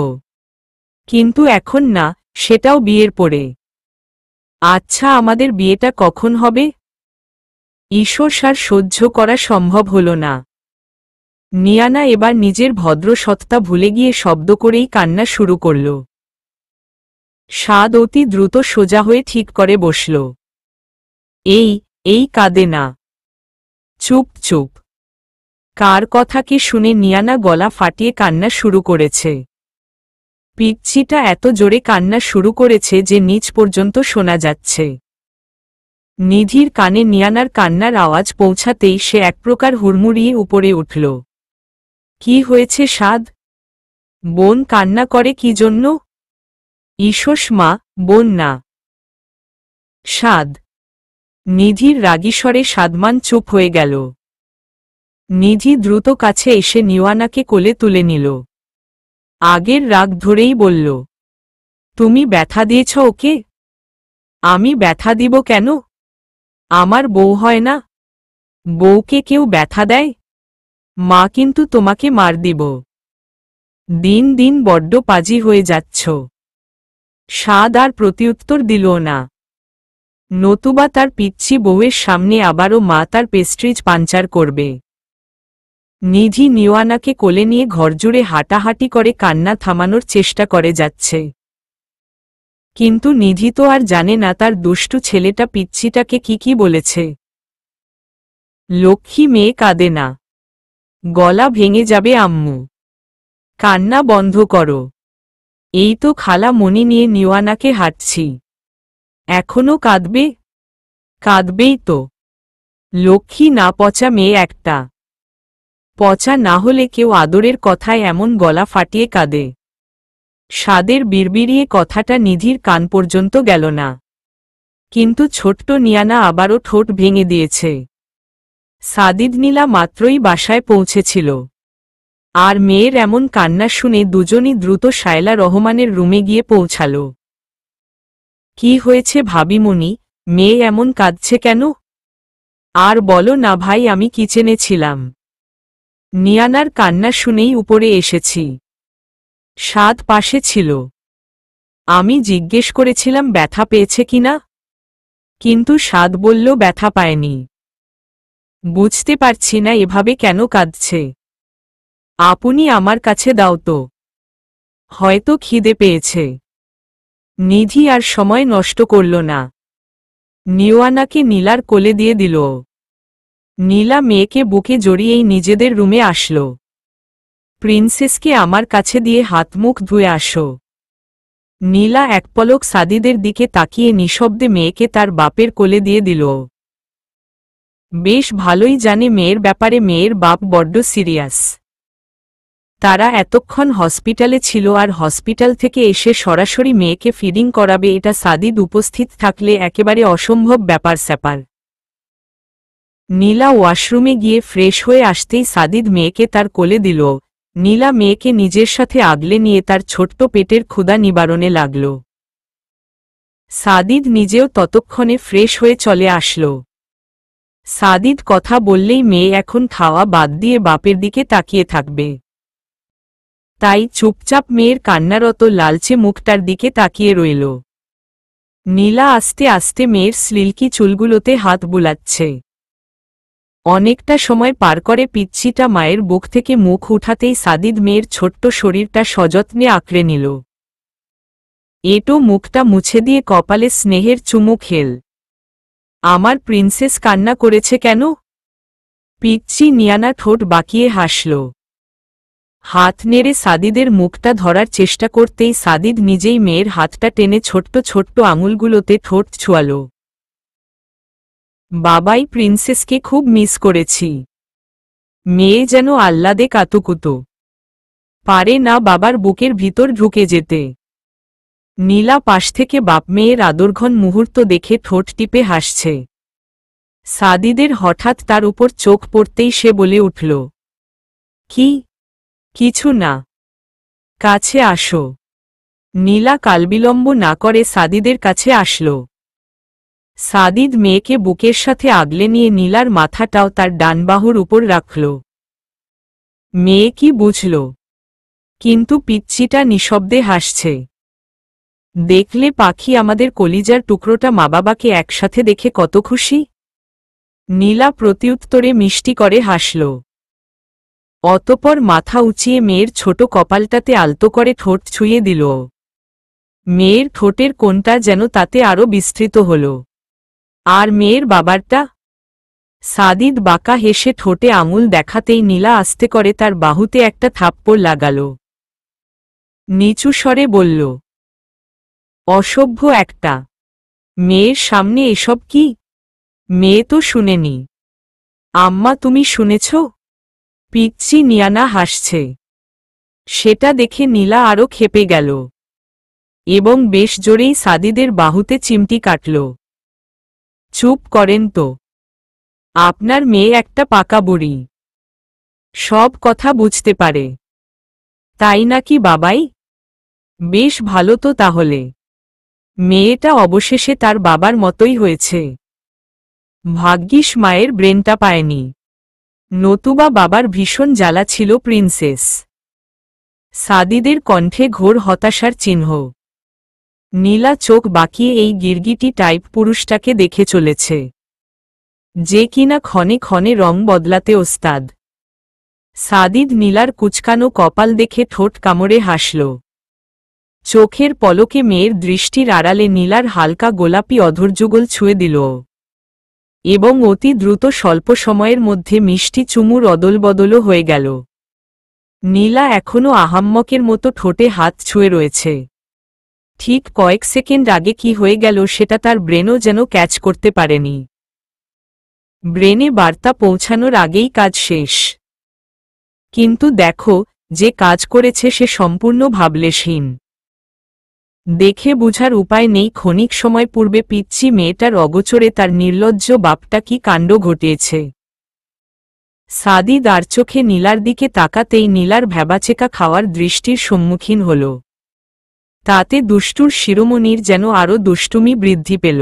কিন্তু এখন না, সেটাও বিয়ের পরে। আচ্ছা, আমাদের বিয়েটা কখন হবে? ঈশ্বর সার সহ্য করা সম্ভব হল না। নিয়ানা এবার নিজের ভদ্র সত্তা ভুলে গিয়ে শব্দ করেই কান্না শুরু করল। সাদ অতি দ্রুত সোজা হয়ে ঠিক করে বসল। এই কাঁদে না। চুপ চুপ। কার কথা কি শুনে নিয়ানা গলা ফাটিয়ে কান্না শুরু করেছে। পিচ্ছিটা এত জোরে কান্না শুরু করেছে যে নিচ পর্যন্ত শোনা যাচ্ছে। নিধির কানে নিয়ানার কান্নার আওয়াজ পৌঁছাতেই সে এক প্রকার হুড়মুড়িয়ে উপরে উঠল। কি হয়েছে সাদ? বোন কান্না করে কি জন্য? ঈশ্বর মা, বোন না। সাদ। নিধির রাগীস্বরে সাদমান চুপ হয়ে গেল। নিধি দ্রুত কাছে এসে নিয়ানাকে কোলে তুলে নিল। আগের রাগ ধরেই বলল, তুমি ব্যথা দিয়েছ ওকে? আমি ব্যথা দিব কেন? আমার বউ হয় না? বউকে কেউ ব্যথা দেয়? মা, কিন্তু তোমাকে মার দিব। দিন দিন বড্ড পাজি হয়ে যাচ্ছ। সাদ আর প্রত্যুত্তর দিল না। নতুবা তার পিচ্ছি বউয়ের সামনে আবারও মা তার পেস্ট্রিজ পাঞ্চার করবে। নিধি নিয়ানাকে কোলে নিয়ে ঘরজুড়ে হাঁটাহাঁটি করে কান্না থামানোর চেষ্টা করে যাচ্ছে। কিন্তু নিধি তো আর জানে না তার দুষ্টু ছেলেটা পিচ্ছিটাকে কি বলেছে। লক্ষ্মী মেয়ে কাঁদে না। গলা ভেঙে যাবে আম্মু। কান্না বন্ধ করো। এই তো খালা মনি নিয়ে নিয়ানাকে হাঁটছি। এখনো কাঁদবে? কাঁদবেই তো। লক্ষ্মী না, পচা মেয়ে একটা। পচা না হলে কেউ আদরের কথায় এমন গলা ফাটিয়ে কাঁদে? সাদের বিড়বিড়িয়ে কথাটা নিধির কান পর্যন্ত গেল না। কিন্তু ছোট্ট নিয়ানা আবারও ঠোঁট ভেঙে দিয়েছে। সাদিদ নীলা মাত্রই বাসায় পৌঁছেছিল। আর মেয়ের এমন কান্না শুনে দুজনই দ্রুত শায়লা রহমানের রুমে গিয়ে পৌঁছাল। কি হয়েছে ভাবিমণি, মেয়ে এমন কাঁদছে কেন? আর বলো না ভাই, আমি কিচেনে ছিলাম। নিয়ানার কান্না শুনেই উপরে এসেছি। সাদ পাশে ছিল। আমি জিজ্ঞেস করেছিলাম ব্যথা পেয়েছে কিনা, কিন্তু সাদ বলল ব্যথা পায়নি। বুঝতে পারছি না এভাবে কেন কাঁদছে। আপনি আমার কাছে দাও তো, হয়তো খিদে পেয়েছে। নিধি আর সময় নষ্ট করল না। নিয়ানাকে নীলার কোলে দিয়ে দিল। নীলা মেয়েকে বুকে জড়িয়েই নিজেদের রুমে আসল। প্রিন্সেসকে আমার কাছে দিয়ে হাত মুখ ধুয়ে আসো। নীলা এক পলক সাদিদের দিকে তাকিয়ে নিঃশব্দে মেয়েকে তার বাপের কোলে দিয়ে দিল। বেশ ভালোই জানে মেয়ের ব্যাপারে মেয়ের বাপ বড্ড সিরিয়াস। তারা এতক্ষণ হসপিটালে ছিল আর হসপিটাল থেকে এসে সরাসরি মেয়েকে ফিডিং করাবে, এটা সাদিদ উপস্থিত থাকলে একেবারে অসম্ভব ব্যাপার স্যাপার। নীলা ওয়াশরুমে গিয়ে ফ্রেশ হয়ে আসতেই সাদিদ মেয়েকে তার কোলে দিল। নীলা মেয়েকে নিজের সাথে আগলে নিয়ে তার ছোট্ট পেটের ক্ষুধা নিবারণে লাগল। সাদিদ নিজেও ততক্ষণে ফ্রেশ হয়ে চলে আসল। সাদিদ কথা বললেই মেয়ে এখন খাওয়া বাদ দিয়ে বাপের দিকে তাকিয়ে থাকবে। তাই চুপচাপ মেয়ের কান্নারত লালচে মুখটার দিকে তাকিয়ে রইল। নীলা আস্তে আস্তে মেয়ের স্লিলকি চুলগুলোতে হাত বুলাচ্ছে। অনেকটা সময় পার করে পিচ্ছিটা মায়ের বুক থেকে মুখ উঠাতেই সাদিদ মেয়ের ছোট্ট শরীরটা সযত্নে আঁকড়ে নিল। এটো মুখটা মুছে দিয়ে কপালে স্নেহের চুমু খেল। আমার প্রিন্সেস কান্না করেছে কেন? পিচ্ছি নিয়ানা ঠোঁট বাঁকিয়ে হাসল। হাত নেড়ে সাদিদের মুখটা ধরার চেষ্টা করতেই সাদিদ নিজেই মেয়ের হাতটা টেনে ছোট্ট ছোট্ট আঙুলগুলোতে ঠোঁট ছোঁয়াল। বাবাই প্রিন্সেসকে খুব মিস করেছি। মেয়ে যেন আহ্লাদে কাতুকুতো, পারে না বাবার বুকের ভিতর ঢুকে যেতে। নীলা পাশ থেকে বাপ মেয়ের আদরঘন মুহূর্ত দেখে ঠোঁট টিপে হাসছে। সাদিদের হঠাৎ তার উপর চোখ পড়তেই সে বলে উঠল, কি? কিছু না, কাছে আসো। নীলা কালবিলম্ব না করে সাদিদের কাছে আসল। সাদিদ মেয়েকে বুকের সাথে আগলে নিয়ে নীলার মাথাটাও তার ডান বাহুর উপর রাখল। মেয়ে কি বুঝল, কিন্তু পিচ্চিটা নিঃশব্দে হাসছে। দেখলে পাখি, আমাদের কলিজার টুকরোটা মা বাবাকে একসাথে দেখে কত খুশি। নীলা প্রত্যুত্তরে মিষ্টি করে হাসল। অতপর মাথা উঁচিয়ে মেয়ের ছোট কপালটাতে আলতো করে ঠোঁট ছুঁয়ে দিল। মেয়ের ঠোঁটের কোণটা যেন তাতে আরও বিস্তৃত হল। আর মেয়ের বাবারটা? সাদিদ বাঁকা হেসে ঠোঁটে আঙুল দেখাতেই নীলা আস্তে করে তার বাহুতে একটা থাপ্পড় লাগাল। নিচু স্বরে বলল, অসভ্য একটা। মেয়ের সামনে এসব কি? মেয়ে তো শুনেনি। আম্মা, তুমি শুনেছ? পিচ্চি নিয়ানা হাসছে। সেটা দেখে নীলা আরও ক্ষেপে গেল এবং বেশ জোরেই সাদিদের বাহুতে চিমটি কাটল। চুপ করেন তো, আপনার মেয়ে একটা পাকা বুড়ি, সব কথা বুঝতে পারে। তাই নাকি বাবাই? বেশ ভালো তো তাহলে। মেয়েটা অবশেষে তার বাবার মতোই হয়েছে। ভাগ্যিস মায়ের ব্রেনটা পায়নি, নতুবা বাবার ভীষণ জ্বালা ছিল প্রিন্সেস। সাদিদের কণ্ঠে ঘোর হতাশার চিহ্ন। নীলা চোখ বাঁকিয়ে এই গিরগিটি টাইপ পুরুষটাকে দেখে চলেছে, যে কিনা ক্ষণে ক্ষণে রং বদলাতে ওস্তাদ। সাদিদ নীলার কুচকানো কপাল দেখে ঠোঁট কামড়ে হাসল। চোখের পলকে মেয়ের দৃষ্টির আড়ালে নীলার হালকা গোলাপি অধৈর্যগোল ছুঁয়ে দিল এবং অতি দ্রুত স্বল্প সময়ের মধ্যে মিষ্টি চুমুর অদলবদলও হয়ে গেল। নীলা এখনও আহাম্মকের মতো ঠোঁটে হাত ছুঁয়ে রয়েছে। ঠিক কয়েক সেকেন্ড আগে কি হয়ে গেল সেটা তার ব্রেনও যেন ক্যাচ করতে পারেনি। ব্রেনে বার্তা পৌঁছানোর আগেই কাজ শেষ। কিন্তু দেখো, যে কাজ করেছে সে সম্পূর্ণ ভাবলেশহীন। দেখে বুঝার উপায় নেই ক্ষণিক সময় পূর্বে পিচ্চি মেয়েটার অগোচরে তার নির্লজ্জ বাপটা কি কাণ্ড ঘটিয়েছে। সাদিদ আর চোখে নীলার দিকে তাকাতেই নীলার ভ্যাবাচেকা খাওয়ার দৃষ্টির সম্মুখীন হল। তাতে দুষ্টুর শিরোমণির যেন আরও দুষ্টুমি বৃদ্ধি পেল।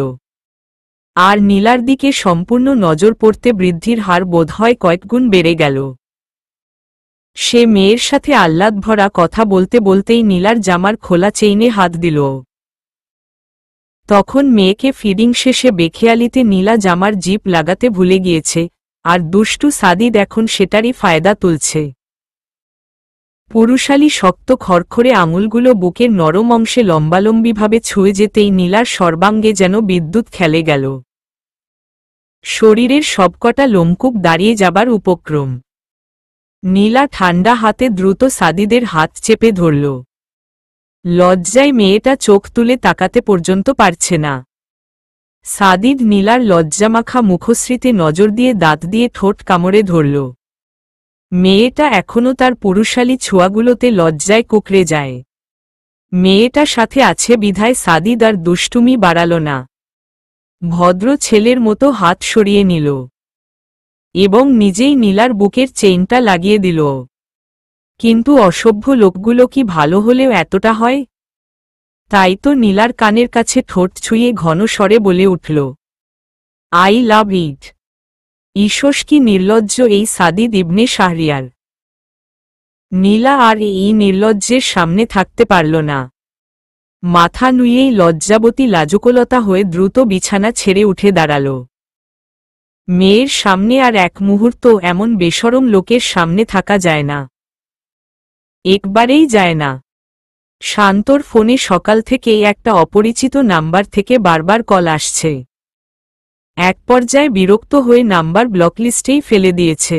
আর নীলার দিকে সম্পূর্ণ নজর পড়তে বৃদ্ধির হার বোধহয় কয়েকগুণ বেড়ে গেল। সে মেয়ের সাথে আহ্লাদ ভরা কথা বলতে বলতেই নীলার জামার খোলা চেইনে হাত দিল। তখন মেয়েকে ফিডিং শেষে বেখেয়ালিতে নীলা জামার জিপ লাগাতে ভুলে গিয়েছে, আর দুষ্টু সাদিদ এখন সেটারই ফায়দা তুলছে। পুরুষালী শক্ত খড়খড়ে আঙুলগুলো বুকের নরম অংশে লম্বালম্বিভাবে ছুঁয়ে যেতেই নীলার সর্বাঙ্গে যেন বিদ্যুৎ খেলে গেল। শরীরের সবকটা লোমকূপ দাঁড়িয়ে যাবার উপক্রম। নীলা ঠান্ডা হাতে দ্রুত সাদিদের হাত চেপে ধরল। লজ্জায় মেয়েটা চোখ তুলে তাকাতে পর্যন্ত পারছে না। সাদিদ নীলার লজ্জামাখা মুখশ্রীতে নজর দিয়ে দাঁত দিয়ে ঠোঁট কামড়ে ধরল। মেয়েটা এখনও তার পুরুষালী ছোঁয়াগুলোতে লজ্জায় কুঁকড়ে যায়। মেয়েটা সাথে আছে বিধায় সাদিদ আর দুষ্টুমি বাড়াল না। ভদ্র ছেলের মতো হাত সরিয়ে নিল এবং নিজেই নীলার বুকের চেইনটা লাগিয়ে দিল। কিন্তু অসভ্য লোকগুলো কি ভালো হলেও এতটা হয়? তাই তো নীলার কানের কাছে ঠোঁট ছুঁয়ে ঘন স্বরে বলে উঠল, আই লাভ ইট। ঈশস কি নির্লজ্জ এই সাদিদ ইবনে শাহরিয়ার। নীলা আর এই নির্লজ্জের সামনে থাকতে পারল না। মাথা নুয়েই লজ্জাবতী লাজুকলতা হয়ে দ্রুত বিছানা ছেড়ে উঠে দাঁড়াল। মেয়ের সামনে আর এক মুহূর্ত এমন বেশরম লোকের সামনে থাকা যায় না, একবারেই যায় না। শান্তর ফোনে সকাল থেকেই একটা অপরিচিত নাম্বার থেকে বারবার কল আসছে। এক পর্যায়ে বিরক্ত হয়ে নাম্বার ব্লকলিস্টেই ফেলে দিয়েছে।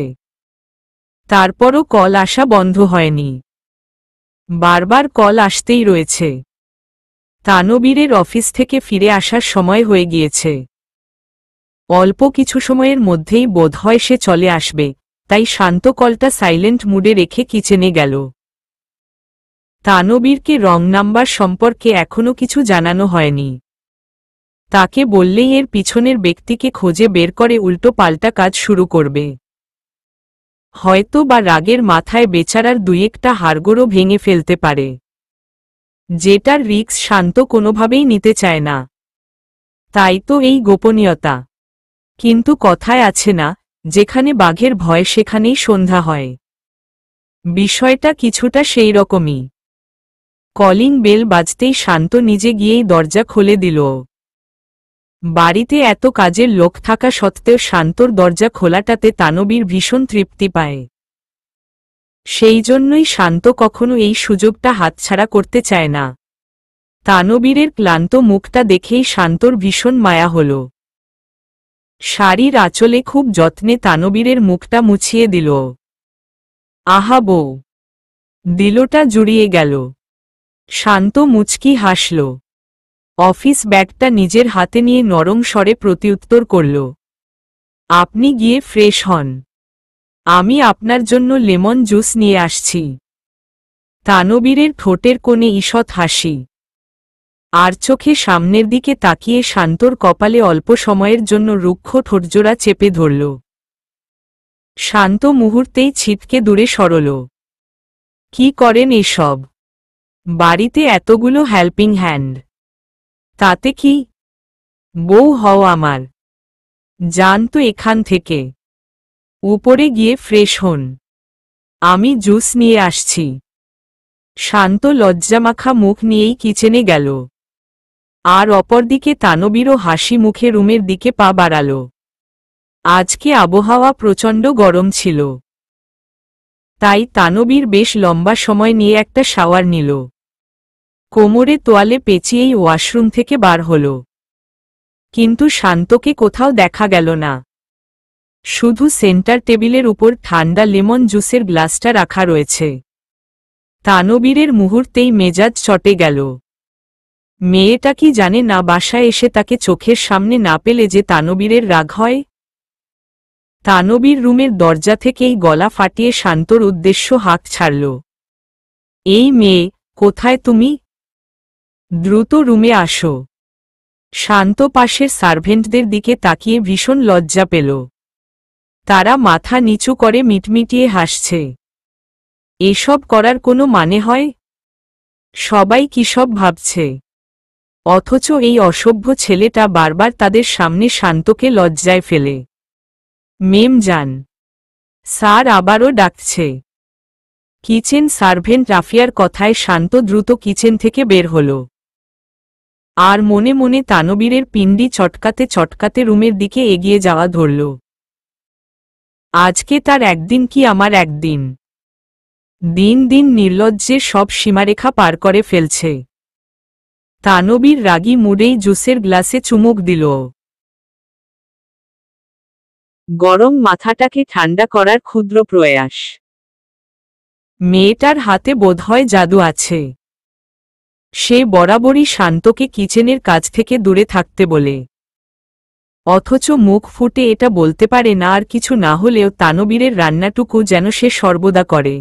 তারপরও কল আসা বন্ধ হয়নি, বারবার কল আসতেই রয়েছে। তানবীরের অফিস থেকে ফিরে আসার সময় হয়ে গিয়েছে। অল্প কিছু সময়ের মধ্যেই বোধহয় সে চলে আসবে, তাই শান্ত কলটা সাইলেন্ট মুডে রেখে কিচেনে গেল। তানবীরকে রং নাম্বার সম্পর্কে এখনো কিছু জানানো হয়নি। তাকে বললেই এর পিছনের ব্যক্তিকে খোঁজে বের করে উল্টো পাল্টা কাজ শুরু করবে। হয়তো বা রাগের মাথায় বেচারার দুই একটা হাড়গোড়ও ভেঙে ফেলতে পারে, যেটার রিস্ক শান্ত কোনোভাবেই নিতে চায় না। তাই তো এই গোপনীয়তা। কিন্তু কথায় আছে না, যেখানে বাঘের ভয় সেখানেই সন্ধ্যা হয়। বিষয়টা কিছুটা সেই রকমই। কলিং বেল বাজতেই শান্ত নিজে গিয়েই দরজা খুলে দিল। বাড়িতে এত কাজের লোক থাকা সত্ত্বেও শান্তর দরজা খোলাটাতে তানবীর ভীষণ তৃপ্তি পায়। সেই জন্যই শান্ত কখনো এই সুযোগটা হাতছাড়া করতে চায় না। তানবীরের ক্লান্ত মুখটা দেখেই শান্তর ভীষণ মায়া হল। শাড়ির আঁচলে খুব যত্নে তানবীরের মুখটা মুছিয়ে দিল। আহা বউ, দিলটা জুড়িয়ে গেল। শান্ত মুচকি হাসল। অফিস ব্যাগটা নিজের হাতে নিয়ে নরম স্বরে প্রত্যুত্তর করল, আপনি গিয়ে ফ্রেশ হন, আমি আপনার জন্য লেমন জুস নিয়ে আসছি। তানবীরের ঠোঁটের কোণে ঈষৎ হাসি, আর চোখে সামনের দিকে তাকিয়ে শান্তর কপালে অল্প সময়ের জন্য রুক্ষ ঠোঁটজোড়া চেপে ধরল। শান্ত মুহূর্তেই ছিটকে দূরে সরল। কি করেন এসব? বাড়িতে এতগুলো হেল্পিং হ্যান্ড, তাতে কি? বউ হও আমার, যান তো এখান থেকে। উপরে গিয়ে ফ্রেশ হন, আমি জুস নিয়ে আসছি। শান্ত লজ্জামাখা মুখ নিয়েই কিচেনে গেল। আর অপরদিকে তানবীরও হাসি মুখে রুমের দিকে পা বাড়াল। আজকে আবহাওয়া প্রচণ্ড গরম ছিল, তাই তানবীর বেশ লম্বা সময় নিয়ে একটা শাওয়ার নিল। কোমরে তোয়ালে পেঁচিয়েই ওয়াশরুম থেকে বার হল। কিন্তু শান্তকে কোথাও দেখা গেল না। শুধু সেন্টার টেবিলের উপর ঠান্ডা লেমন জুসের গ্লাসটা রাখা রয়েছে। তানবীরের মুহূর্তেই মেজাজ চটে গেল। মেয়েটা কি জানে না বাসায় এসে তাকে চোখের সামনে না পেলে যে তানবীরের রাগ হয়? তানবীর রুমের দরজা থেকেই গলা ফাটিয়ে শান্তর উদ্দেশ্য হাঁক ছাড়ল, এই মেয়ে, কোথায় তুমি? দ্রুত রুমে আসো। শান্ত পাশের সার্ভেন্টদের দিকে তাকিয়ে ভীষণ লজ্জা পেল। তারা মাথা নিচু করে মিটমিটিয়ে হাসছে। এসব করার কোনো মানে হয়? সবাই কিসব ভাবছে, অথচ এই অসভ্য ছেলেটা বারবার তাদের সামনে শান্তকে লজ্জায় ফেলে। মেম যান, স্যার আবারও ডাকছে। কিচেন সার্ভেন্ট রাফিয়ার কথায় শান্ত দ্রুত কিচেন থেকে বের হল। আর মনে মনে তানবীরের পিণ্ডি চটকাতে চটকাতে রুমের দিকে এগিয়ে যাওয়া ধরল। আজকে তার একদিন কি আমার একদিন। দিন দিন নির্লজ্জের সব সীমারেখা পার করে ফেলছে। তানবীর রাগী মুডেই জুসের গ্লাসে চুমুক দিল। গরম মাথাটাকে ঠান্ডা করার ক্ষুদ্র প্রয়াস। মেয়েটার হাতে বোধহয় জাদু আছে। সে বরাবরই শান্তকে কিচেনের কাজ থেকে দূরে থাকতে বলে, অথচ মুখ ফুটে এটা বলতে পারে না। আর কিছু না হলেও তানবীরের রান্নাটুকু যেন সে সর্বদা করে।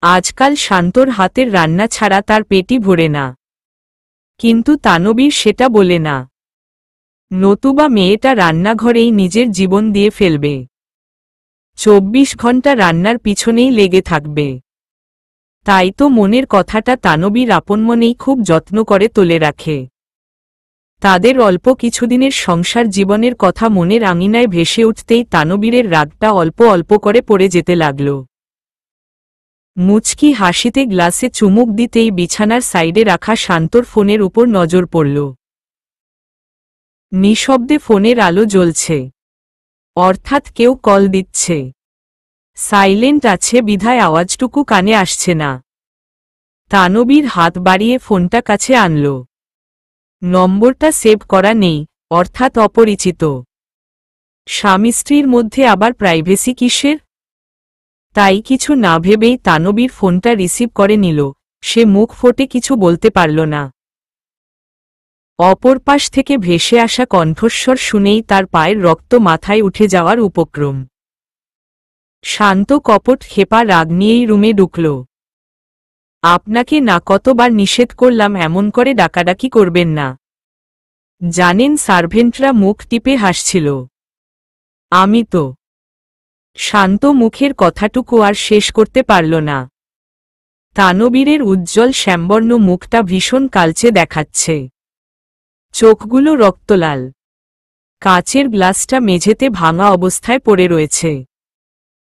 আজকাল শান্তর হাতের রান্না ছাড়া তার পেটই ভরে না। কিন্তু তানবীর সেটা বলে না, নতুবা মেয়েটা রান্নাঘরেই নিজের জীবন দিয়ে ফেলবে। 24 ঘন্টা রান্নার পিছনেই লেগে থাকবে। তাই তো মনের কথাটা তানবীর আপনমনেই খুব যত্ন করে তুলে রাখে। তাদের অল্প কিছুদিনের সংসার জীবনের কথা মনের আঙিনায় ভেসে উঠতেই তানবীরের রাগটা অল্প অল্প করে পড়ে যেতে লাগল। মুচকি হাসিতে গ্লাসে চুমুক দিতেই বিছানার সাইডে রাখা শান্তর ফোনের উপর নজর পড়ল। নিঃশব্দে ফোনের আলো জ্বলছে, অর্থাৎ কেউ কল দিচ্ছে। সাইলেন্ট আছে বিধায় আওয়াজটুকু কানে আসছে না। তানবীর হাত বাড়িয়ে ফোনটা কাছে আনল। নম্বরটা সেভ করা নেই, অর্থাৎ অপরিচিত। স্বামী স্ত্রীর মধ্যে আবার প্রাইভেসি কিসের? তাই কিছু না ভেবেই তানবীর ফোনটা রিসিভ করে নিল। সে মুখ ফোটে কিছু বলতে পারল না। অপর পাশ থেকে ভেসে আসা কণ্ঠস্বর শুনেই তার পায়ের রক্ত মাথায় উঠে যাওয়ার উপক্রম। শান্ত কপট ক্ষেপা রাগ নিয়েই রুমে ঢুকল। আপনাকে না কতবার নিষেধ করলাম এমন করে ডাকাডাকি করবেন না। জানেন সার্ভেন্টরা মুখ টিপে হাসছিল। আমি তো। শান্ত মুখের কথাটুকু আর শেষ করতে পারল না। তানবীরের উজ্জ্বল শ্যামবর্ণ মুখটা ভীষণ কালচে দেখাচ্ছে, চোখগুলো রক্তলাল। কাচের গ্লাসটা মেঝেতে ভাঙা অবস্থায় পড়ে রয়েছে।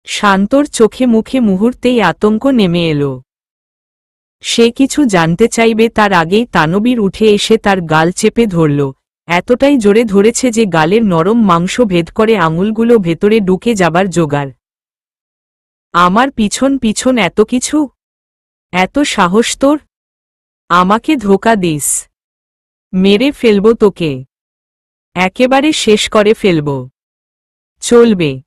শান্তর চোখে মুখে মুহূর্তেই আতঙ্ক নেমে এলো। সে কিছু জানতে চাইবে তার আগেই তানবীর উঠে এসে তার গাল চেপে ধরল, এতটাই জোরে ধরেছে যে গালের নরম মাংস ভেদ করে আঙুলগুলো ভেতরে ঢুকে যাবার জোগাড়। আমার পিছন পিছন এত কিছু? এত সাহস তোর? আমাকে ধোঁকা দিস। মেরে ফেলব তোকে, একেবারে শেষ করে ফেলব। চলবে।